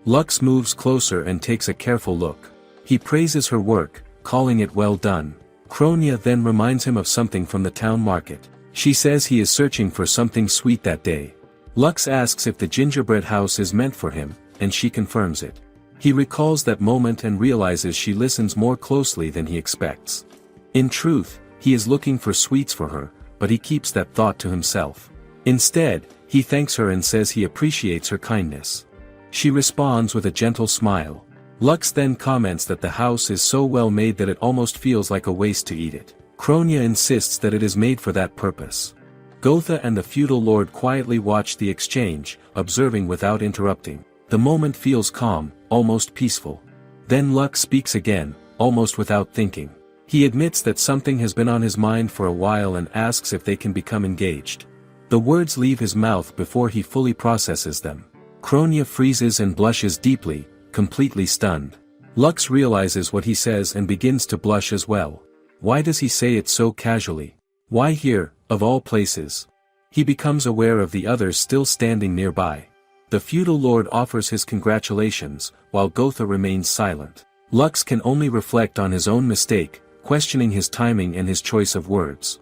Lux moves closer and takes a careful look. He praises her work, calling it well done. Kronia then reminds him of something from the town market. She says he is searching for something sweet that day. Lux asks if the gingerbread house is meant for him, and she confirms it. He recalls that moment and realizes she listens more closely than he expects. In truth, he is looking for sweets for her, but he keeps that thought to himself. Instead, he thanks her and says he appreciates her kindness. She responds with a gentle smile. Lux then comments that the house is so well made that it almost feels like a waste to eat it. Kronia insists that it is made for that purpose. Gotha and the feudal lord quietly watch the exchange, observing without interrupting. The moment feels calm, almost peaceful. Then Lux speaks again, almost without thinking. He admits that something has been on his mind for a while and asks if they can become engaged. The words leave his mouth before he fully processes them. Kronia freezes and blushes deeply, completely stunned. Lux realizes what he says and begins to blush as well. Why does he say it so casually? Why here, of all places? He becomes aware of the others still standing nearby. The feudal lord offers his congratulations, while Gotha remains silent. Lux can only reflect on his own mistake, questioning his timing and his choice of words.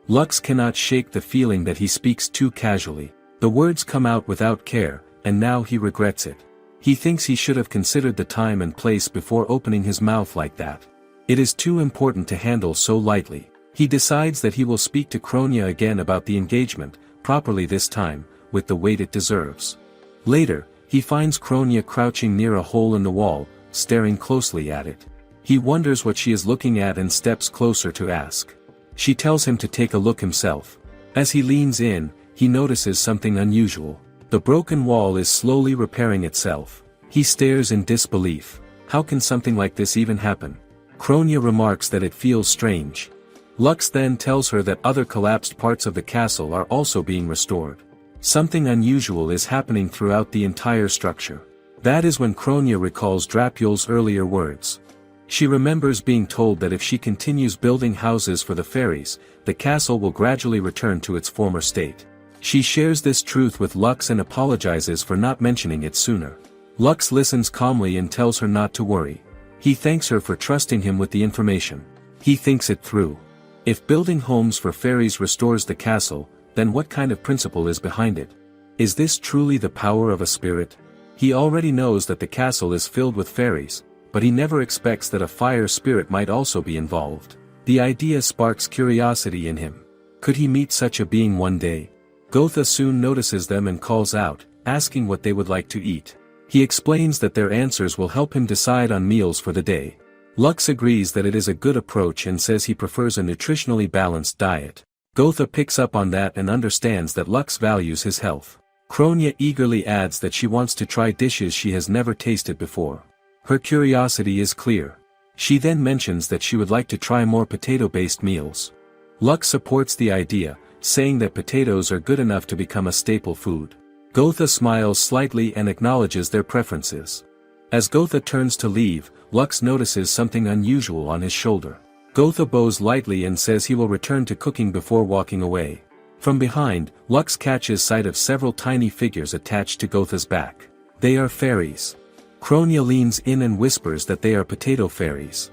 Lux cannot shake the feeling that he speaks too casually. The words come out without care, and now he regrets it. He thinks he should have considered the time and place before opening his mouth like that. It is too important to handle so lightly. He decides that he will speak to Kronia again about the engagement, properly this time, with the weight it deserves. Later, he finds Kronia crouching near a hole in the wall, staring closely at it. He wonders what she is looking at and steps closer to ask. She tells him to take a look himself. As he leans in, he notices something unusual. The broken wall is slowly repairing itself. He stares in disbelief. How can something like this even happen? Kronia remarks that it feels strange. Lux then tells her that other collapsed parts of the castle are also being restored. Something unusual is happening throughout the entire structure. That is when Kronia recalls Drapul's earlier words. She remembers being told that if she continues building houses for the fairies, the castle will gradually return to its former state. She shares this truth with Lux and apologizes for not mentioning it sooner. Lux listens calmly and tells her not to worry. He thanks her for trusting him with the information. He thinks it through. If building homes for fairies restores the castle, then what kind of principle is behind it? Is this truly the power of a spirit? He already knows that the castle is filled with fairies, but he never expects that a fire spirit might also be involved. The idea sparks curiosity in him. Could he meet such a being one day? Gotha soon notices them and calls out, asking what they would like to eat. He explains that their answers will help him decide on meals for the day. Lux agrees that it is a good approach and says he prefers a nutritionally balanced diet. Gotha picks up on that and understands that Lux values his health. Kronia eagerly adds that she wants to try dishes she has never tasted before. Her curiosity is clear. She then mentions that she would like to try more potato-based meals. Lux supports the idea, saying that potatoes are good enough to become a staple food. Gotha smiles slightly and acknowledges their preferences. As Gotha turns to leave, Lux notices something unusual on his shoulder. Gotha bows lightly and says he will return to cooking before walking away. From behind, Lux catches sight of several tiny figures attached to Gotha's back. They are fairies. Kronia leans in and whispers that they are potato fairies.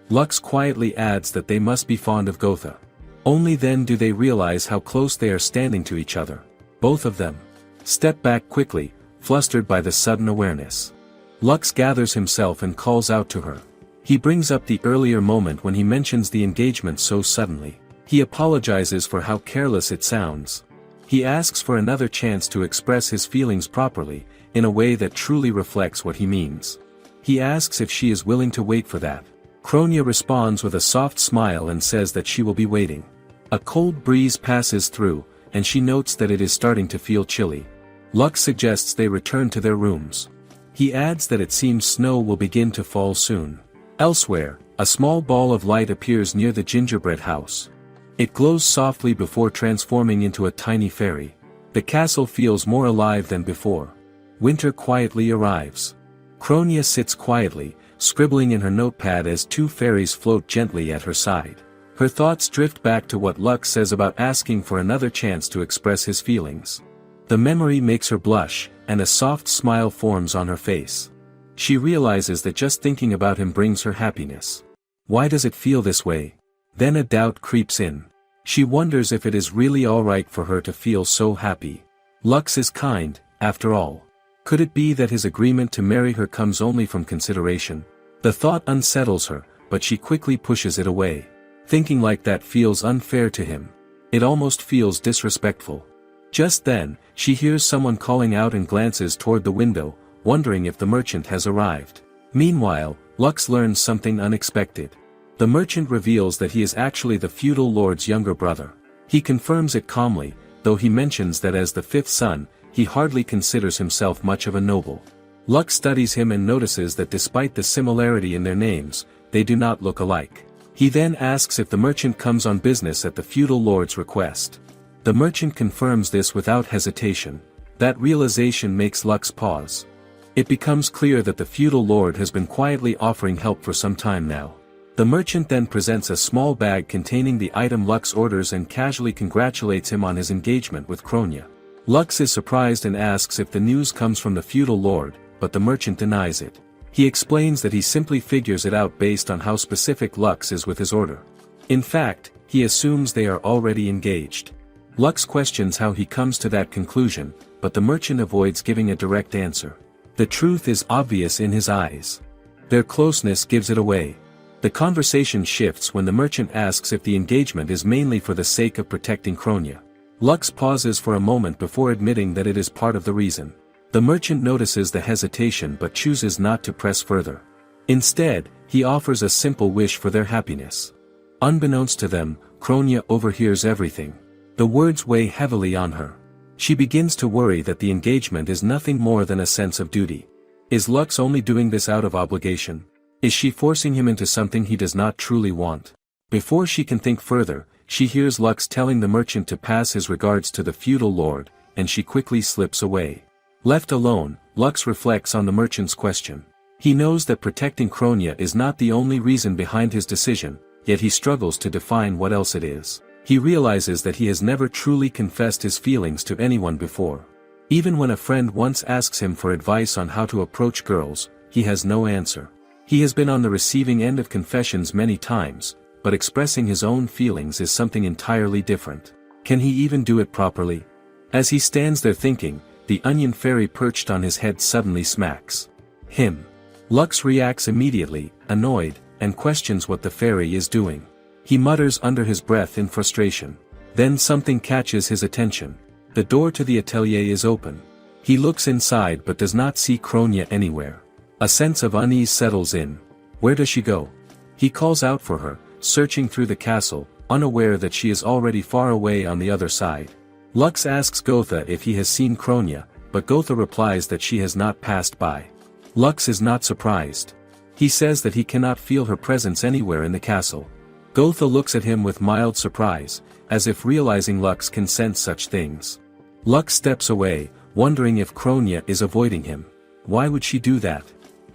Lux quietly adds that they must be fond of Gotha. Only then do they realize how close they are standing to each other. Both of them step back quickly, flustered by the sudden awareness. Lux gathers himself and calls out to her. He brings up the earlier moment when he mentions the engagement so suddenly. He apologizes for how careless it sounds. He asks for another chance to express his feelings properly, in a way that truly reflects what he means. He asks if she is willing to wait for that. Kronia responds with a soft smile and says that she will be waiting. A cold breeze passes through, and she notes that it is starting to feel chilly. Lux suggests they return to their rooms. He adds that it seems snow will begin to fall soon. Elsewhere, a small ball of light appears near the gingerbread house. It glows softly before transforming into a tiny fairy. The castle feels more alive than before. Winter quietly arrives. Kronia sits quietly, scribbling in her notepad as two fairies float gently at her side. Her thoughts drift back to what Lux says about asking for another chance to express his feelings. The memory makes her blush, and a soft smile forms on her face. She realizes that just thinking about him brings her happiness. Why does it feel this way? Then a doubt creeps in. She wonders if it is really alright for her to feel so happy. Lux is kind, after all. Could it be that his agreement to marry her comes only from consideration? The thought unsettles her, but she quickly pushes it away. Thinking like that feels unfair to him. It almost feels disrespectful. Just then, she hears someone calling out and glances toward the window, wondering if the merchant has arrived. Meanwhile, Lux learns something unexpected. The merchant reveals that he is actually the feudal lord's younger brother. He confirms it calmly, though he mentions that as the fifth son, he hardly considers himself much of a noble. Lux studies him and notices that despite the similarity in their names, they do not look alike. He then asks if the merchant comes on business at the feudal lord's request. The merchant confirms this without hesitation. That realization makes Lux pause. It becomes clear that the feudal lord has been quietly offering help for some time now. The merchant then presents a small bag containing the item Lux orders and casually congratulates him on his engagement with Kronia. Lux is surprised and asks if the news comes from the feudal lord, but the merchant denies it. He explains that he simply figures it out based on how specific Lux is with his order. In fact, he assumes they are already engaged. Lux questions how he comes to that conclusion, but the merchant avoids giving a direct answer. The truth is obvious in his eyes. Their closeness gives it away. The conversation shifts when the merchant asks if the engagement is mainly for the sake of protecting Kronia. Lux pauses for a moment before admitting that it is part of the reason. The merchant notices the hesitation but chooses not to press further. Instead, he offers a simple wish for their happiness. Unbeknownst to them, Kronia overhears everything. The words weigh heavily on her. She begins to worry that the engagement is nothing more than a sense of duty. Is Lux only doing this out of obligation? Is she forcing him into something he does not truly want? Before she can think further, she hears Lux telling the merchant to pass his regards to the feudal lord, and she quickly slips away. Left alone, Lux reflects on the merchant's question. He knows that protecting Kronia is not the only reason behind his decision, yet he struggles to define what else it is. He realizes that he has never truly confessed his feelings to anyone before. Even when a friend once asks him for advice on how to approach girls, he has no answer. He has been on the receiving end of confessions many times, but expressing his own feelings is something entirely different. Can he even do it properly? As he stands there thinking, the onion fairy perched on his head suddenly smacks him. Lux reacts immediately, annoyed, and questions what the fairy is doing. He mutters under his breath in frustration. Then something catches his attention. The door to the atelier is open. He looks inside but does not see Kronia anywhere. A sense of unease settles in. Where does she go? He calls out for her, searching through the castle, unaware that she is already far away on the other side. Lux asks Gotha if he has seen Kronia, but Gotha replies that she has not passed by. Lux is not surprised. He says that he cannot feel her presence anywhere in the castle. Gotha looks at him with mild surprise, as if realizing Lux can sense such things. Lux steps away, wondering if Kronia is avoiding him. Why would she do that?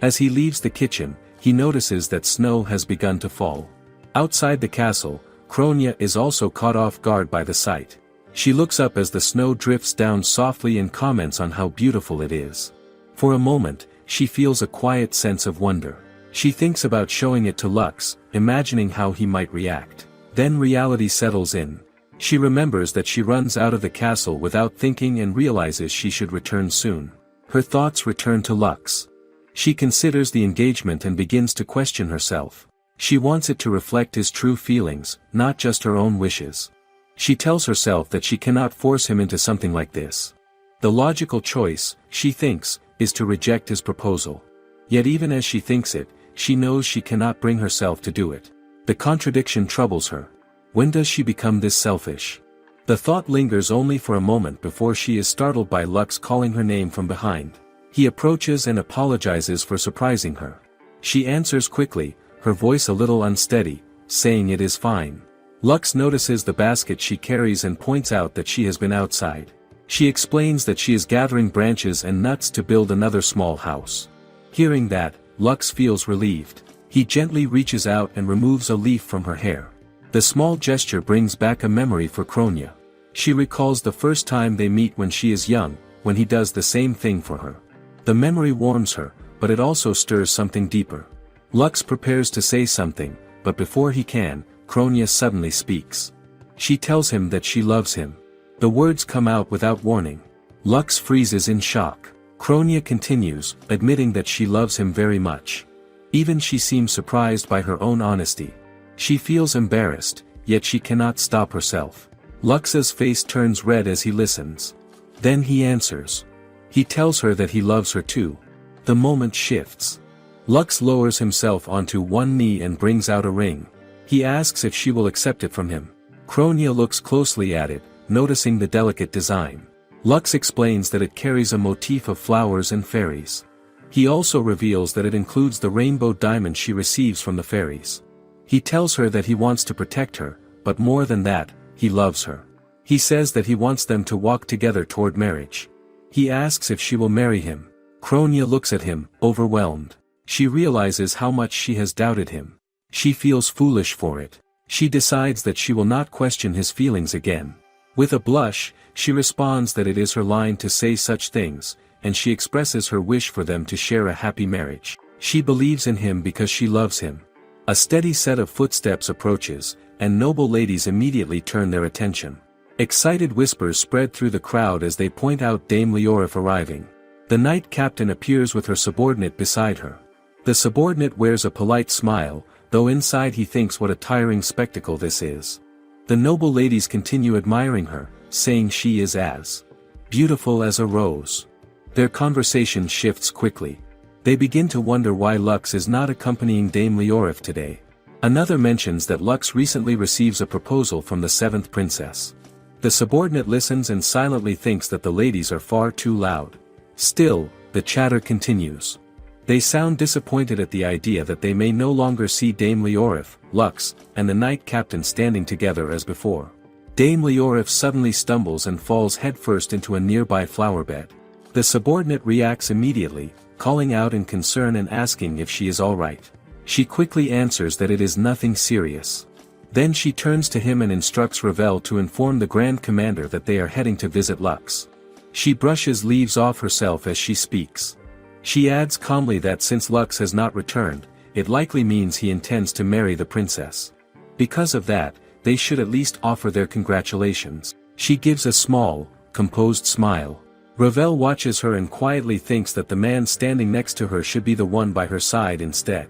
As he leaves the kitchen, he notices that snow has begun to fall. Outside the castle, Kronya is also caught off guard by the sight. She looks up as the snow drifts down softly and comments on how beautiful it is. For a moment, she feels a quiet sense of wonder. She thinks about showing it to Lux, imagining how he might react. Then reality settles in. She remembers that she runs out of the castle without thinking and realizes she should return soon. Her thoughts return to Lux. She considers the engagement and begins to question herself. She wants it to reflect his true feelings, not just her own wishes. She tells herself that she cannot force him into something like this. The logical choice, she thinks, is to reject his proposal. Yet even as she thinks it, she knows she cannot bring herself to do it. The contradiction troubles her. When does she become this selfish? The thought lingers only for a moment before she is startled by Lux calling her name from behind. He approaches and apologizes for surprising her. She answers quickly, her voice a little unsteady, saying it is fine. Lux notices the basket she carries and points out that she has been outside. She explains that she is gathering branches and nuts to build another small house. Hearing that, Lux feels relieved. He gently reaches out and removes a leaf from her hair. The small gesture brings back a memory for Kronya. She recalls the first time they meet when she is young, when he does the same thing for her. The memory warms her, but it also stirs something deeper. Lux prepares to say something, but before he can, Kronya suddenly speaks. She tells him that she loves him. The words come out without warning. Lux freezes in shock. Kronya continues, admitting that she loves him very much. Even she seems surprised by her own honesty. She feels embarrassed, yet she cannot stop herself. Lux's face turns red as he listens. Then he answers. He tells her that he loves her too. The moment shifts. Lux lowers himself onto one knee and brings out a ring. He asks if she will accept it from him. Kronya looks closely at it, noticing the delicate design. Lux explains that it carries a motif of flowers and fairies. He also reveals that it includes the rainbow diamond she receives from the fairies. He tells her that he wants to protect her, but more than that, he loves her. He says that he wants them to walk together toward marriage. He asks if she will marry him. Kronya looks at him, overwhelmed. She realizes how much she has doubted him. She feels foolish for it. She decides that she will not question his feelings again. With a blush, she responds that it is her line to say such things, and she expresses her wish for them to share a happy marriage. She believes in him because she loves him. A steady set of footsteps approaches, and noble ladies immediately turn their attention. Excited whispers spread through the crowd as they point out Dame Leorif arriving. The knight captain appears with her subordinate beside her. The subordinate wears a polite smile, though inside he thinks what a tiring spectacle this is. The noble ladies continue admiring her, saying she is as beautiful as a rose. Their conversation shifts quickly. They begin to wonder why Lux is not accompanying Dame Leorif today. Another mentions that Lux recently receives a proposal from the 7th princess. The subordinate listens and silently thinks that the ladies are far too loud. Still, the chatter continues. They sound disappointed at the idea that they may no longer see Dame Leorif, Lux, and the knight captain standing together as before. Dame Leorif suddenly stumbles and falls headfirst into a nearby flower bed. The subordinate reacts immediately, calling out in concern and asking if she is all right. She quickly answers that it is nothing serious. Then she turns to him and instructs Ravel to inform the Grand Commander that they are heading to visit Lux. She brushes leaves off herself as she speaks. She adds calmly that since Lux has not returned, it likely means he intends to marry the princess. Because of that, they should at least offer their congratulations. She gives a small, composed smile. Ravel watches her and quietly thinks that the man standing next to her should be the one by her side instead.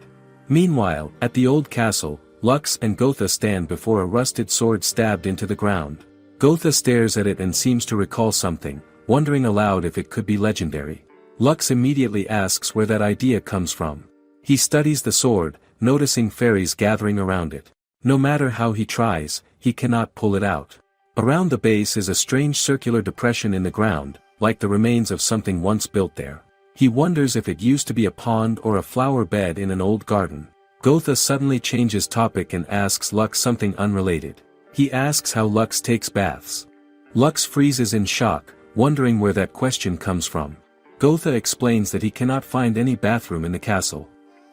Meanwhile, at the old castle, Lux and Gotha stand before a rusted sword stabbed into the ground. Gotha stares at it and seems to recall something, wondering aloud if it could be legendary. Lux immediately asks where that idea comes from. He studies the sword, noticing fairies gathering around it. No matter how he tries, he cannot pull it out. Around the base is a strange circular depression in the ground, like the remains of something once built there. He wonders if it used to be a pond or a flower bed in an old garden. Gotha suddenly changes topic and asks Lux something unrelated. He asks how Lux takes baths. Lux freezes in shock, wondering where that question comes from. Gotha explains that he cannot find any bathroom in the castle.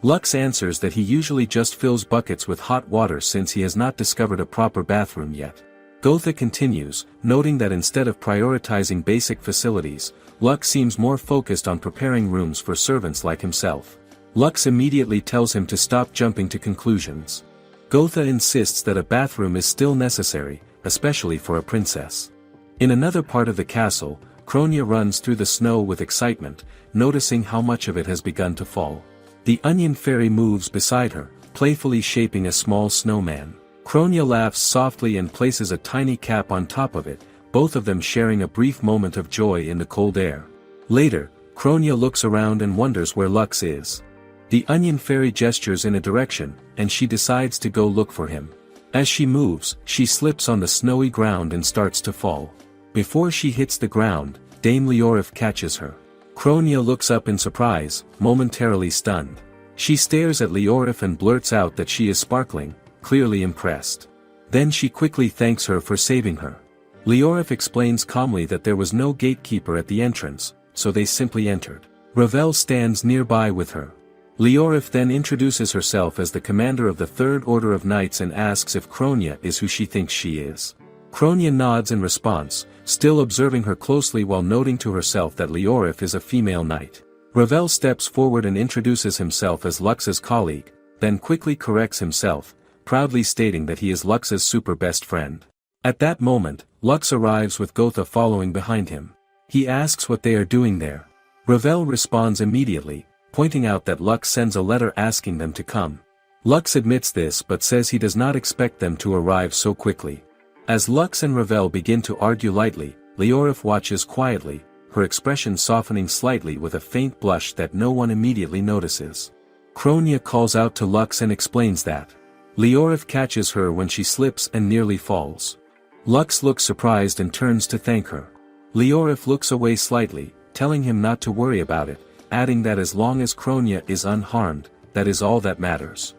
Lux answers that he usually just fills buckets with hot water since he has not discovered a proper bathroom yet. Gotha continues, noting that instead of prioritizing basic facilities, Lux seems more focused on preparing rooms for servants like himself. Lux immediately tells him to stop jumping to conclusions. Gotha insists that a bathroom is still necessary, especially for a princess. In another part of the castle, Kronia runs through the snow with excitement, noticing how much of it has begun to fall. The onion fairy moves beside her, playfully shaping a small snowman. Kronia laughs softly and places a tiny cap on top of it, both of them sharing a brief moment of joy in the cold air. Later, Kronia looks around and wonders where Lux is. The onion fairy gestures in a direction, and she decides to go look for him. As she moves, she slips on the snowy ground and starts to fall. Before she hits the ground, Dame Leorif catches her. Kronia looks up in surprise, momentarily stunned. She stares at Leorif and blurts out that she is sparkling, clearly impressed. Then she quickly thanks her for saving her. Leorif explains calmly that there was no gatekeeper at the entrance, so they simply entered. Ravel stands nearby with her. Leorif then introduces herself as the commander of the Third Order of Knights and asks if Kronia is who she thinks she is. Kronia nods in response, still observing her closely while noting to herself that Leorif is a female knight. Ravel steps forward and introduces himself as Lux's colleague, then quickly corrects himself, proudly stating that he is Lux's super best friend. At that moment, Lux arrives with Gotha following behind him. He asks what they are doing there. Ravel responds immediately, pointing out that Lux sends a letter asking them to come. Lux admits this but says he does not expect them to arrive so quickly. As Lux and Ravel begin to argue lightly, Leorif watches quietly, her expression softening slightly with a faint blush that no one immediately notices. Kronia calls out to Lux and explains that. Leorif catches her when she slips and nearly falls. Lux looks surprised and turns to thank her. Leorif looks away slightly, telling him not to worry about it, adding that as long as Kronia is unharmed, that is all that matters.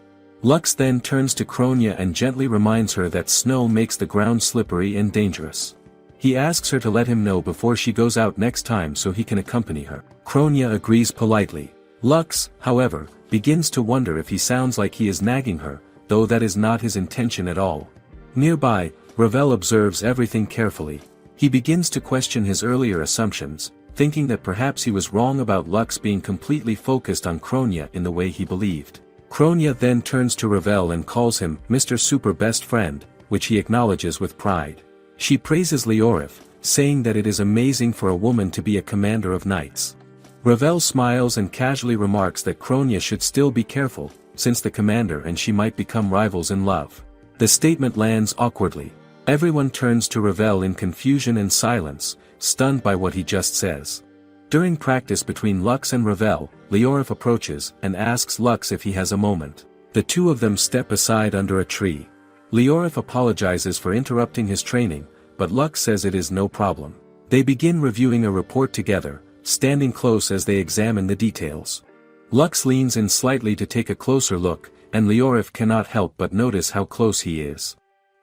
Lux then turns to Kronia and gently reminds her that snow makes the ground slippery and dangerous. He asks her to let him know before she goes out next time so he can accompany her. Kronia agrees politely. Lux, however, begins to wonder if he sounds like he is nagging her, though that is not his intention at all. Nearby, Ravel observes everything carefully. He begins to question his earlier assumptions, thinking that perhaps he was wrong about Lux being completely focused on Kronia in the way he believed. Kronia then turns to Ravel and calls him Mr. Super Best Friend, which he acknowledges with pride. She praises Leorif, saying that it is amazing for a woman to be a commander of knights. Ravel smiles and casually remarks that Kronia should still be careful, since the commander and she might become rivals in love. The statement lands awkwardly. Everyone turns to Ravel in confusion and silence, stunned by what he just says. During practice between Lux and Ravel, Leorif approaches and asks Lux if he has a moment. The two of them step aside under a tree. Leorif apologizes for interrupting his training, but Lux says it is no problem. They begin reviewing a report together, standing close as they examine the details. Lux leans in slightly to take a closer look, and Leorif cannot help but notice how close he is.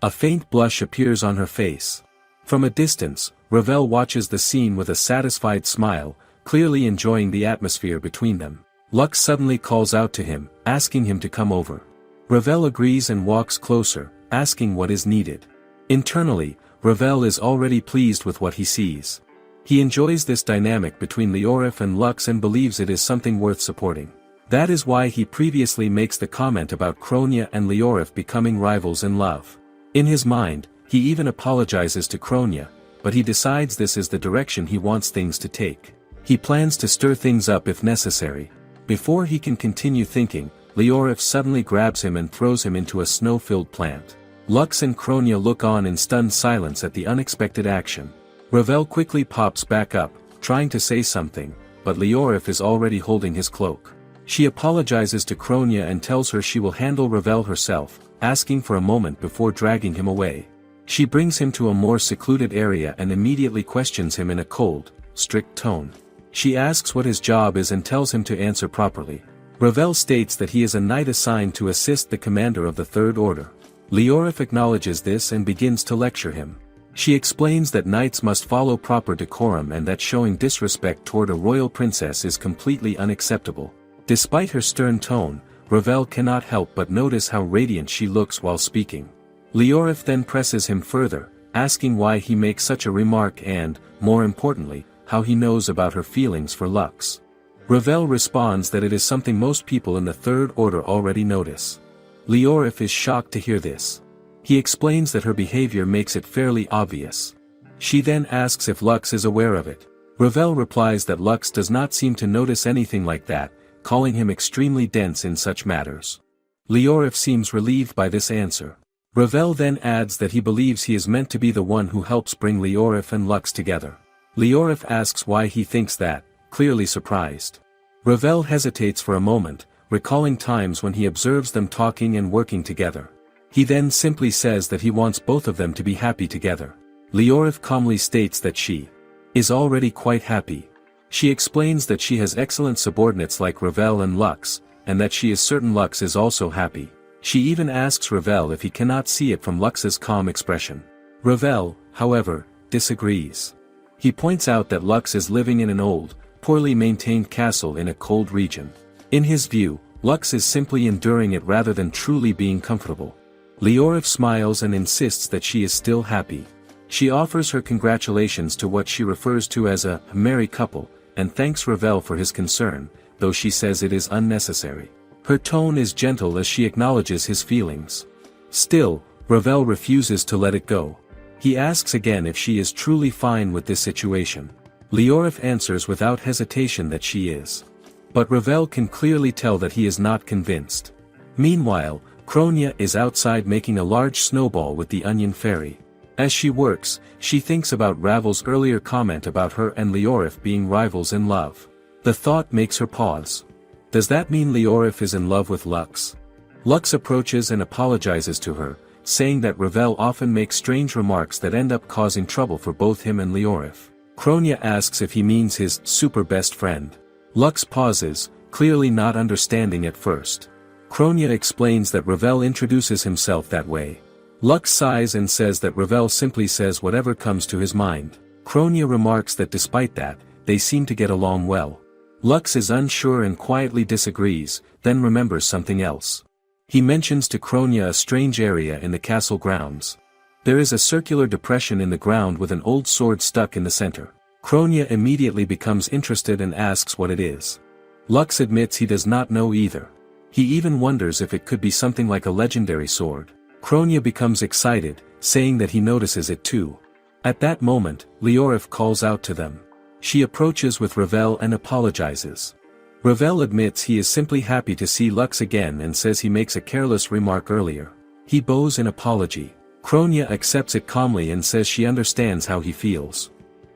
A faint blush appears on her face. From a distance, Ravel watches the scene with a satisfied smile, clearly enjoying the atmosphere between them. Lux suddenly calls out to him, asking him to come over. Ravel agrees and walks closer, asking what is needed. Internally, Ravel is already pleased with what he sees. He enjoys this dynamic between Leorif and Lux and believes it is something worth supporting. That is why he previously makes the comment about Kronia and Leorif becoming rivals in love. In his mind, he even apologizes to Kronia, but he decides this is the direction he wants things to take. He plans to stir things up if necessary. Before he can continue thinking, Leorif suddenly grabs him and throws him into a snow-filled plant. Lux and Kronia look on in stunned silence at the unexpected action. Ravel quickly pops back up, trying to say something, but Leorif is already holding his cloak. She apologizes to Kronia and tells her she will handle Ravel herself, asking for a moment before dragging him away. She brings him to a more secluded area and immediately questions him in a cold, strict tone. She asks what his job is and tells him to answer properly. Ravel states that he is a knight assigned to assist the commander of the Third Order. Leorif acknowledges this and begins to lecture him. She explains that knights must follow proper decorum and that showing disrespect toward a royal princess is completely unacceptable. Despite her stern tone, Ravel cannot help but notice how radiant she looks while speaking. Leorif then presses him further, asking why he makes such a remark and, more importantly, how he knows about her feelings for Lux. Ravel responds that it is something most people in the Third Order already notice. Leorif is shocked to hear this. He explains that her behavior makes it fairly obvious. She then asks if Lux is aware of it. Ravel replies that Lux does not seem to notice anything like that, calling him extremely dense in such matters. Leorif seems relieved by this answer. Ravel then adds that he believes he is meant to be the one who helps bring Leorif and Lux together. Leorif asks why he thinks that, clearly surprised. Ravel hesitates for a moment, recalling times when he observes them talking and working together. He then simply says that he wants both of them to be happy together. Leorif calmly states that she is already quite happy. She explains that she has excellent subordinates like Ravel and Lux, and that she is certain Lux is also happy. She even asks Ravel if he cannot see it from Lux's calm expression. Ravel, however, disagrees. He points out that Lux is living in an old, poorly maintained castle in a cold region. In his view, Lux is simply enduring it rather than truly being comfortable. Leorif smiles and insists that she is still happy. She offers her congratulations to what she refers to as a merry couple, and thanks Ravel for his concern, though she says it is unnecessary. Her tone is gentle as she acknowledges his feelings. Still, Ravel refuses to let it go. He asks again if she is truly fine with this situation. Leorif answers without hesitation that she is. But Ravel can clearly tell that he is not convinced. Meanwhile, Kronia is outside making a large snowball with the onion fairy. As she works, she thinks about Ravel's earlier comment about her and Leorif being rivals in love. The thought makes her pause. Does that mean Leorif is in love with Lux? Lux approaches and apologizes to her, saying that Ravel often makes strange remarks that end up causing trouble for both him and Leorif. Kronia asks if he means his super best friend. Lux pauses, clearly not understanding at first. Kronia explains that Ravel introduces himself that way. Lux sighs and says that Ravel simply says whatever comes to his mind. Kronia remarks that despite that, they seem to get along well. Lux is unsure and quietly disagrees, then remembers something else. He mentions to Kronia a strange area in the castle grounds. There is a circular depression in the ground with an old sword stuck in the center. Kronia immediately becomes interested and asks what it is. Lux admits he does not know either. He even wonders if it could be something like a legendary sword. Kronia becomes excited, saying that he notices it too. At that moment, Leorif calls out to them. She approaches with Ravel and apologizes. Ravel admits he is simply happy to see Lux again and says he makes a careless remark earlier. He bows in apology. Kronia accepts it calmly and says she understands how he feels.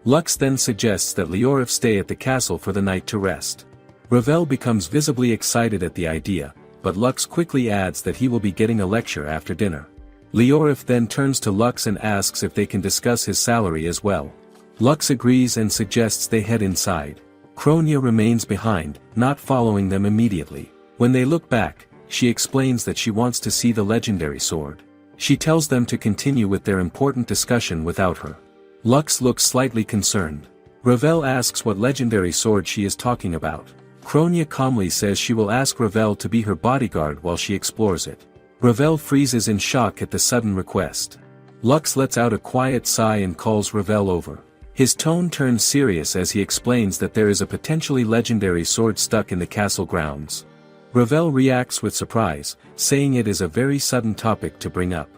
Lux then suggests that Leorif stay at the castle for the night to rest. Ravel becomes visibly excited at the idea, but Lux quickly adds that he will be getting a lecture after dinner. Leorif then turns to Lux and asks if they can discuss his salary as well. Lux agrees and suggests they head inside. Kronia remains behind, not following them immediately. When they look back, she explains that she wants to see the legendary sword. She tells them to continue with their important discussion without her. Lux looks slightly concerned. Ravel asks what legendary sword she is talking about. Kronia calmly says she will ask Ravel to be her bodyguard while she explores it. Ravel freezes in shock at the sudden request. Lux lets out a quiet sigh and calls Ravel over. His tone turns serious as he explains that there is a potentially legendary sword stuck in the castle grounds. Ravel reacts with surprise, saying it is a very sudden topic to bring up.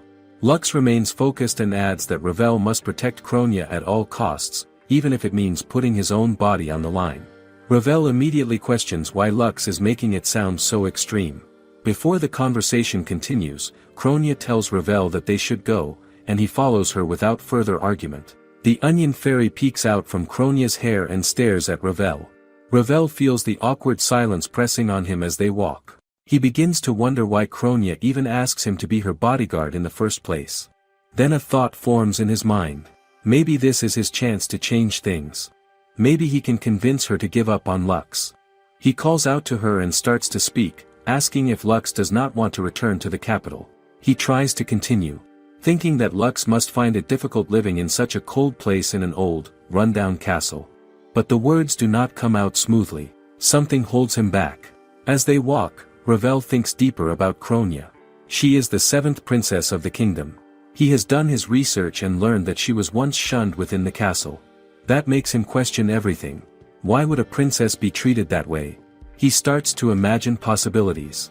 Lux remains focused and adds that Ravel must protect Kronia at all costs, even if it means putting his own body on the line. Ravel immediately questions why Lux is making it sound so extreme. Before the conversation continues, Kronia tells Ravel that they should go, and he follows her without further argument. The onion fairy peeks out from Kronia's hair and stares at Ravel. Ravel feels the awkward silence pressing on him as they walk. He begins to wonder why Kronia even asks him to be her bodyguard in the first place. Then a thought forms in his mind. Maybe this is his chance to change things. Maybe he can convince her to give up on Lux. He calls out to her and starts to speak, asking if Lux does not want to return to the capital. He tries to continue, thinking that Lux must find it difficult living in such a cold place in an old, run-down castle. But the words do not come out smoothly. Something holds him back. As they walk, Ravel thinks deeper about Kronia. She is the seventh princess of the kingdom. He has done his research and learned that she was once shunned within the castle. That makes him question everything. Why would a princess be treated that way? He starts to imagine possibilities.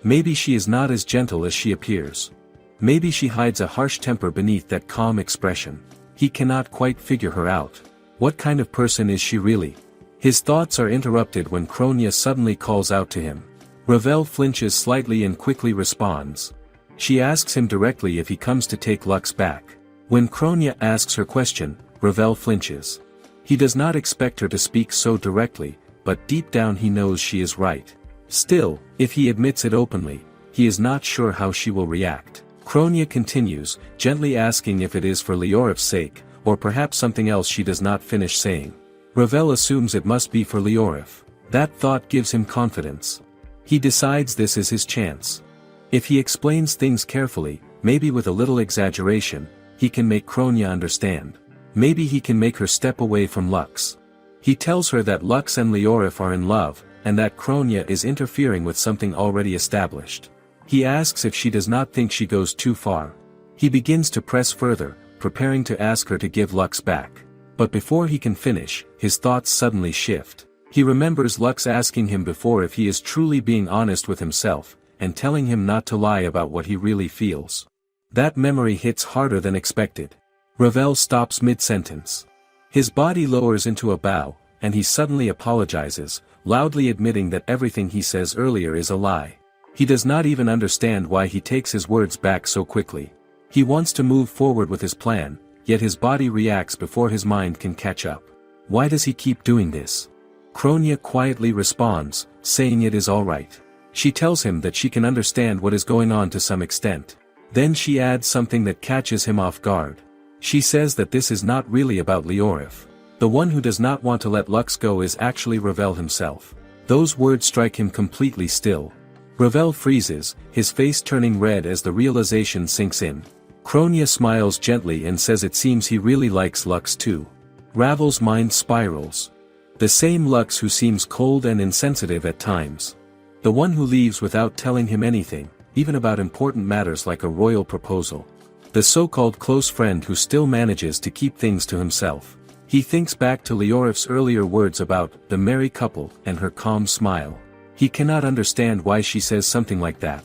Maybe she is not as gentle as she appears. Maybe she hides a harsh temper beneath that calm expression. He cannot quite figure her out. What kind of person is she really? His thoughts are interrupted when Kronia suddenly calls out to him. Ravel flinches slightly and quickly responds. She asks him directly if he comes to take Lux back. When Kronia asks her question, Ravel flinches. He does not expect her to speak so directly, but deep down he knows she is right. Still, if he admits it openly, he is not sure how she will react. Kronia continues, gently asking if it is for Leorif's sake, or perhaps something else she does not finish saying. Ravel assumes it must be for Leorif. That thought gives him confidence. He decides this is his chance. If he explains things carefully, maybe with a little exaggeration, he can make Kronia understand. Maybe he can make her step away from Lux. He tells her that Lux and Leorif are in love, and that Kronia is interfering with something already established. He asks if she does not think she goes too far. He begins to press further, preparing to ask her to give Lux back. But before he can finish, his thoughts suddenly shift. He remembers Lux asking him before if he is truly being honest with himself, and telling him not to lie about what he really feels. That memory hits harder than expected. Ravel stops mid-sentence. His body lowers into a bow, and he suddenly apologizes, loudly admitting that everything he says earlier is a lie. He does not even understand why he takes his words back so quickly. He wants to move forward with his plan, yet his body reacts before his mind can catch up. Why does he keep doing this? Kronia quietly responds, saying it is all right. She tells him that she can understand what is going on to some extent. Then she adds something that catches him off guard. She says that this is not really about Leorif. The one who does not want to let Lux go is actually Ravel himself. Those words strike him completely still. Ravel freezes, his face turning red as the realization sinks in. Kronia smiles gently and says it seems he really likes Lux too. Ravel's mind spirals. The same Lux who seems cold and insensitive at times. The one who leaves without telling him anything, even about important matters like a royal proposal. The so-called close friend who still manages to keep things to himself. He thinks back to Leorif's earlier words about the merry couple and her calm smile. He cannot understand why she says something like that.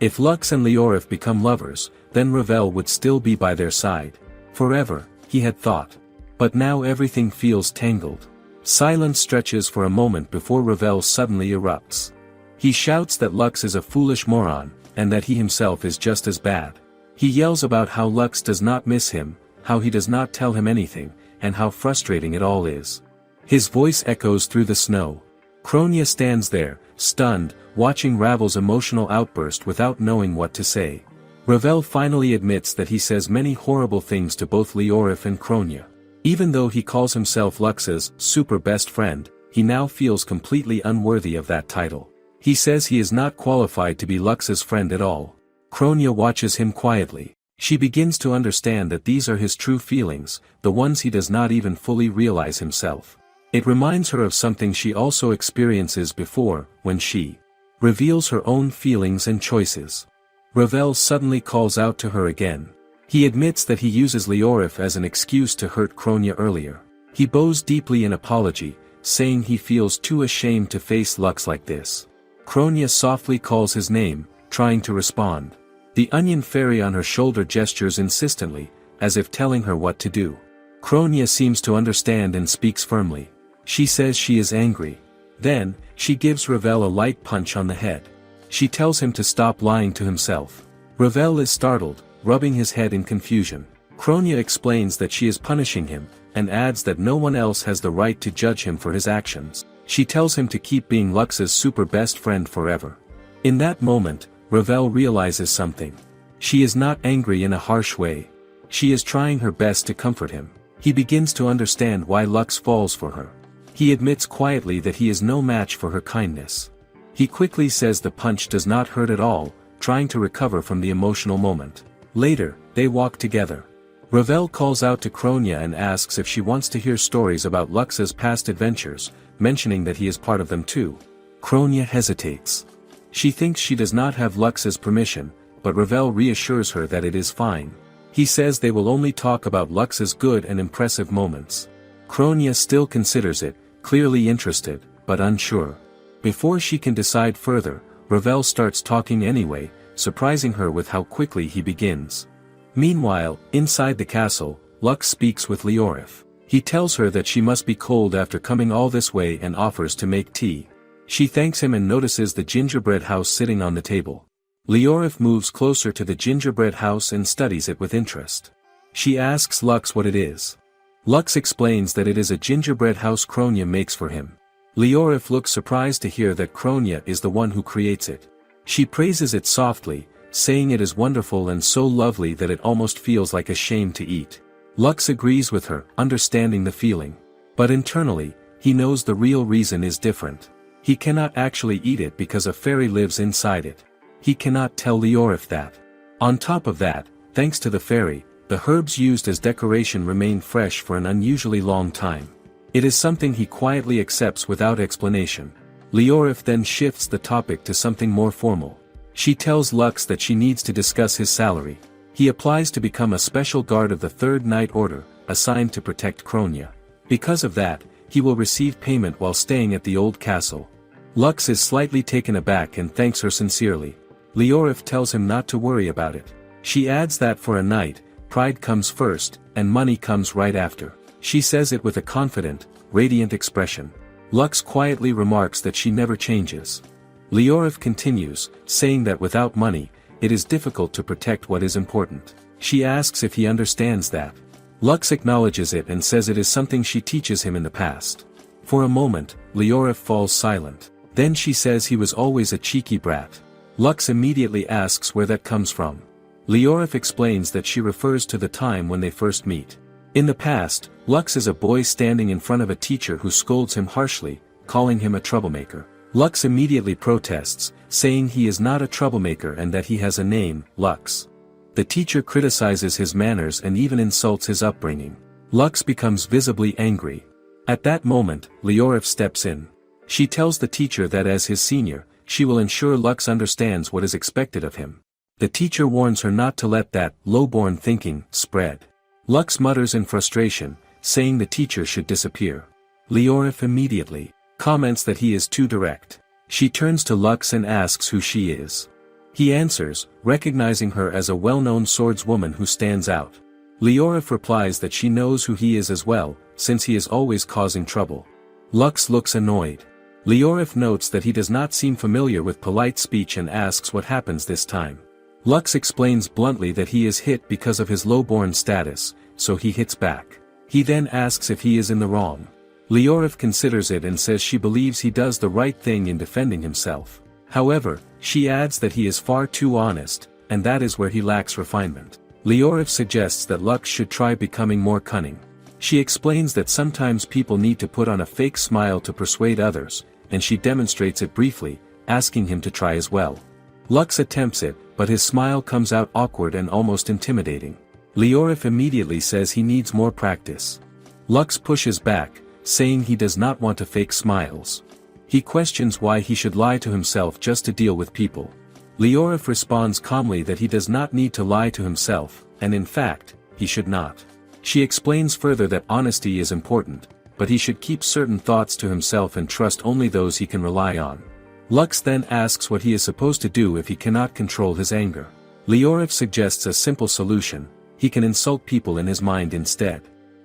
If Lux and Leorif become lovers, then Ravel would still be by their side. Forever, he had thought. But now everything feels tangled. Silence stretches for a moment before Ravel suddenly erupts. He shouts that Lux is a foolish moron, and that he himself is just as bad. He yells about how Lux does not miss him, how he does not tell him anything, and how frustrating it all is. His voice echoes through the snow. Kronia stands there, stunned, watching Ravel's emotional outburst without knowing what to say. Ravel finally admits that he says many horrible things to both Leorif and Kronia. Even though he calls himself Lux's super best friend, he now feels completely unworthy of that title. He says he is not qualified to be Lux's friend at all. Kronia watches him quietly. She begins to understand that these are his true feelings, the ones he does not even fully realize himself. It reminds her of something she also experiences before, when she reveals her own feelings and choices. Ravel suddenly calls out to her again. He admits that he uses Leorif as an excuse to hurt Kronia earlier. He bows deeply in apology, saying he feels too ashamed to face Lux like this. Kronia softly calls his name, trying to respond. The onion fairy on her shoulder gestures insistently, as if telling her what to do. Kronia seems to understand and speaks firmly. She says she is angry. Then, she gives Ravel a light punch on the head. She tells him to stop lying to himself. Ravel is startled, rubbing his head in confusion. Kronia explains that she is punishing him, and adds that no one else has the right to judge him for his actions. She tells him to keep being Lux's super best friend forever. In that moment, Ravel realizes something. She is not angry in a harsh way. She is trying her best to comfort him. He begins to understand why Lux falls for her. He admits quietly that he is no match for her kindness. He quickly says the punch does not hurt at all, trying to recover from the emotional moment. Later, they walk together. Ravel calls out to Kronia and asks if she wants to hear stories about Lux's past adventures, mentioning that he is part of them too. Kronia hesitates. She thinks she does not have Lux's permission, but Ravel reassures her that it is fine. He says they will only talk about Lux's good and impressive moments. Kronia still considers it, clearly interested, but unsure. Before she can decide further, Ravel starts talking anyway, surprising her with how quickly he begins. Meanwhile, inside the castle, Lux speaks with Leorif. He tells her that she must be cold after coming all this way and offers to make tea. She thanks him and notices the gingerbread house sitting on the table. Leorif moves closer to the gingerbread house and studies it with interest. She asks Lux what it is. Lux explains that it is a gingerbread house Kronia makes for him. Leorif looks surprised to hear that Kronia is the one who creates it. She praises it softly, saying it is wonderful and so lovely that it almost feels like a shame to eat. Lux agrees with her, understanding the feeling. But internally, he knows the real reason is different. He cannot actually eat it because a fairy lives inside it. He cannot tell Leorif that. On top of that, thanks to the fairy, the herbs used as decoration remain fresh for an unusually long time. It is something he quietly accepts without explanation. Leorif then shifts the topic to something more formal. She tells Lux that she needs to discuss his salary. He applies to become a special guard of the Third Night Order, assigned to protect Kronia. Because of that, he will receive payment while staying at the old castle. Lux is slightly taken aback and thanks her sincerely. Leorif tells him not to worry about it. She adds that for a knight, pride comes first, and money comes right after. She says it with a confident, radiant expression. Lux quietly remarks that she never changes. Leorif continues, saying that without money, it is difficult to protect what is important. She asks if he understands that. Lux acknowledges it and says it is something she teaches him in the past. For a moment, Leorif falls silent. Then she says he was always a cheeky brat. Lux immediately asks where that comes from. Leorif explains that she refers to the time when they first meet. In the past, Lux is a boy standing in front of a teacher who scolds him harshly, calling him a troublemaker. Lux immediately protests, saying he is not a troublemaker and that he has a name, Lux. The teacher criticizes his manners and even insults his upbringing. Lux becomes visibly angry. At that moment, Leorif steps in. She tells the teacher that as his senior, she will ensure Lux understands what is expected of him. The teacher warns her not to let that low-born thinking spread. Lux mutters in frustration, saying the teacher should disappear. Leorif immediately comments that he is too direct. She turns to Lux and asks who she is. He answers, recognizing her as a well-known swordswoman who stands out. Leorif replies that she knows who he is as well, since he is always causing trouble. Lux looks annoyed. Leorif notes that he does not seem familiar with polite speech and asks what happens this time. Lux explains bluntly that he is hit because of his low-born status, so he hits back. He then asks if he is in the wrong. Leorif considers it and says she believes he does the right thing in defending himself. However, she adds that he is far too honest, and that is where he lacks refinement. Leorif suggests that Lux should try becoming more cunning. She explains that sometimes people need to put on a fake smile to persuade others, and she demonstrates it briefly, asking him to try as well. Lux attempts it, but his smile comes out awkward and almost intimidating. Leorif immediately says he needs more practice. Lux pushes back, saying he does not want to fake smiles. He questions why he should lie to himself just to deal with people. Leorif responds calmly that he does not need to lie to himself, and in fact, he should not. She explains further that honesty is important, but he should keep certain thoughts to himself and trust only those he can rely on. Lux then asks what he is supposed to do if he cannot control his anger. Leorif suggests a simple solution: he can insult people in his mind instead.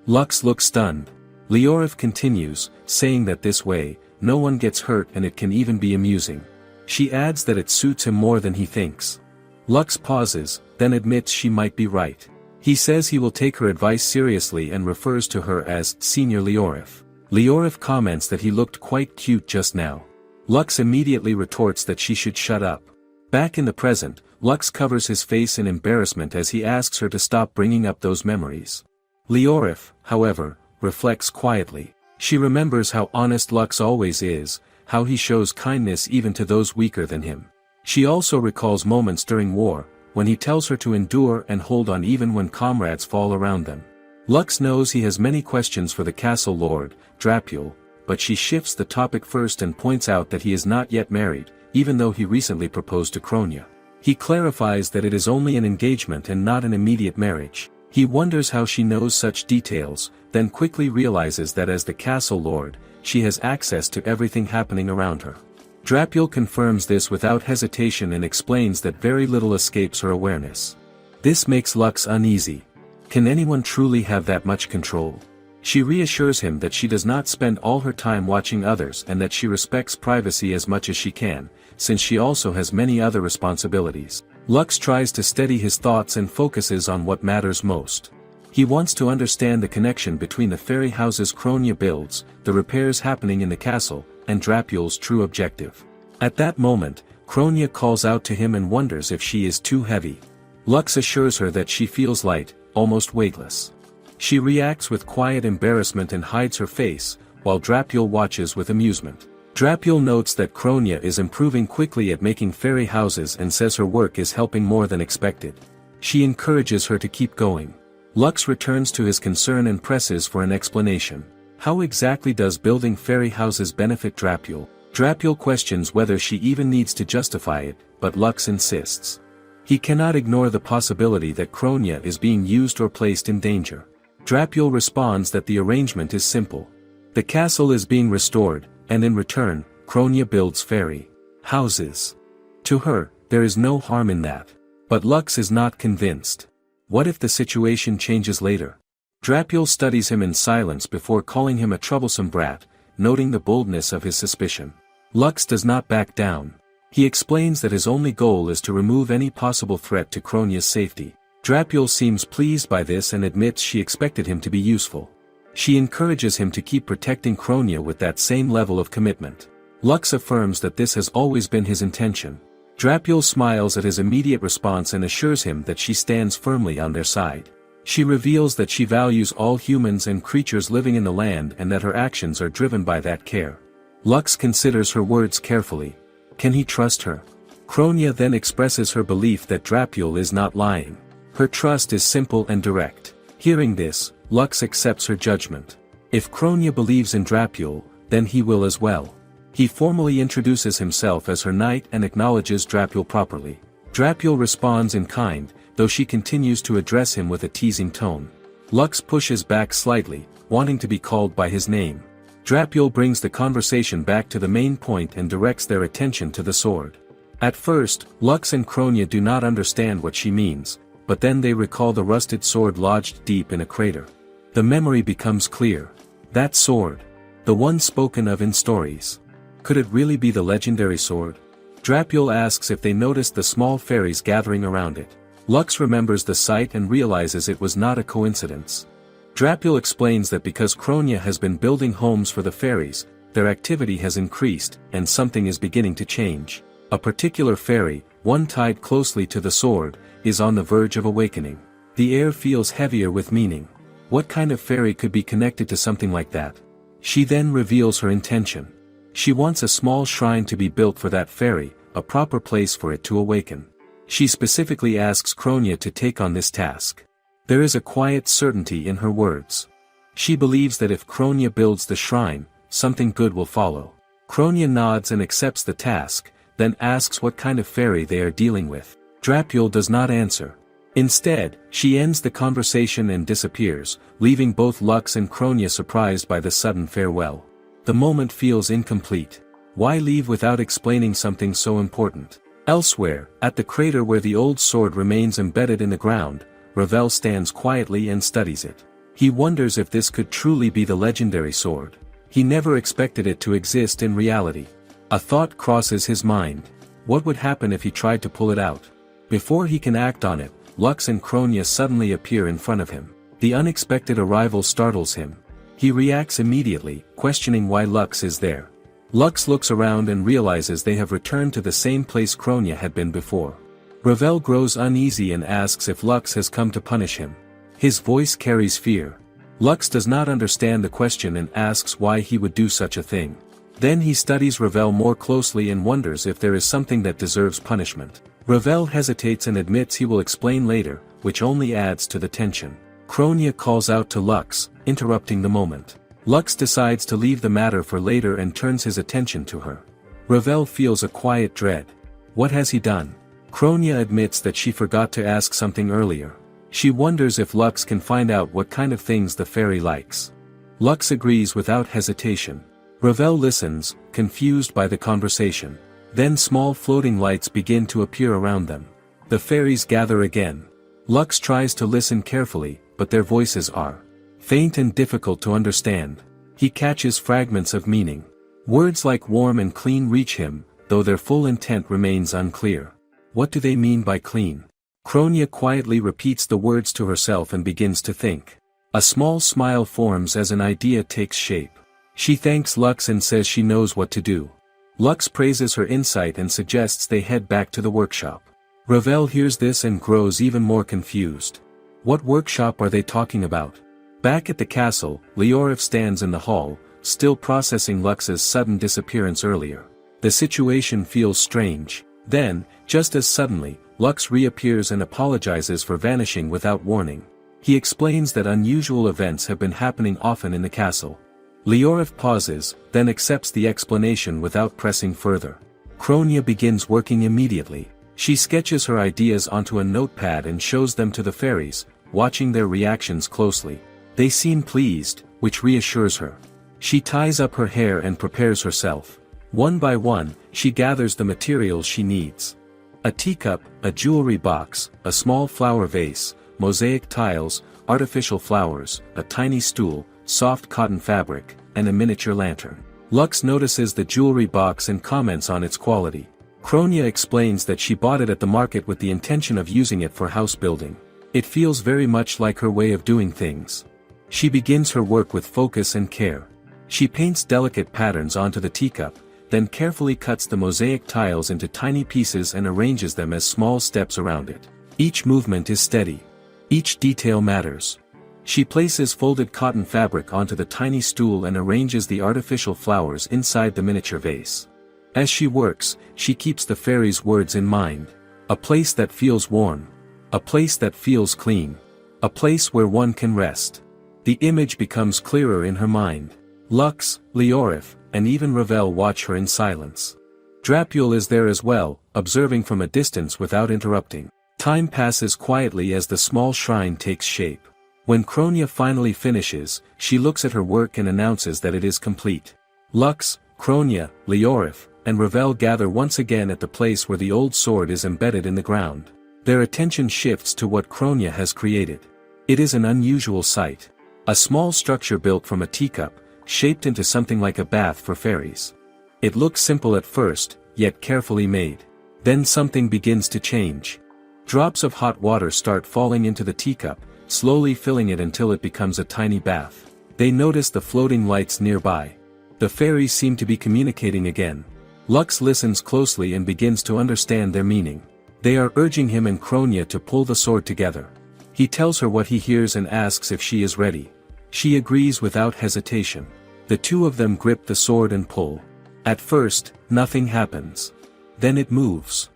Lux looks stunned. Leorif continues, saying that this way, no one gets hurt and it can even be amusing. She adds that it suits him more than he thinks. Lux pauses, then admits she might be right. He says he will take her advice seriously and refers to her as Senior Leorif. Leorif comments that he looked quite cute just now. Lux immediately retorts that she should shut up. Back in the present, Lux covers his face in embarrassment as he asks her to stop bringing up those memories. Leorif, however, reflects quietly. She remembers how honest Lux always is, how he shows kindness even to those weaker than him. She also recalls moments during war, when he tells her to endure and hold on even when comrades fall around them. Lux knows he has many questions for the castle lord, Drapule, but she shifts the topic first and points out that he is not yet married, even though he recently proposed to Kronia. He clarifies that it is only an engagement and not an immediate marriage. He wonders how she knows such details, then quickly realizes that as the castle lord, she has access to everything happening around her. Drapule confirms this without hesitation and explains that very little escapes her awareness. This makes Lux uneasy. Can anyone truly have that much control? She reassures him that she does not spend all her time watching others and that she respects privacy as much as she can, since she also has many other responsibilities. Lux tries to steady his thoughts and focuses on what matters most. He wants to understand the connection between the fairy houses Kronia builds, the repairs happening in the castle, and Drapule's true objective. At that moment, Kronia calls out to him and wonders if she is too heavy. Lux assures her that she feels light, almost weightless. She reacts with quiet embarrassment and hides her face, while Drapule watches with amusement. Drapule notes that Kronia is improving quickly at making fairy houses and says her work is helping more than expected. She encourages her to keep going. Lux returns to his concern and presses for an explanation. How exactly does building fairy houses benefit Drapule? Drapule questions whether she even needs to justify it, but Lux insists. He cannot ignore the possibility that Kronia is being used or placed in danger. Drapule responds that the arrangement is simple. The castle is being restored, and in return, Kronia builds fairy houses. To her, there is no harm in that. But Lux is not convinced. What if the situation changes later? Drapule studies him in silence before calling him a troublesome brat, noting the boldness of his suspicion. Lux does not back down. He explains that his only goal is to remove any possible threat to Kronia's safety. Drapule seems pleased by this and admits she expected him to be useful. She encourages him to keep protecting Kronia with that same level of commitment. Lux affirms that this has always been his intention. Drapule smiles at his immediate response and assures him that she stands firmly on their side. She reveals that she values all humans and creatures living in the land and that her actions are driven by that care. Lux considers her words carefully. Can he trust her? Kronia then expresses her belief that Drapule is not lying. Her trust is simple and direct. Hearing this, Lux accepts her judgment. If Kronia believes in Drapule, then he will as well. He formally introduces himself as her knight and acknowledges Drapule properly. Drapule responds in kind, though she continues to address him with a teasing tone. Lux pushes back slightly, wanting to be called by his name. Drapule brings the conversation back to the main point and directs their attention to the sword. At first, Lux and Kronia do not understand what she means, but then they recall the rusted sword lodged deep in a crater. The memory becomes clear. That sword. The one spoken of in stories. Could it really be the legendary sword? Drapule asks if they noticed the small fairies gathering around it. Lux remembers the sight and realizes it was not a coincidence. Drapule explains that because Kronia has been building homes for the fairies, their activity has increased, and something is beginning to change. A particular fairy, one tied closely to the sword, is on the verge of awakening. The air feels heavier with meaning. What kind of fairy could be connected to something like that? She then reveals her intention. She wants a small shrine to be built for that fairy, a proper place for it to awaken. She specifically asks Kronia to take on this task. There is a quiet certainty in her words. She believes that if Kronia builds the shrine, something good will follow. Kronia nods and accepts the task, then asks what kind of fairy they are dealing with. Drapule does not answer. Instead, she ends the conversation and disappears, leaving both Lux and Kronia surprised by the sudden farewell. The moment feels incomplete. Why leave without explaining something so important? Elsewhere, at the crater where the old sword remains embedded in the ground, Ravel stands quietly and studies it. He wonders if this could truly be the legendary sword. He never expected it to exist in reality. A thought crosses his mind. What would happen if he tried to pull it out? Before he can act on it, Lux and Kronia suddenly appear in front of him. The unexpected arrival startles him. He reacts immediately, questioning why Lux is there. Lux looks around and realizes they have returned to the same place Kronia had been before. Ravel grows uneasy and asks if Lux has come to punish him. His voice carries fear. Lux does not understand the question and asks why he would do such a thing. Then he studies Ravel more closely and wonders if there is something that deserves punishment. Ravel hesitates and admits he will explain later, which only adds to the tension. Kronia calls out to Lux, interrupting the moment. Lux decides to leave the matter for later and turns his attention to her. Ravel feels a quiet dread. What has he done? Kronia admits that she forgot to ask something earlier. She wonders if Lux can find out what kind of things the fairy likes. Lux agrees without hesitation. Ravel listens, confused by the conversation. Then small floating lights begin to appear around them. The fairies gather again. Lux tries to listen carefully, but their voices are faint and difficult to understand. He catches fragments of meaning. Words like warm and clean reach him, though their full intent remains unclear. What do they mean by clean? Kronia quietly repeats the words to herself and begins to think. A small smile forms as an idea takes shape. She thanks Lux and says she knows what to do. Lux praises her insight and suggests they head back to the workshop. Ravel hears this and grows even more confused. What workshop are they talking about? Back at the castle, Leorif stands in the hall, still processing Lux's sudden disappearance earlier. The situation feels strange. Then, just as suddenly, Lux reappears and apologizes for vanishing without warning. He explains that unusual events have been happening often in the castle. Leorif pauses, then accepts the explanation without pressing further. Kronia begins working immediately. She sketches her ideas onto a notepad and shows them to the fairies, watching their reactions closely. They seem pleased, which reassures her. She ties up her hair and prepares herself. One by one, she gathers the materials she needs. A teacup, a jewelry box, a small flower vase, mosaic tiles, artificial flowers, a tiny stool, soft cotton fabric, and a miniature lantern. Lux notices the jewelry box and comments on its quality. Kronia explains that she bought it at the market with the intention of using it for house building. It feels very much like her way of doing things. She begins her work with focus and care. She paints delicate patterns onto the teacup, then carefully cuts the mosaic tiles into tiny pieces and arranges them as small steps around it. Each movement is steady. Each detail matters. She places folded cotton fabric onto the tiny stool and arranges the artificial flowers inside the miniature vase. As she works, she keeps the fairies' words in mind. A place that feels warm. A place that feels clean. A place where one can rest. The image becomes clearer in her mind. Lux, Leorif, and even Ravel watch her in silence. Drapule is there as well, observing from a distance without interrupting. Time passes quietly as the small shrine takes shape. When Kronia finally finishes, she looks at her work and announces that it is complete. Lux, Kronia, Leorif, and Ravel gather once again at the place where the old sword is embedded in the ground. Their attention shifts to what Kronia has created. It is an unusual sight. A small structure built from a teacup, shaped into something like a bath for fairies. It looks simple at first, yet carefully made. Then something begins to change. Drops of hot water start falling into the teacup, slowly filling it until it becomes a tiny bath. They notice the floating lights nearby. The fairies seem to be communicating again. Lux listens closely and begins to understand their meaning. They are urging him and Kronia to pull the sword together. He tells her what he hears and asks if she is ready. She agrees without hesitation. The two of them grip the sword and pull. At first, nothing happens. Then it moves.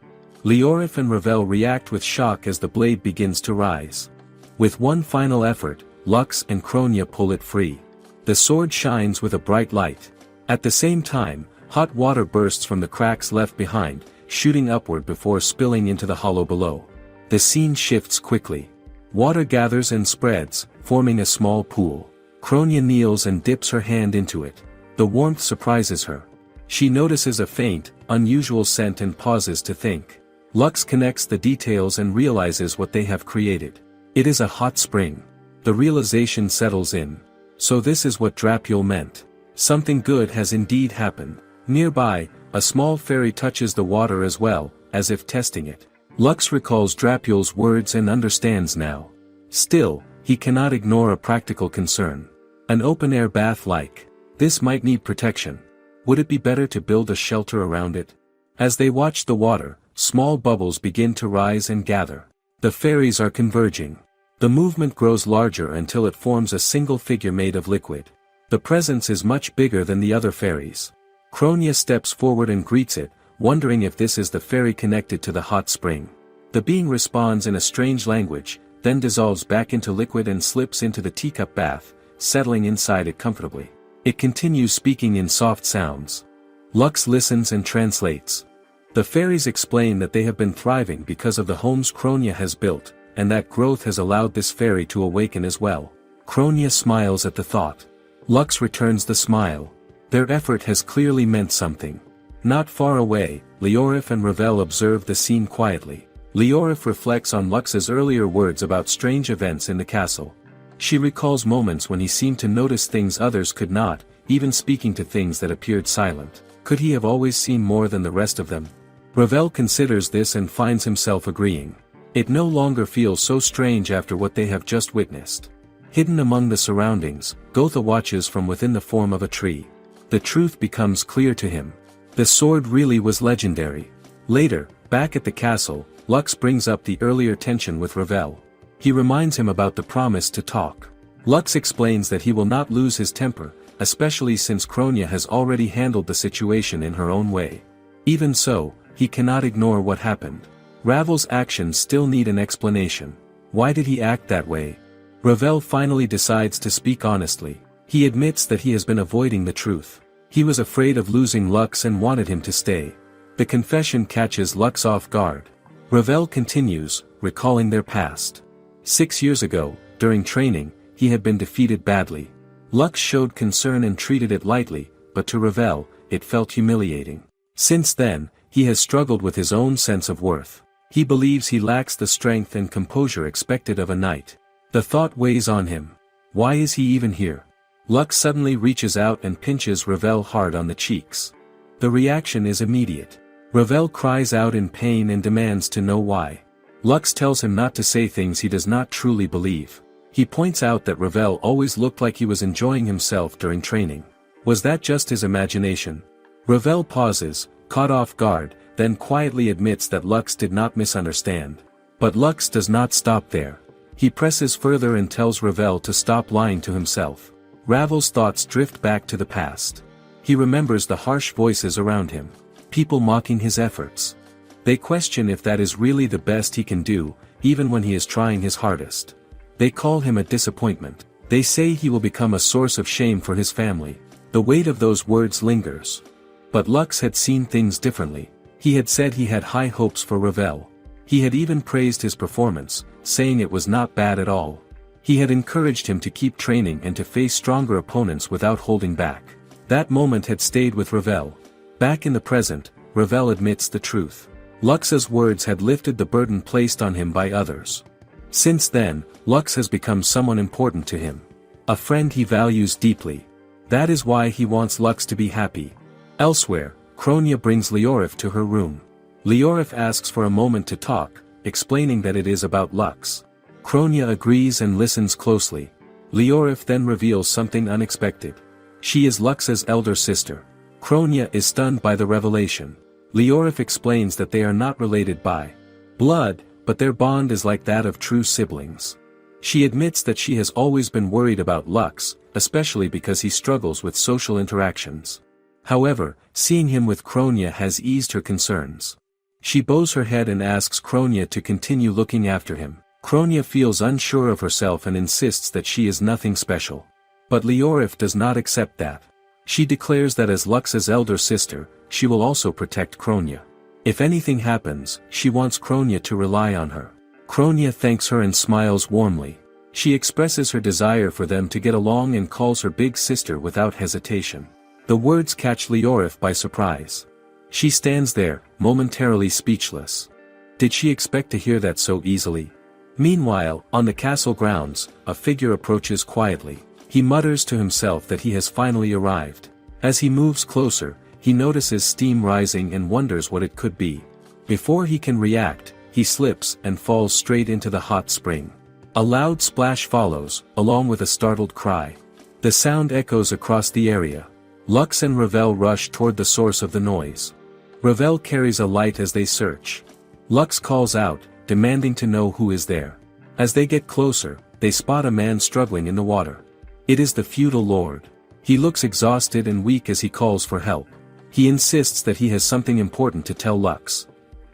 Leorif and Ravel react with shock as the blade begins to rise. With one final effort, Lux and Kronia pull it free. The sword shines with a bright light. At the same time, hot water bursts from the cracks left behind, shooting upward before spilling into the hollow below. The scene shifts quickly. Water gathers and spreads, forming a small pool. Kronia kneels and dips her hand into it. The warmth surprises her. She notices a faint, unusual scent and pauses to think. Lux connects the details and realizes what they have created. It is a hot spring. The realization settles in. So this is what Drapule meant. Something good has indeed happened. Nearby, a small fairy touches the water as well, as if testing it. Lux recalls Drapule's words and understands now. Still, he cannot ignore a practical concern. An open-air bath like this might need protection. Would it be better to build a shelter around it? As they watch the water, small bubbles begin to rise and gather. The fairies are converging. The movement grows larger until it forms a single figure made of liquid. The presence is much bigger than the other fairies. Kronia steps forward and greets it, wondering if this is the fairy connected to the hot spring. The being responds in a strange language, then dissolves back into liquid and slips into the teacup bath, settling inside it comfortably. It continues speaking in soft sounds. Lux listens and translates. The fairies explain that they have been thriving because of the homes Kronia has built, and that growth has allowed this fairy to awaken as well. Kronia smiles at the thought. Lux returns the smile. Their effort has clearly meant something. Not far away, Leorif and Ravel observe the scene quietly. Leorif reflects on Lux's earlier words about strange events in the castle. She recalls moments when he seemed to notice things others could not, even speaking to things that appeared silent. Could he have always seen more than the rest of them? Ravel considers this and finds himself agreeing. It no longer feels so strange after what they have just witnessed. Hidden among the surroundings, Gotha watches from within the form of a tree. The truth becomes clear to him. The sword really was legendary. Later, back at the castle, Lux brings up the earlier tension with Ravel. He reminds him about the promise to talk. Lux explains that he will not lose his temper, especially since Kronia has already handled the situation in her own way. Even so, he cannot ignore what happened. Ravel's actions still need an explanation. Why did he act that way? Ravel finally decides to speak honestly. He admits that he has been avoiding the truth. He was afraid of losing Lux and wanted him to stay. The confession catches Lux off guard. Ravel continues, recalling their past. 6 years ago, during training, he had been defeated badly. Lux showed concern and treated it lightly, but to Ravel, it felt humiliating. Since then, he has struggled with his own sense of worth. He believes he lacks the strength and composure expected of a knight. The thought weighs on him. Why is he even here? Lux suddenly reaches out and pinches Ravel hard on the cheeks. The reaction is immediate. Ravel cries out in pain and demands to know why. Lux tells him not to say things he does not truly believe. He points out that Ravel always looked like he was enjoying himself during training. Was that just his imagination? Ravel pauses, caught off guard, then quietly admits that Lux did not misunderstand. But Lux does not stop there. He presses further and tells Ravel to stop lying to himself. Ravel's thoughts drift back to the past. He remembers the harsh voices around him. People mocking his efforts. They question if that is really the best he can do, even when he is trying his hardest. They call him a disappointment. They say he will become a source of shame for his family. The weight of those words lingers. But Lux had seen things differently. He had said he had high hopes for Ravel. He had even praised his performance, saying it was not bad at all. He had encouraged him to keep training and to face stronger opponents without holding back. That moment had stayed with Ravel. Back in the present, Ravel admits the truth. Lux's words had lifted the burden placed on him by others. Since then, Lux has become someone important to him. A friend he values deeply. That is why he wants Lux to be happy. Elsewhere, Kronia brings Leorif to her room. Leorif asks for a moment to talk, explaining that it is about Lux. Kronia agrees and listens closely. Leorif then reveals something unexpected. She is Lux's elder sister. Kronia is stunned by the revelation. Leorif explains that they are not related by blood, but their bond is like that of true siblings. She admits that she has always been worried about Lux, especially because he struggles with social interactions. However, seeing him with Kronia has eased her concerns. She bows her head and asks Kronia to continue looking after him. Kronia feels unsure of herself and insists that she is nothing special. But Leorif does not accept that. She declares that as Lux's elder sister, she will also protect Kronia. If anything happens, she wants Kronia to rely on her. Kronia thanks her and smiles warmly. She expresses her desire for them to get along and calls her big sister without hesitation. The words catch Leorif by surprise. She stands there, momentarily speechless. Did she expect to hear that so easily? Meanwhile, on the castle grounds, a figure approaches quietly. He mutters to himself that he has finally arrived. As he moves closer, he notices steam rising and wonders what it could be. Before he can react, he slips and falls straight into the hot spring. A loud splash follows, along with a startled cry. The sound echoes across the area. Lux and Ravel rush toward the source of the noise. Ravel carries a light as they search. Lux calls out, demanding to know who is there. As they get closer, they spot a man struggling in the water. It is the feudal lord. He looks exhausted and weak as he calls for help. He insists that he has something important to tell Lux.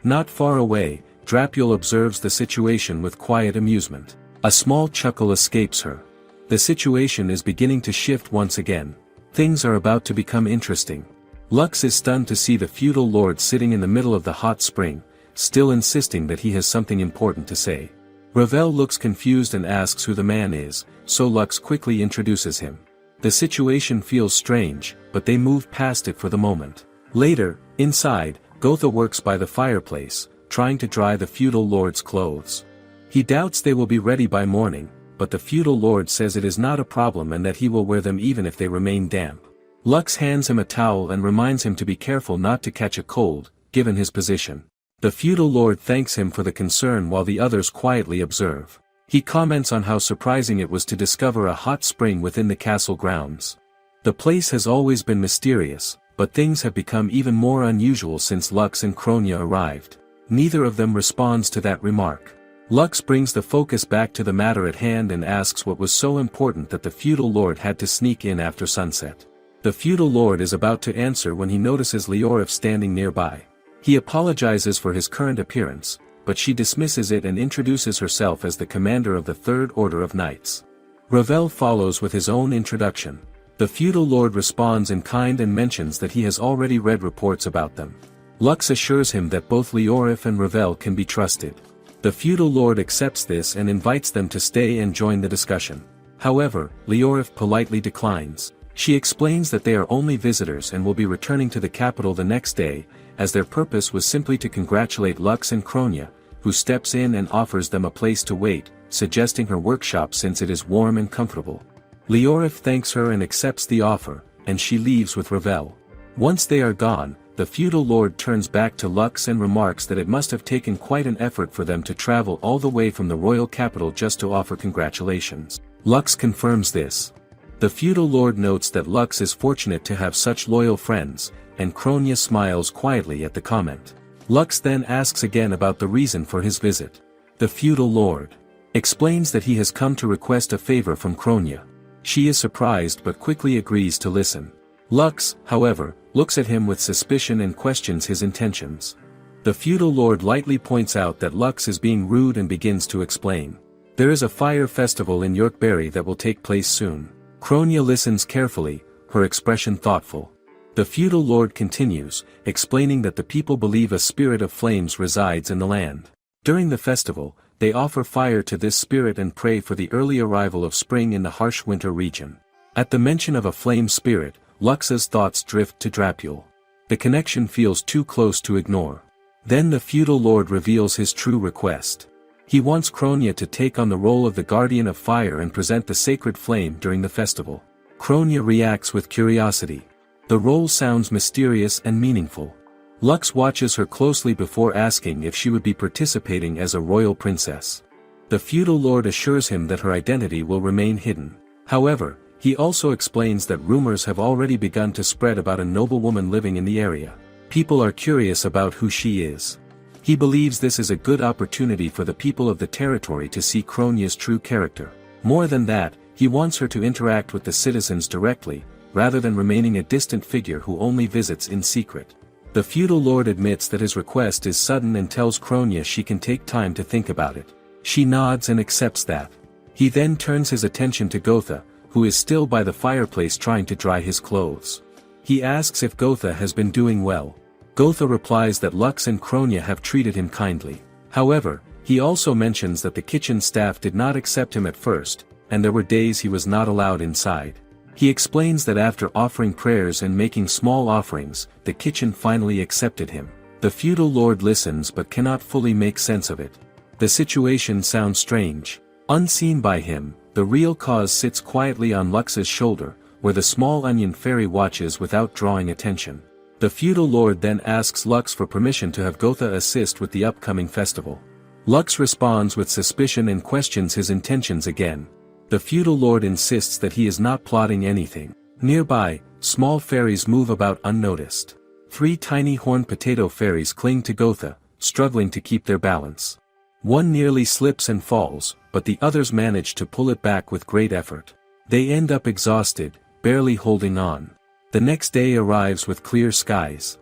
Not far away, Drapule observes the situation with quiet amusement. A small chuckle escapes her. The situation is beginning to shift once again. Things are about to become interesting. Lux is stunned to see the feudal lord sitting in the middle of the hot spring, still insisting that he has something important to say. Ravel looks confused and asks who the man is, so Lux quickly introduces him. The situation feels strange, but they move past it for the moment. Later, inside, Gotha works by the fireplace, trying to dry the feudal lord's clothes. He doubts they will be ready by morning, but the feudal lord says it is not a problem and that he will wear them even if they remain damp. Lux hands him a towel and reminds him to be careful not to catch a cold, given his position. The feudal lord thanks him for the concern while the others quietly observe. He comments on how surprising it was to discover a hot spring within the castle grounds. The place has always been mysterious, but things have become even more unusual since Lux and Kronia arrived. Neither of them responds to that remark. Lux brings the focus back to the matter at hand and asks what was so important that the feudal lord had to sneak in after sunset. The feudal lord is about to answer when he notices Leorif standing nearby. He apologizes for his current appearance, but she dismisses it and introduces herself as the commander of the Third Order of Knights. Ravel follows with his own introduction. The feudal lord responds in kind and mentions that he has already read reports about them. Lux assures him that both Leorif and Ravel can be trusted. The feudal lord accepts this and invites them to stay and join the discussion. However, Leorif politely declines. She explains that they are only visitors and will be returning to the capital the next day, as their purpose was simply to congratulate Lux and Kronia, who steps in and offers them a place to wait, suggesting her workshop since it is warm and comfortable. Leorif thanks her and accepts the offer, and she leaves with Ravel. Once they are gone, the feudal lord turns back to Lux and remarks that it must have taken quite an effort for them to travel all the way from the royal capital just to offer congratulations. Lux confirms this. The feudal lord notes that Lux is fortunate to have such loyal friends, and Kronia smiles quietly at the comment. Lux then asks again about the reason for his visit. The feudal lord explains that he has come to request a favor from Kronia. She is surprised but quickly agrees to listen. Lux, however, looks at him with suspicion and questions his intentions. The feudal lord lightly points out that Lux is being rude and begins to explain. There is a fire festival in Yorkberry that will take place soon. Kronia listens carefully, her expression thoughtful. The feudal lord continues, explaining that the people believe a spirit of flames resides in the land. During the festival, they offer fire to this spirit and pray for the early arrival of spring in the harsh winter region. At the mention of a flame spirit, Lux's thoughts drift to Drapule. The connection feels too close to ignore. Then the feudal lord reveals his true request. He wants Kronia to take on the role of the guardian of fire and present the sacred flame during the festival. Kronia reacts with curiosity. The role sounds mysterious and meaningful. Lux watches her closely before asking if she would be participating as a royal princess. The feudal lord assures him that her identity will remain hidden. However, he also explains that rumors have already begun to spread about a noblewoman living in the area. People are curious about who she is. He believes this is a good opportunity for the people of the territory to see Kronia's true character. More than that, he wants her to interact with the citizens directly, rather than remaining a distant figure who only visits in secret. The feudal lord admits that his request is sudden and tells Kronia she can take time to think about it. She nods and accepts that. He then turns his attention to Gotha, who is still by the fireplace trying to dry his clothes. He asks if Gotha has been doing well. Gotha replies that Lux and Kronia have treated him kindly. However, he also mentions that the kitchen staff did not accept him at first, and there were days he was not allowed inside. He explains that after offering prayers and making small offerings, the kitchen finally accepted him. The feudal lord listens but cannot fully make sense of it. The situation sounds strange. Unseen by him, the real cause sits quietly on Lux's shoulder, where the small onion fairy watches without drawing attention. The feudal lord then asks Lux for permission to have Gotha assist with the upcoming festival. Lux responds with suspicion and questions his intentions again. The feudal lord insists that he is not plotting anything. Nearby, small fairies move about unnoticed. 3 tiny horned potato fairies cling to Gotha, struggling to keep their balance. One nearly slips and falls, but the others manage to pull it back with great effort. They end up exhausted, barely holding on. The next day arrives with clear skies.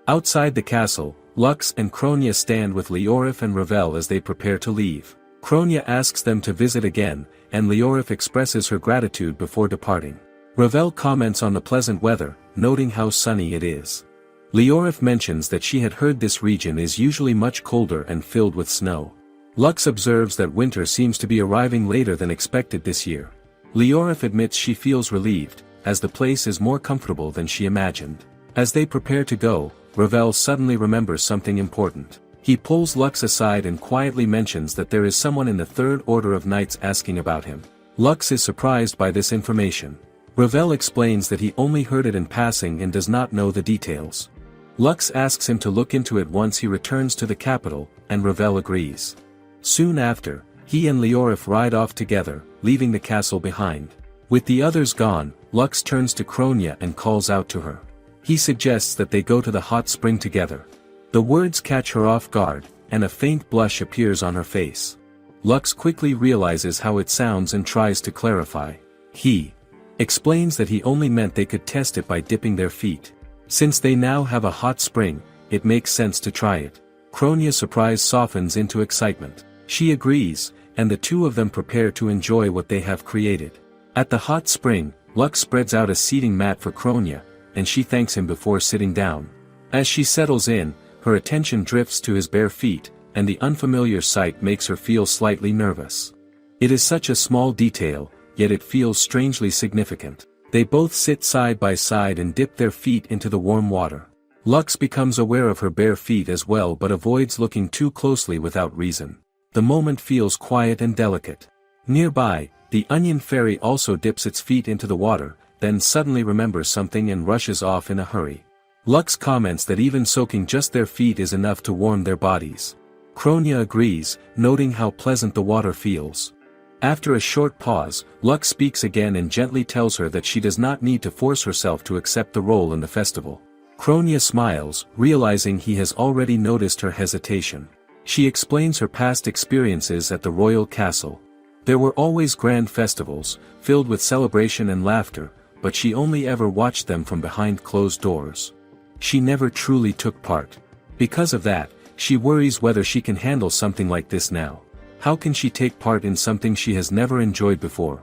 Outside the castle, Lux and Kronia stand with Leorif and Ravel as they prepare to leave. Kronia asks them to visit again, and Leorif expresses her gratitude before departing. Ravel comments on the pleasant weather, noting how sunny it is. Leorif mentions that she had heard this region is usually much colder and filled with snow. Lux observes that winter seems to be arriving later than expected this year. Leorif admits she feels relieved, as the place is more comfortable than she imagined. As they prepare to go, Ravel suddenly remembers something important. He pulls Lux aside and quietly mentions that there is someone in the Third Order of Knights asking about him. Lux is surprised by this information. Ravel explains that he only heard it in passing and does not know the details. Lux asks him to look into it once he returns to the capital, and Ravel agrees. Soon after, he and Leorif ride off together, leaving the castle behind. With the others gone, Lux turns to Kronia and calls out to her. He suggests that they go to the hot spring together. The words catch her off guard, and a faint blush appears on her face. Lux quickly realizes how it sounds and tries to clarify. He explains that he only meant they could test it by dipping their feet. Since they now have a hot spring, it makes sense to try it. Kronia's surprise softens into excitement. She agrees, and the two of them prepare to enjoy what they have created. At the hot spring, Lux spreads out a seating mat for Kronia, and she thanks him before sitting down. As she settles in, her attention drifts to his bare feet, and the unfamiliar sight makes her feel slightly nervous. It is such a small detail, yet it feels strangely significant. They both sit side by side and dip their feet into the warm water. Lux becomes aware of her bare feet as well but avoids looking too closely without reason. The moment feels quiet and delicate. Nearby, the onion fairy also dips its feet into the water, then suddenly remembers something and rushes off in a hurry. Lux comments that even soaking just their feet is enough to warm their bodies. Kronia agrees, noting how pleasant the water feels. After a short pause, Lux speaks again and gently tells her that she does not need to force herself to accept the role in the festival. Kronia smiles, realizing he has already noticed her hesitation. She explains her past experiences at the royal castle. There were always grand festivals, filled with celebration and laughter, but she only ever watched them from behind closed doors. She never truly took part. Because of that, she worries whether she can handle something like this now. How can she take part in something she has never enjoyed before?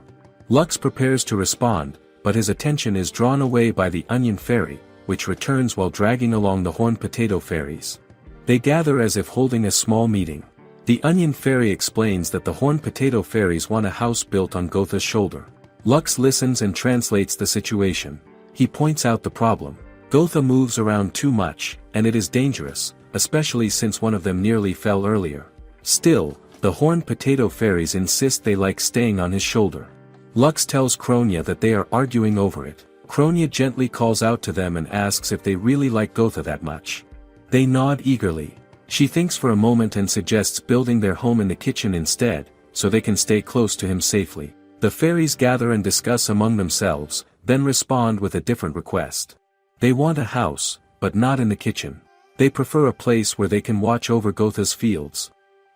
Lux prepares to respond, but his attention is drawn away by the onion fairy, which returns while dragging along the horned potato fairies. They gather as if holding a small meeting. The onion fairy explains that the horned potato fairies want a house built on Gotha's shoulder. Lux listens and translates the situation. He points out the problem. Gotha moves around too much, and it is dangerous, especially since one of them nearly fell earlier. Still, the horned potato fairies insist they like staying on his shoulder. Lux tells Kronia that they are arguing over it. Kronia gently calls out to them and asks if they really like Gotha that much. They nod eagerly. She thinks for a moment and suggests building their home in the kitchen instead, so they can stay close to him safely. The fairies gather and discuss among themselves, then respond with a different request. They want a house, but not in the kitchen. They prefer a place where they can watch over Gotha's fields.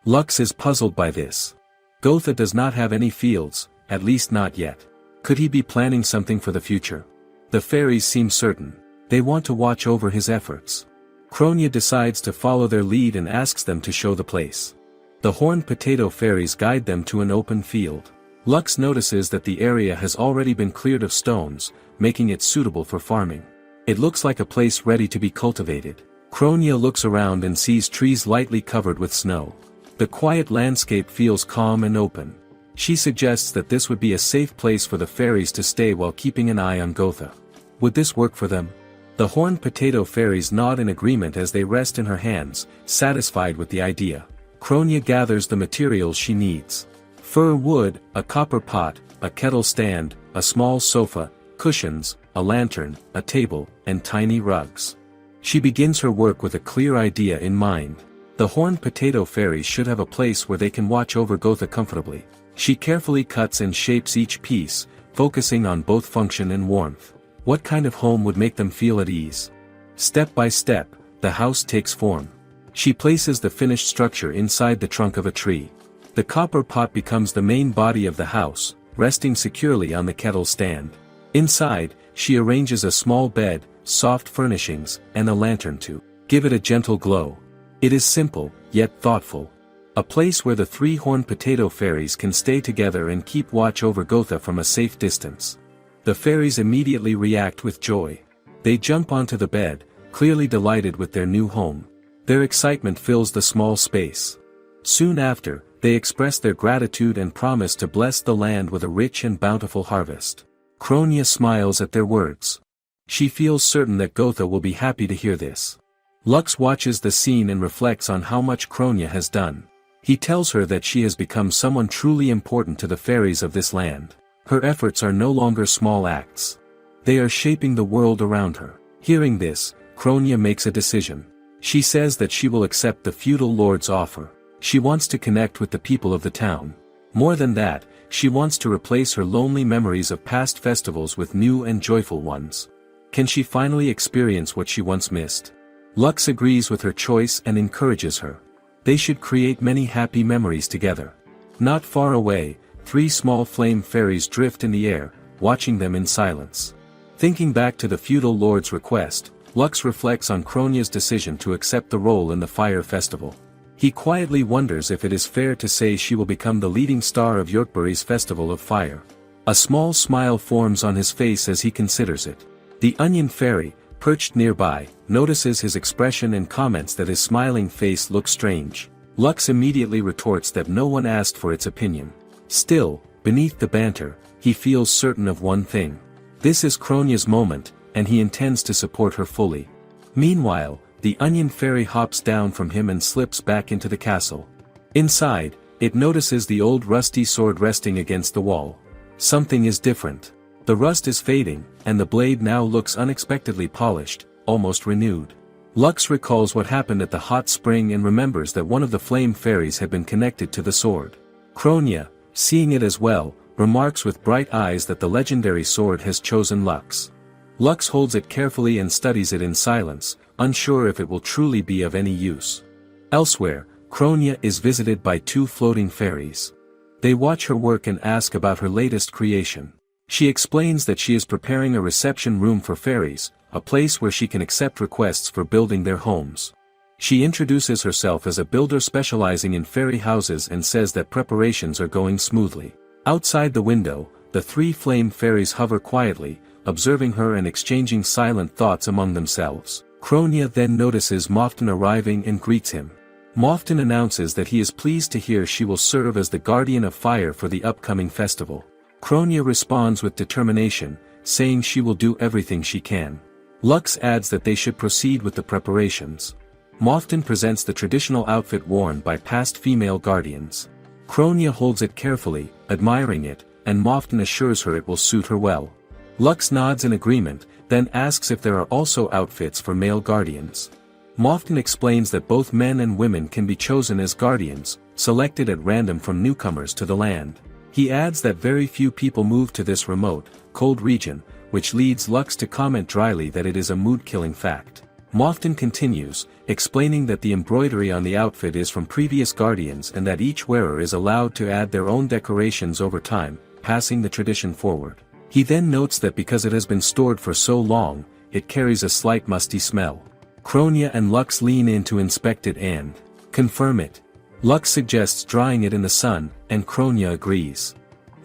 Lux is puzzled by this. Gotha does not have any fields, at least not yet. Could he be planning something for the future? The fairies seem certain. They want to watch over his efforts. Kronia decides to follow their lead and asks them to show the place. The horned potato fairies guide them to an open field. Lux notices that the area has already been cleared of stones, making it suitable for farming. It looks like a place ready to be cultivated. Kronia looks around and sees trees lightly covered with snow. The quiet landscape feels calm and open. She suggests that this would be a safe place for the fairies to stay while keeping an eye on Gotha. Would this work for them? The horned potato fairies nod in agreement as they rest in her hands, satisfied with the idea. Kronia gathers the materials she needs. Fir wood, a copper pot, a kettle stand, a small sofa, cushions, a lantern, a table, and tiny rugs. She begins her work with a clear idea in mind. The horned potato fairies should have a place where they can watch over Gotha comfortably. She carefully cuts and shapes each piece, focusing on both function and warmth. What kind of home would make them feel at ease? Step by step, the house takes form. She places the finished structure inside the trunk of a tree. The copper pot becomes the main body of the house, resting securely on the kettle stand. Inside, she arranges a small bed, soft furnishings, and a lantern to give it a gentle glow. It is simple, yet thoughtful. A place where the three horned potato fairies can stay together and keep watch over Gotha from a safe distance. The fairies immediately react with joy. They jump onto the bed, clearly delighted with their new home. Their excitement fills the small space. Soon after, they express their gratitude and promise to bless the land with a rich and bountiful harvest. Kronia smiles at their words. She feels certain that Gotha will be happy to hear this. Lux watches the scene and reflects on how much Kronia has done. He tells her that she has become someone truly important to the fairies of this land. Her efforts are no longer small acts. They are shaping the world around her. Hearing this, Kronia makes a decision. She says that she will accept the feudal lord's offer. She wants to connect with the people of the town. More than that, she wants to replace her lonely memories of past festivals with new and joyful ones. Can she finally experience what she once missed? Lux agrees with her choice and encourages her. They should create many happy memories together. Not far away, 3 small flame fairies drift in the air, watching them in silence. Thinking back to the feudal lord's request, Lux reflects on Kronia's decision to accept the role in the fire festival. He quietly wonders if it is fair to say she will become the leading star of Yorkbury's Festival of Fire. A small smile forms on his face as he considers it. The onion fairy, perched nearby, notices his expression and comments that his smiling face looks strange. Lux immediately retorts that no one asked for its opinion. Still, beneath the banter, he feels certain of one thing. This is Kronia's moment, and he intends to support her fully. Meanwhile, the onion fairy hops down from him and slips back into the castle. Inside, it notices the old rusty sword resting against the wall. Something is different. The rust is fading, and the blade now looks unexpectedly polished, almost renewed. Lux recalls what happened at the hot spring and remembers that one of the flame fairies had been connected to the sword. Kronia, seeing it as well, remarks with bright eyes that the legendary sword has chosen Lux. Lux holds it carefully and studies it in silence, unsure if it will truly be of any use. Elsewhere, Kronia is visited by 2 floating fairies. They watch her work and ask about her latest creation. She explains that she is preparing a reception room for fairies, a place where she can accept requests for building their homes. She introduces herself as a builder specializing in fairy houses and says that preparations are going smoothly. Outside the window, the 3 flame fairies hover quietly, observing her and exchanging silent thoughts among themselves. Kronia then notices Mofton arriving and greets him. Mofton announces that he is pleased to hear she will serve as the guardian of fire for the upcoming festival. Kronia responds with determination, saying she will do everything she can. Lux adds that they should proceed with the preparations. Mofton presents the traditional outfit worn by past female guardians. Kronia holds it carefully, admiring it, and Mofton assures her it will suit her well. Lux nods in agreement, then asks if there are also outfits for male guardians. Mofton explains that both men and women can be chosen as guardians, selected at random from newcomers to the land. He adds that very few people move to this remote, cold region, which leads Lux to comment dryly that it is a mood-killing fact. Mofton continues, explaining that the embroidery on the outfit is from previous guardians and that each wearer is allowed to add their own decorations over time, passing the tradition forward. He then notes that because it has been stored for so long, it carries a slight musty smell. Kronia and Lux lean in to inspect it and confirm it. Lux suggests drying it in the sun, and Kronia agrees.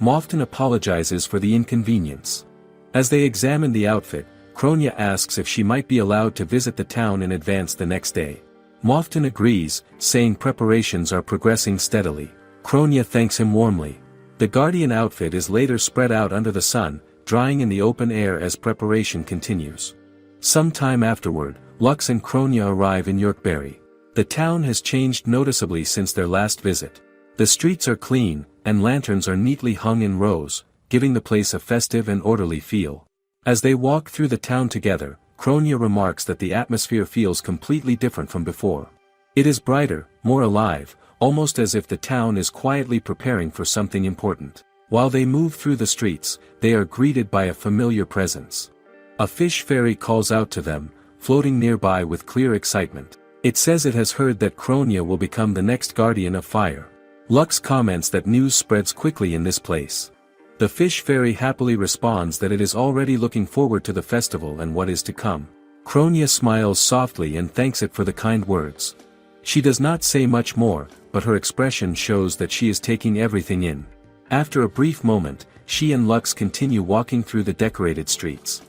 Mofton apologizes for the inconvenience. As they examine the outfit, Kronia asks if she might be allowed to visit the town in advance the next day. Mofton agrees, saying preparations are progressing steadily. Kronia thanks him warmly. The guardian outfit is later spread out under the sun, drying in the open air as preparation continues. Some time afterward, Lux and Kronia arrive in Yorkbury. The town has changed noticeably since their last visit. The streets are clean, and lanterns are neatly hung in rows, giving the place a festive and orderly feel. As they walk through the town together, Kronia remarks that the atmosphere feels completely different from before. It is brighter, more alive, almost as if the town is quietly preparing for something important. While they move through the streets, they are greeted by a familiar presence. A fish fairy calls out to them, floating nearby with clear excitement. It says it has heard that Kronia will become the next guardian of fire. Lux comments that news spreads quickly in this place. The fish fairy happily responds that it is already looking forward to the festival and what is to come. Kronia smiles softly and thanks it for the kind words. She does not say much more, but her expression shows that she is taking everything in. After a brief moment, she and Lux continue walking through the decorated streets.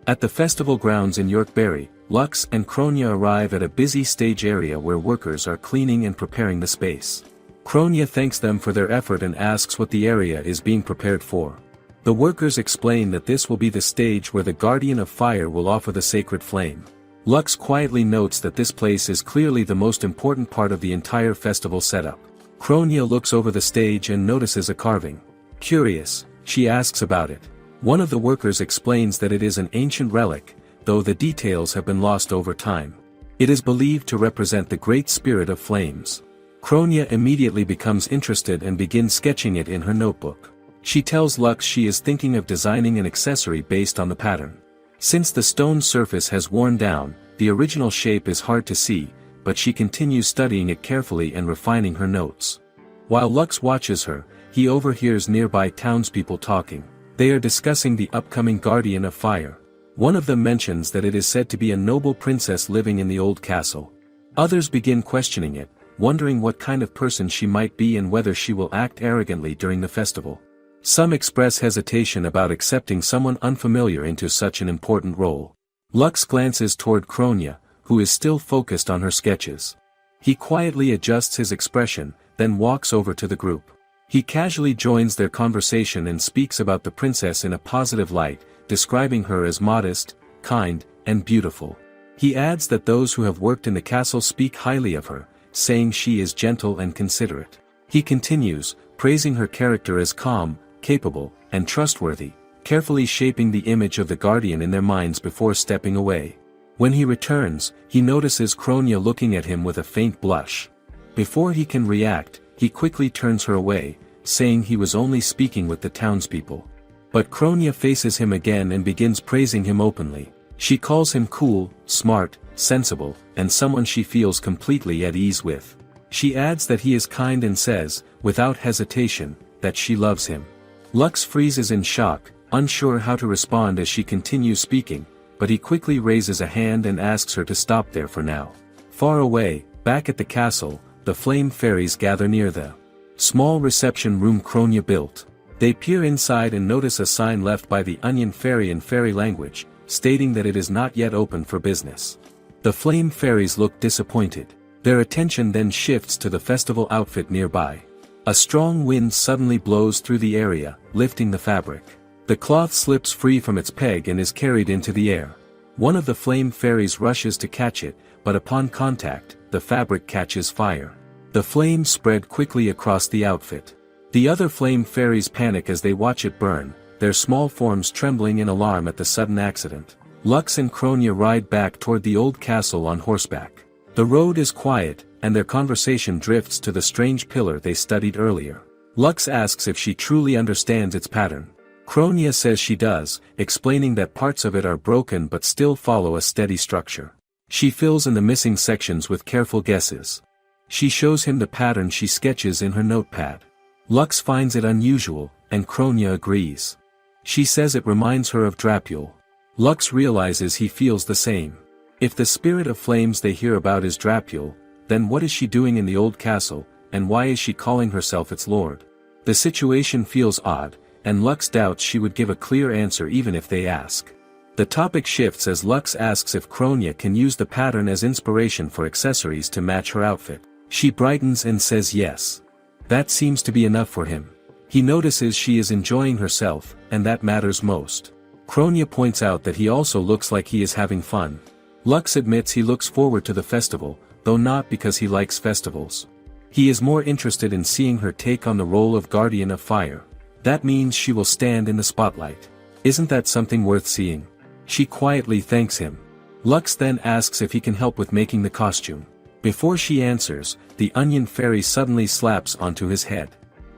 At the festival grounds in Yorkberry, Lux and Kronya arrive at a busy stage area where workers are cleaning and preparing the space. Kronya thanks them for their effort and asks what the area is being prepared for. The workers explain that this will be the stage where the Guardian of Fire will offer the sacred flame. Lux quietly notes that this place is clearly the most important part of the entire festival setup. Kronya looks over the stage and notices a carving. Curious, she asks about it. One of the workers explains that it is an ancient relic, though the details have been lost over time. It is believed to represent the Great Spirit of Flames. Kronya immediately becomes interested and begins sketching it in her notebook. She tells Lux she is thinking of designing an accessory based on the pattern. Since the stone surface has worn down, the original shape is hard to see, but she continues studying it carefully and refining her notes. While Lux watches her, he overhears nearby townspeople talking. They are discussing the upcoming Guardian of Fire. One of them mentions that it is said to be a noble princess living in the old castle. Others begin questioning it, wondering what kind of person she might be and whether she will act arrogantly during the festival. Some express hesitation about accepting someone unfamiliar into such an important role. Lux glances toward Kronya, who is still focused on her sketches. He quietly adjusts his expression, then walks over to the group. He casually joins their conversation and speaks about the princess in a positive light, describing her as modest, kind, and beautiful. He adds that those who have worked in the castle speak highly of her, saying she is gentle and considerate. He continues, praising her character as calm, capable, and trustworthy, carefully shaping the image of the Guardian in their minds before stepping away. When he returns, he notices Kronya looking at him with a faint blush. Before he can react, he quickly turns her away, saying he was only speaking with the townspeople. But Kronya faces him again and begins praising him openly. She calls him cool, smart, sensible, and someone she feels completely at ease with. She adds that he is kind and says, without hesitation, that she loves him. Lux freezes in shock, unsure how to respond as she continues speaking, but he quickly raises a hand and asks her to stop there for now. Far away, back at the castle, the flame fairies gather near the small reception room Kronya built. They peer inside and notice a sign left by the Onion Fairy in fairy language, stating that it is not yet open for business. The flame fairies look disappointed. Their attention then shifts to the festival outfit nearby. A strong wind suddenly blows through the area, lifting the fabric. The cloth slips free from its peg and is carried into the air. One of the flame fairies rushes to catch it, but upon contact, the fabric catches fire. The flames spread quickly across the outfit. The other flame fairies panic as they watch it burn, their small forms trembling in alarm at the sudden accident. Lux and Kronya ride back toward the old castle on horseback. The road is quiet, and their conversation drifts to the strange pillar they studied earlier. Lux asks if she truly understands its pattern. Kronya says she does, explaining that parts of it are broken but still follow a steady structure. She fills in the missing sections with careful guesses. She shows him the pattern she sketches in her notepad. Lux finds it unusual, and Kronya agrees. She says it reminds her of Drapule. Lux realizes he feels the same. If the spirit of flames they hear about is Drapule, then what is she doing in the old castle, and why is she calling herself its lord? The situation feels odd, and Lux doubts she would give a clear answer even if they ask. The topic shifts as Lux asks if Kronya can use the pattern as inspiration for accessories to match her outfit. She brightens and says yes. That seems to be enough for him. He notices she is enjoying herself, and that matters most. Kronya points out that he also looks like he is having fun. Lux admits he looks forward to the festival, though not because he likes festivals. He is more interested in seeing her take on the role of Guardian of Fire. That means she will stand in the spotlight. Isn't that something worth seeing? She quietly thanks him. Lux then asks if he can help with making the costume. Before she answers, the Onion Fairy suddenly slaps onto his head.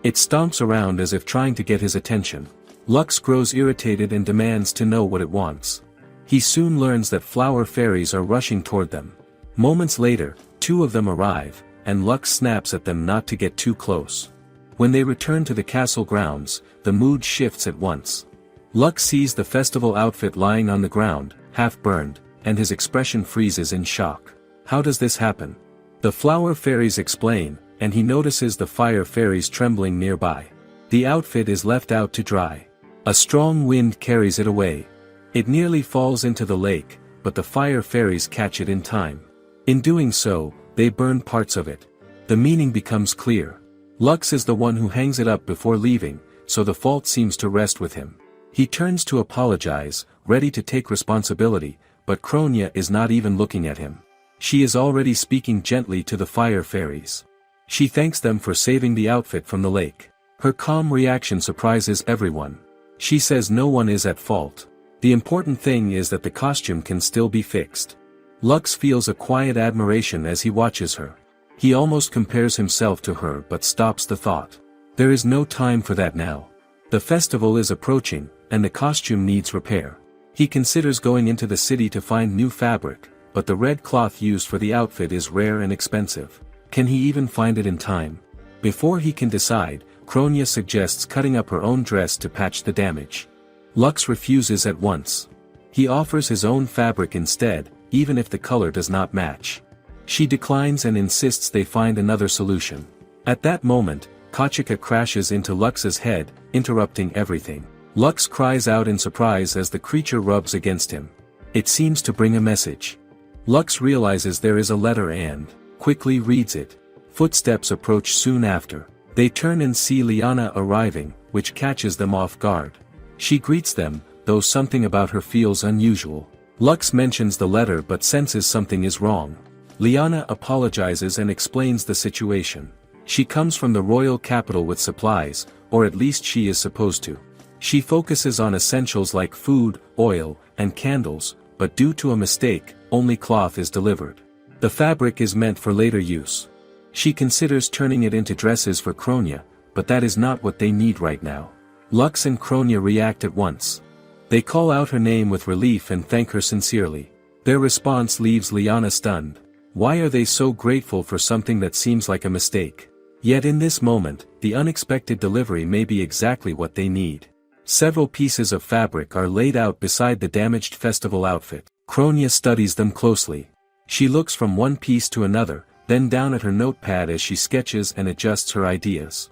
It stomps around as if trying to get his attention. Lux grows irritated and demands to know what it wants. He soon learns that flower fairies are rushing toward them. Moments later, two of them arrive, and Lux snaps at them not to get too close. When they return to the castle grounds, the mood shifts at once. Lux sees the festival outfit lying on the ground, half burned, and his expression freezes in shock. How does this happen? The flower fairies explain, and he notices the fire fairies trembling nearby. The outfit is left out to dry. A strong wind carries it away. It nearly falls into the lake, but the fire fairies catch it in time. In doing so, they burn parts of it. The meaning becomes clear. Lux is the one who hangs it up before leaving, so the fault seems to rest with him. He turns to apologize, ready to take responsibility, but Kronia is not even looking at him. She is already speaking gently to the fire fairies. She thanks them for saving the outfit from the lake. Her calm reaction surprises everyone. She says no one is at fault. The important thing is that the costume can still be fixed. Lux feels a quiet admiration as he watches her. He almost compares himself to her but stops the thought. There is no time for that now. The festival is approaching, and the costume needs repair. He considers going into the city to find new fabric, but the red cloth used for the outfit is rare and expensive. Can he even find it in time? Before he can decide, Kronia suggests cutting up her own dress to patch the damage. Lux refuses at once. He offers his own fabric instead, even if the color does not match. She declines and insists they find another solution. At that moment, Kachika crashes into Lux's head, interrupting everything. Lux cries out in surprise as the creature rubs against him. It seems to bring a message. Lux realizes there is a letter and quickly reads it. Footsteps approach soon after. They turn and see Liana arriving, which catches them off guard. She greets them, though something about her feels unusual. Lux mentions the letter but senses something is wrong. Liana apologizes and explains the situation. She comes from the royal capital with supplies, or at least she is supposed to. She focuses on essentials like food, oil, and candles, but due to a mistake, only cloth is delivered. The fabric is meant for later use. She considers turning it into dresses for Kronia, but that is not what they need right now. Lux and Kronia react at once. They call out her name with relief and thank her sincerely. Their response leaves Liana stunned. Why are they so grateful for something that seems like a mistake? Yet in this moment, the unexpected delivery may be exactly what they need. Several pieces of fabric are laid out beside the damaged festival outfit. Kronia studies them closely. She looks from one piece to another, then down at her notepad as she sketches and adjusts her ideas.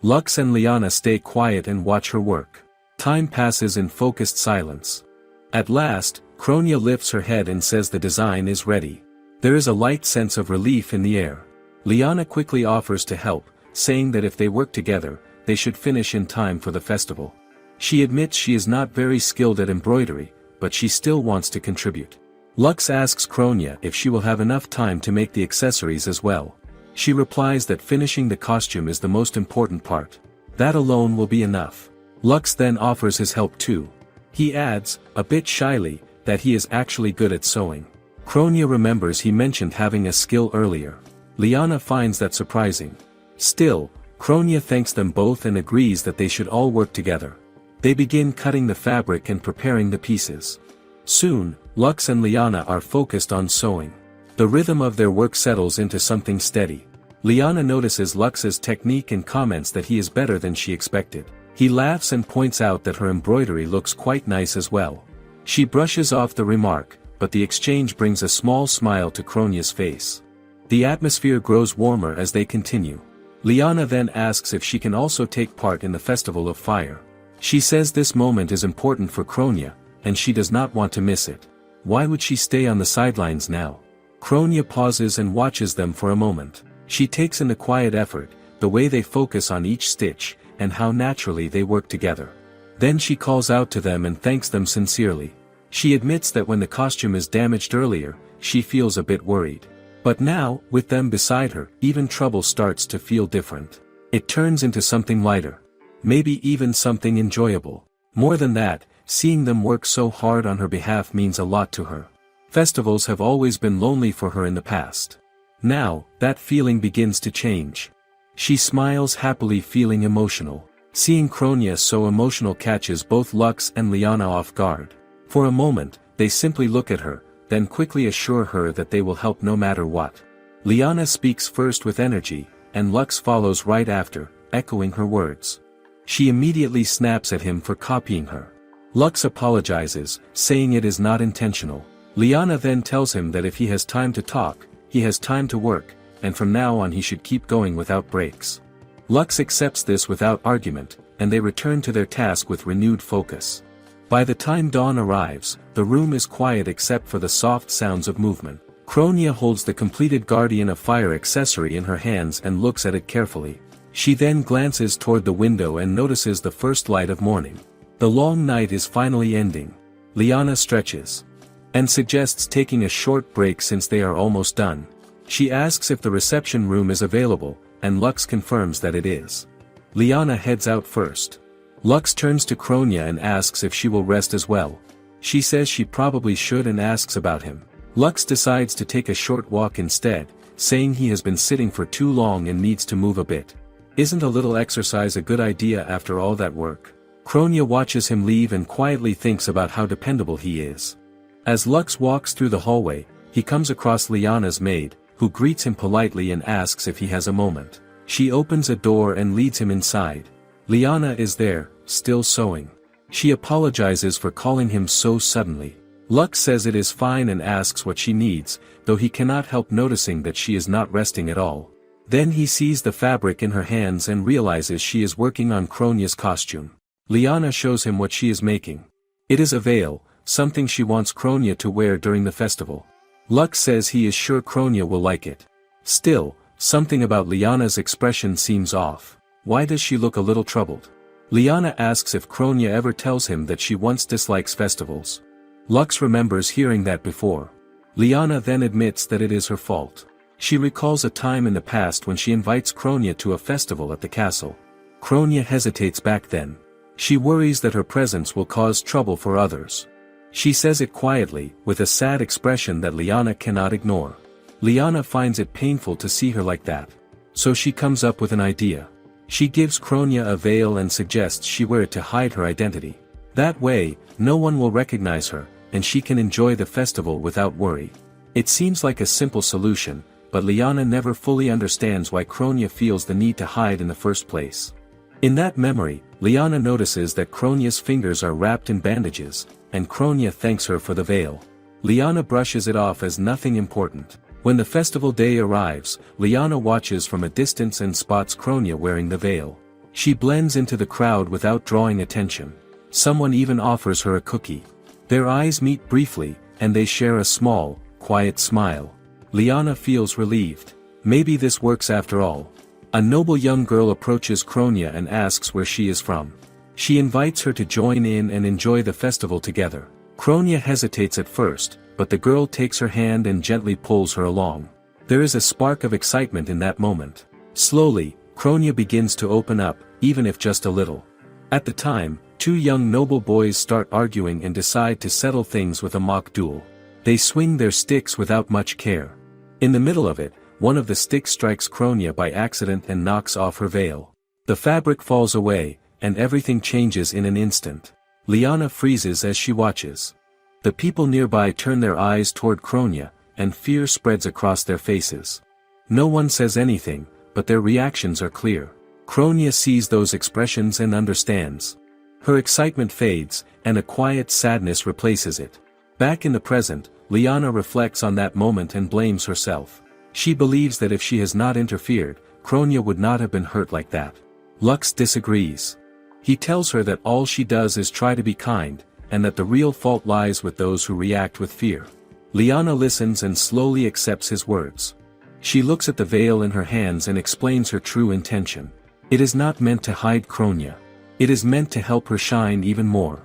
Lux and Liana stay quiet and watch her work. Time passes in focused silence. At last, Kronia lifts her head and says the design is ready. There is a light sense of relief in the air. Liana quickly offers to help, saying that if they work together, they should finish in time for the festival. She admits she is not very skilled at embroidery, but she still wants to contribute. Lux asks Kronia if she will have enough time to make the accessories as well. She replies that finishing the costume is the most important part. That alone will be enough. Lux then offers his help too. He adds, a bit shyly, that he is actually good at sewing. Kronia remembers he mentioned having a skill earlier. Liana finds that surprising. Still, Kronia thanks them both and agrees that they should all work together. They begin cutting the fabric and preparing the pieces. Soon, Lux and Liana are focused on sewing. The rhythm of their work settles into something steady. Liana notices Lux's technique and comments that he is better than she expected. He laughs and points out that her embroidery looks quite nice as well. She brushes off the remark, but the exchange brings a small smile to Kronia's face. The atmosphere grows warmer as they continue. Liana then asks if she can also take part in the Festival of Fire. She says this moment is important for Kronia, and she does not want to miss it. Why would she stay on the sidelines now? Kronia pauses and watches them for a moment. She takes in the quiet effort, the way they focus on each stitch, and how naturally they work together. Then she calls out to them and thanks them sincerely. She admits that when the costume is damaged earlier, she feels a bit worried. But now, with them beside her, even trouble starts to feel different. It turns into something lighter. Maybe even something enjoyable. More than that, seeing them work so hard on her behalf means a lot to her. Festivals have always been lonely for her in the past. Now, that feeling begins to change. She smiles happily, feeling emotional. Seeing Kronia so emotional catches both Lux and Liana off guard. For a moment, they simply look at her, then quickly assure her that they will help no matter what. Liana speaks first with energy, and Lux follows right after, echoing her words. She immediately snaps at him for copying her. Lux apologizes, saying it is not intentional. Liana then tells him that if he has time to talk, he has time to work, and from now on he should keep going without breaks. Lux accepts this without argument, and they return to their task with renewed focus. By the time dawn arrives, the room is quiet except for the soft sounds of movement. Kronia holds the completed Guardian of Fire accessory in her hands and looks at it carefully. She then glances toward the window and notices the first light of morning. The long night is finally ending. Liana stretches and suggests taking a short break since they are almost done. She asks if the reception room is available, and Lux confirms that it is. Liana heads out first. Lux turns to Kronia and asks if she will rest as well. She says she probably should and asks about him. Lux decides to take a short walk instead, saying he has been sitting for too long and needs to move a bit. Isn't a little exercise a good idea after all that work? Kronia watches him leave and quietly thinks about how dependable he is. As Lux walks through the hallway, he comes across Liana's maid, who greets him politely and asks if he has a moment. She opens a door and leads him inside. Liana is there, still sewing. She apologizes for calling him so suddenly. Lux says it is fine and asks what she needs, though he cannot help noticing that she is not resting at all. Then he sees the fabric in her hands and realizes she is working on Kronia's costume. Liana shows him what she is making. It is a veil, something she wants Kronia to wear during the festival. Lux says he is sure Kronia will like it. Still, something about Liana's expression seems off. Why does she look a little troubled? Liana asks if Kronia ever tells him that she once dislikes festivals. Lux remembers hearing that before. Liana then admits that it is her fault. She recalls a time in the past when she invites Kronia to a festival at the castle. Kronia hesitates back then. She worries that her presence will cause trouble for others. She says it quietly, with a sad expression that Liana cannot ignore. Liana finds it painful to see her like that. So she comes up with an idea. She gives Kronia a veil and suggests she wear it to hide her identity. That way, no one will recognize her, and she can enjoy the festival without worry. It seems like a simple solution, but Liana never fully understands why Kronia feels the need to hide in the first place. In that memory, Liana notices that Kronia's fingers are wrapped in bandages, and Kronia thanks her for the veil. Liana brushes it off as nothing important. When the festival day arrives, Liana watches from a distance and spots Kronia wearing the veil. She blends into the crowd without drawing attention. Someone even offers her a cookie. Their eyes meet briefly, and they share a small, quiet smile. Liana feels relieved. Maybe this works after all. A noble young girl approaches Kronia and asks where she is from. She invites her to join in and enjoy the festival together. Kronia hesitates at first, but the girl takes her hand and gently pulls her along. There is a spark of excitement in that moment. Slowly, Kronia begins to open up, even if just a little. At the time, two young noble boys start arguing and decide to settle things with a mock duel. They swing their sticks without much care. In the middle of it, one of the sticks strikes Kronia by accident and knocks off her veil. The fabric falls away, and everything changes in an instant. Liana freezes as she watches. The people nearby turn their eyes toward Kronia, and fear spreads across their faces. No one says anything, but their reactions are clear. Kronia sees those expressions and understands. Her excitement fades, and a quiet sadness replaces it. Back in the present, Liana reflects on that moment and blames herself. She believes that if she has not interfered, Kronia would not have been hurt like that. Lux disagrees. He tells her that all she does is try to be kind, and that the real fault lies with those who react with fear. Liana listens and slowly accepts his words. She looks at the veil in her hands and explains her true intention. It is not meant to hide Kronia. It is meant to help her shine even more.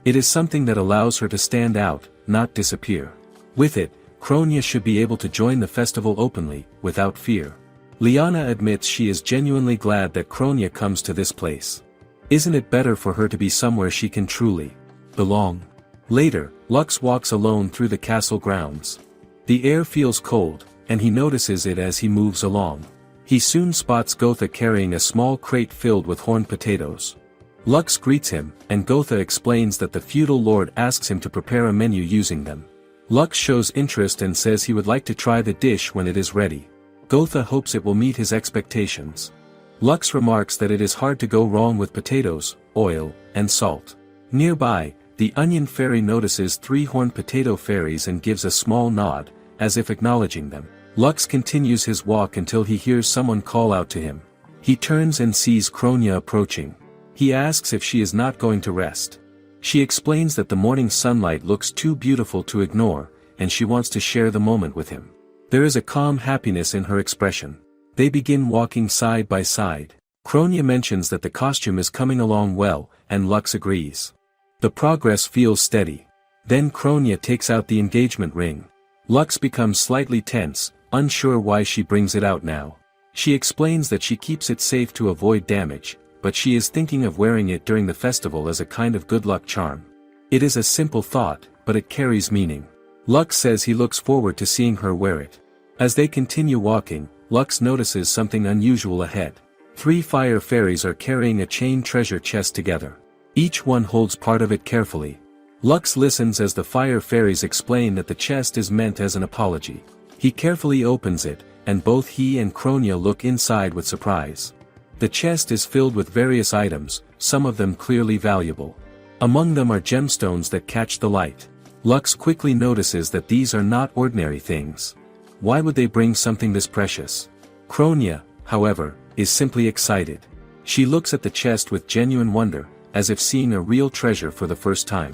It is something that allows her to stand out, not disappear. With it, Kronia should be able to join the festival openly, without fear. Liana admits she is genuinely glad that Kronia comes to this place. Isn't it better for her to be somewhere she can truly belong? Later, Lux walks alone through the castle grounds. The air feels cold, and he notices it as he moves along. He soon spots Gotha carrying a small crate filled with horned potatoes. Lux greets him, and Gotha explains that the feudal lord asks him to prepare a menu using them. Lux shows interest and says he would like to try the dish when it is ready. Gotha hopes it will meet his expectations. Lux remarks that it is hard to go wrong with potatoes, oil, and salt. Nearby, the onion fairy notices 3 horned potato fairies and gives a small nod, as if acknowledging them. Lux continues his walk until he hears someone call out to him. He turns and sees Kronia approaching. He asks if she is not going to rest. She explains that the morning sunlight looks too beautiful to ignore, and she wants to share the moment with him. There is a calm happiness in her expression. They begin walking side by side. Kronia mentions that the costume is coming along well, and Lux agrees. The progress feels steady. Then Kronia takes out the engagement ring. Lux becomes slightly tense, unsure why she brings it out now. She explains that she keeps it safe to avoid damage, but she is thinking of wearing it during the festival as a kind of good luck charm. It is a simple thought, but it carries meaning. Lux says he looks forward to seeing her wear it. As they continue walking, Lux notices something unusual ahead. 3 fire fairies are carrying a chain treasure chest together. Each one holds part of it carefully. Lux listens as the fire fairies explain that the chest is meant as an apology. He carefully opens it, and both he and Kronia look inside with surprise. The chest is filled with various items, some of them clearly valuable. Among them are gemstones that catch the light. Lux quickly notices that these are not ordinary things. Why would they bring something this precious? Kronia, however, is simply excited. She looks at the chest with genuine wonder, as if seeing a real treasure for the first time.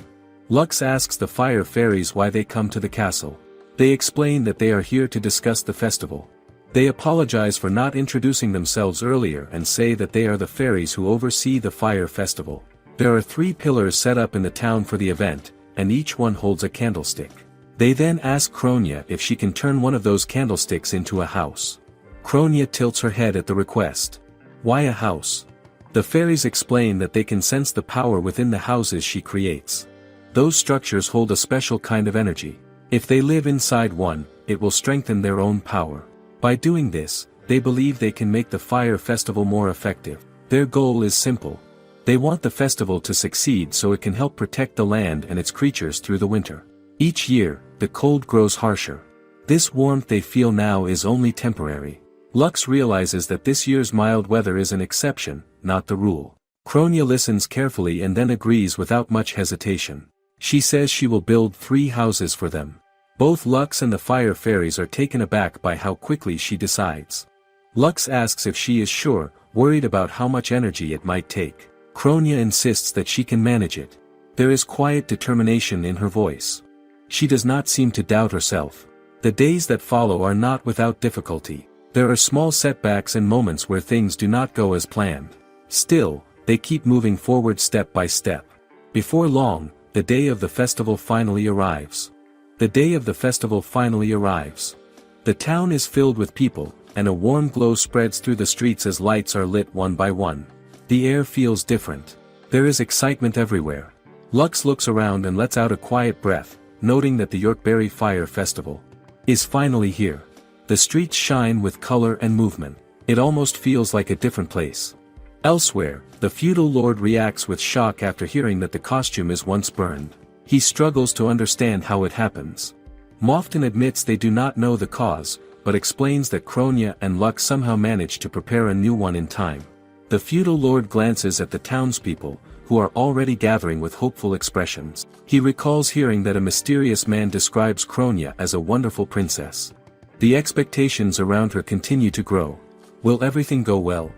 Lux asks the fire fairies why they come to the castle. They explain that they are here to discuss the festival. They apologize for not introducing themselves earlier and say that they are the fairies who oversee the fire festival. There are 3 pillars set up in the town for the event, and each one holds a candlestick. They then ask Kronia if she can turn one of those candlesticks into a house. Kronia tilts her head at the request. Why a house? The fairies explain that they can sense the power within the houses she creates. Those structures hold a special kind of energy. If they live inside one, it will strengthen their own power. By doing this, they believe they can make the fire festival more effective. Their goal is simple. They want the festival to succeed so it can help protect the land and its creatures through the winter. Each year, the cold grows harsher. This warmth they feel now is only temporary. Lux realizes that this year's mild weather is an exception, not the rule. Kronia listens carefully and then agrees without much hesitation. She says she will build 3 houses for them. Both Lux and the fire fairies are taken aback by how quickly she decides. Lux asks if she is sure, worried about how much energy it might take. Kronia insists that she can manage it. There is quiet determination in her voice. She does not seem to doubt herself. The days that follow are not without difficulty. There are small setbacks and moments where things do not go as planned. Still, they keep moving forward step by step. Before long, the day of the festival finally arrives. The day of the festival finally arrives. The town is filled with people, and a warm glow spreads through the streets as lights are lit one by one. The air feels different. There is excitement everywhere. Lux looks around and lets out a quiet breath, noting that the Yorkberry Fire Festival is finally here. The streets shine with color and movement. It almost feels like a different place. Elsewhere, the feudal lord reacts with shock after hearing that the costume is once burned. He struggles to understand how it happens. Mofton admits they do not know the cause, but explains that Kronia and Lux somehow managed to prepare a new one in time. The feudal lord glances at the townspeople, who are already gathering with hopeful expressions. He recalls hearing that a mysterious man describes Kronia as a wonderful princess. The expectations around her continue to grow. Will everything go well?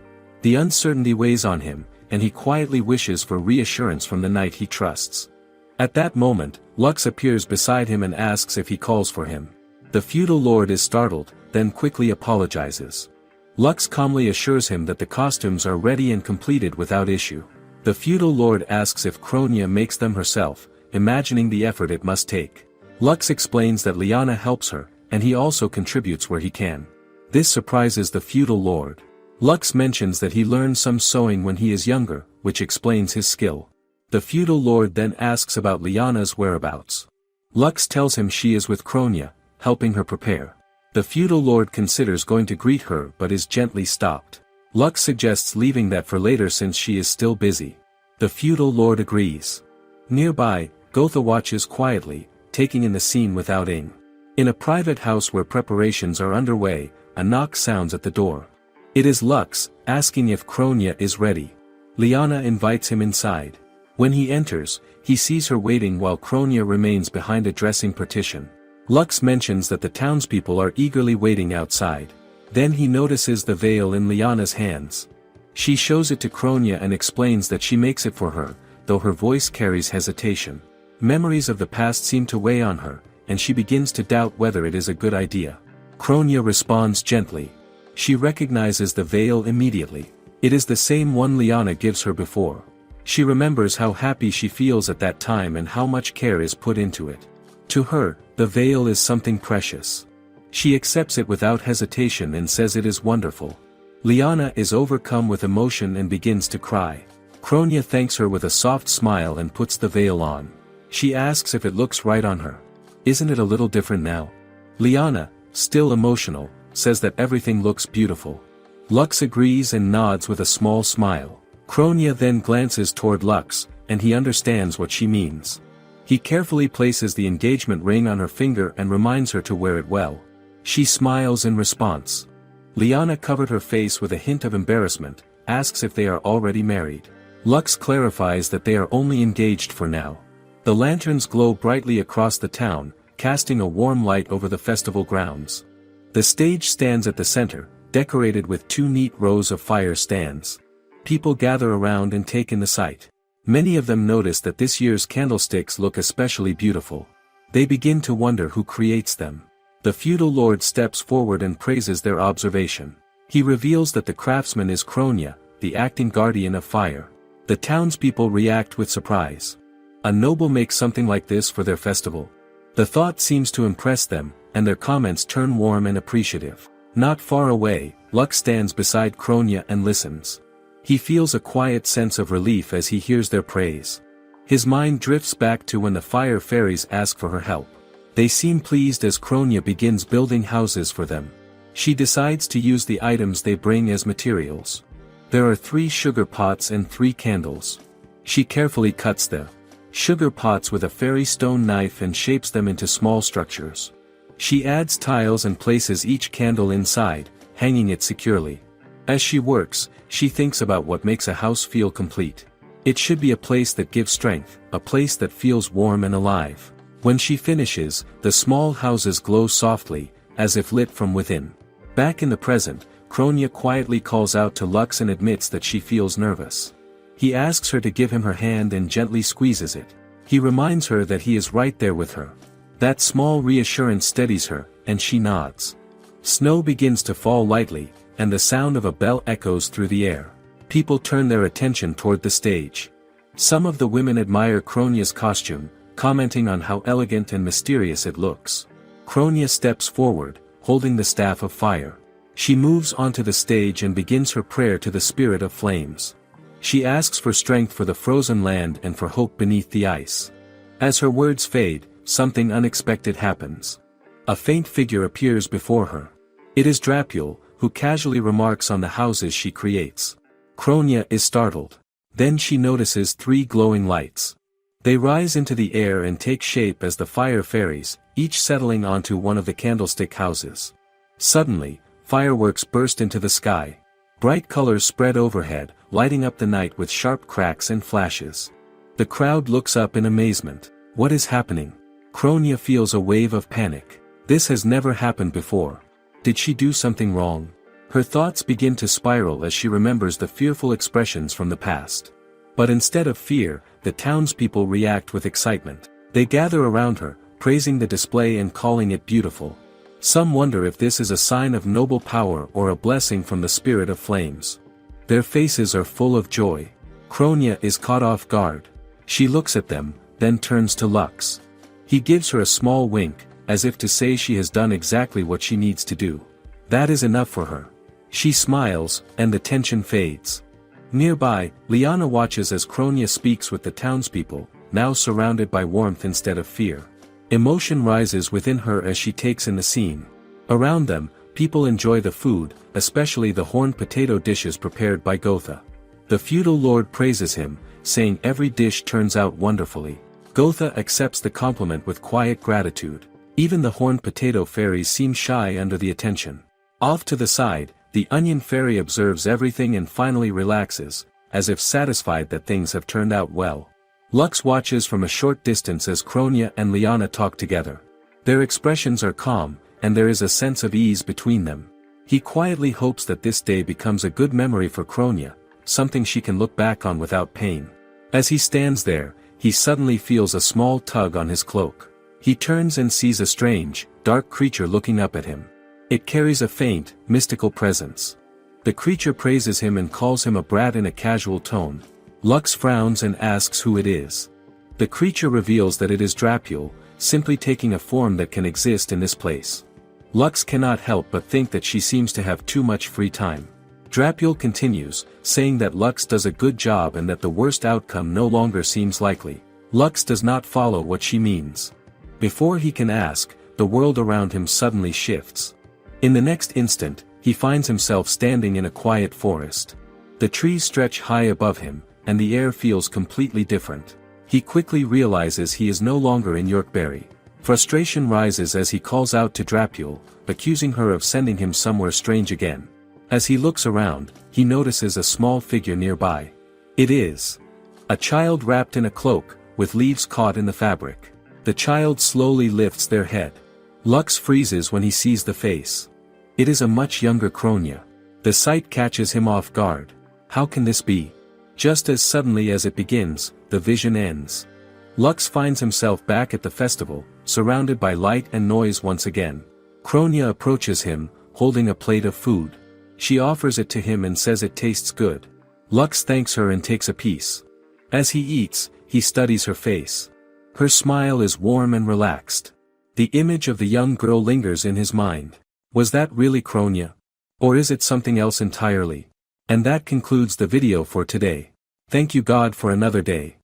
The uncertainty weighs on him, and he quietly wishes for reassurance from the knight he trusts. At that moment, Lux appears beside him and asks if he calls for him. The feudal lord is startled, then quickly apologizes. Lux calmly assures him that the costumes are ready and completed without issue. The feudal lord asks if Kronia makes them herself, imagining the effort it must take. Lux explains that Liana helps her, and he also contributes where he can. This surprises the feudal lord. Lux mentions that he learned some sewing when he is younger, which explains his skill. The feudal lord then asks about Liana's whereabouts. Lux tells him she is with Kronia, helping her prepare. The feudal lord considers going to greet her but is gently stopped. Lux suggests leaving that for later since she is still busy. The feudal lord agrees. Nearby, Gotha watches quietly, taking in the scene without ing. In a private house where preparations are underway, a knock sounds at the door. It is Lux, asking if Kronia is ready. Liana invites him inside. When he enters, he sees her waiting while Kronia remains behind a dressing partition. Lux mentions that the townspeople are eagerly waiting outside. Then he notices the veil in Liana's hands. She shows it to Kronia and explains that she makes it for her, though her voice carries hesitation. Memories of the past seem to weigh on her, and she begins to doubt whether it is a good idea. Kronia responds gently. She recognizes the veil immediately. It is the same one Liana gives her before. She remembers how happy she feels at that time and how much care is put into it. To her, the veil is something precious. She accepts it without hesitation and says it is wonderful. Liana is overcome with emotion and begins to cry. Kronia thanks her with a soft smile and puts the veil on. She asks if it looks right on her. Isn't it a little different now? Liana, still emotional, says that everything looks beautiful. Lux agrees and nods with a small smile. Kronia then glances toward Lux, and he understands what she means. He carefully places the engagement ring on her finger and reminds her to wear it well. She smiles in response. Liana covered her face with a hint of embarrassment, asks if they are already married. Lux clarifies that they are only engaged for now. The lanterns glow brightly across the town, casting a warm light over the festival grounds. The stage stands at the center, decorated with 2 neat rows of fire stands. People gather around and take in the sight. Many of them notice that this year's candlesticks look especially beautiful. They begin to wonder who creates them. The feudal lord steps forward and praises their observation. He reveals that the craftsman is Kronia, the acting guardian of fire. The townspeople react with surprise. A noble makes something like this for their festival. The thought seems to impress them, and their comments turn warm and appreciative. Not far away, Lux stands beside Kronia and listens. He feels a quiet sense of relief as he hears their praise. His mind drifts back to when the fire fairies ask for her help. They seem pleased as Kronia begins building houses for them. She decides to use the items they bring as materials. There are 3 sugar pots and 3 candles. She carefully cuts the sugar pots with a fairy stone knife and shapes them into small structures. She adds tiles and places each candle inside, hanging it securely. As she works, she thinks about what makes a house feel complete. It should be a place that gives strength, a place that feels warm and alive. When she finishes, the small houses glow softly, as if lit from within. Back in the present, Kronia quietly calls out to Lux and admits that she feels nervous. He asks her to give him her hand and gently squeezes it. He reminds her that he is right there with her. That small reassurance steadies her, and she nods. Snow begins to fall lightly, and the sound of a bell echoes through the air. People turn their attention toward the stage. Some of the women admire Kronia's costume, commenting on how elegant and mysterious it looks. Kronia steps forward, holding the staff of fire. She moves onto the stage and begins her prayer to the spirit of flames. She asks for strength for the frozen land and for hope beneath the ice. As her words fade, something unexpected happens. A faint figure appears before her. It is Drapule, who casually remarks on the houses she creates. Kronia is startled. Then she notices 3 glowing lights. They rise into the air and take shape as the fire fairies, each settling onto one of the candlestick houses. Suddenly, fireworks burst into the sky. Bright colors spread overhead, lighting up the night with sharp cracks and flashes. The crowd looks up in amazement. What is happening? Kronia feels a wave of panic. This has never happened before. Did she do something wrong? Her thoughts begin to spiral as she remembers the fearful expressions from the past. But instead of fear, the townspeople react with excitement. They gather around her, praising the display and calling it beautiful. Some wonder if this is a sign of noble power or a blessing from the spirit of flames. Their faces are full of joy. Kronia is caught off guard. She looks at them, then turns to Lux. He gives her a small wink, as if to say she has done exactly what she needs to do. That is enough for her. She smiles, and the tension fades. Nearby, Liana watches as Kronia speaks with the townspeople, now surrounded by warmth instead of fear. Emotion rises within her as she takes in the scene. Around them, people enjoy the food, especially the horned potato dishes prepared by Gotha. The feudal lord praises him, saying every dish turns out wonderfully. Gotha accepts the compliment with quiet gratitude. Even the horned potato fairies seem shy under the attention. Off to the side, the onion fairy observes everything and finally relaxes, as if satisfied that things have turned out well. Lux watches from a short distance as Kronia and Liana talk together. Their expressions are calm, and there is a sense of ease between them. He quietly hopes that this day becomes a good memory for Kronia, something she can look back on without pain. As he stands there, he suddenly feels a small tug on his cloak. He turns and sees a strange, dark creature looking up at him. It carries a faint, mystical presence. The creature praises him and calls him a brat in a casual tone. Lux frowns and asks who it is. The creature reveals that it is Drapule, simply taking a form that can exist in this place. Lux cannot help but think that she seems to have too much free time. Drapule continues, saying that Lux does a good job and that the worst outcome no longer seems likely. Lux does not follow what she means. Before he can ask, the world around him suddenly shifts. In the next instant, he finds himself standing in a quiet forest. The trees stretch high above him, and the air feels completely different. He quickly realizes he is no longer in Yorkberry. Frustration rises as he calls out to Drapule, accusing her of sending him somewhere strange again. As he looks around, he notices a small figure nearby. It is a child wrapped in a cloak, with leaves caught in the fabric. The child slowly lifts their head. Lux freezes when he sees the face. It is a much younger Kronia. The sight catches him off guard. How can this be? Just as suddenly as it begins, the vision ends. Lux finds himself back at the festival, surrounded by light and noise once again. Kronia approaches him, holding a plate of food. She offers it to him and says it tastes good. Lux thanks her and takes a piece. As he eats, he studies her face. Her smile is warm and relaxed. The image of the young girl lingers in his mind. Was that really Kronia? Or is it something else entirely? And that concludes the video for today. Thank you God for another day.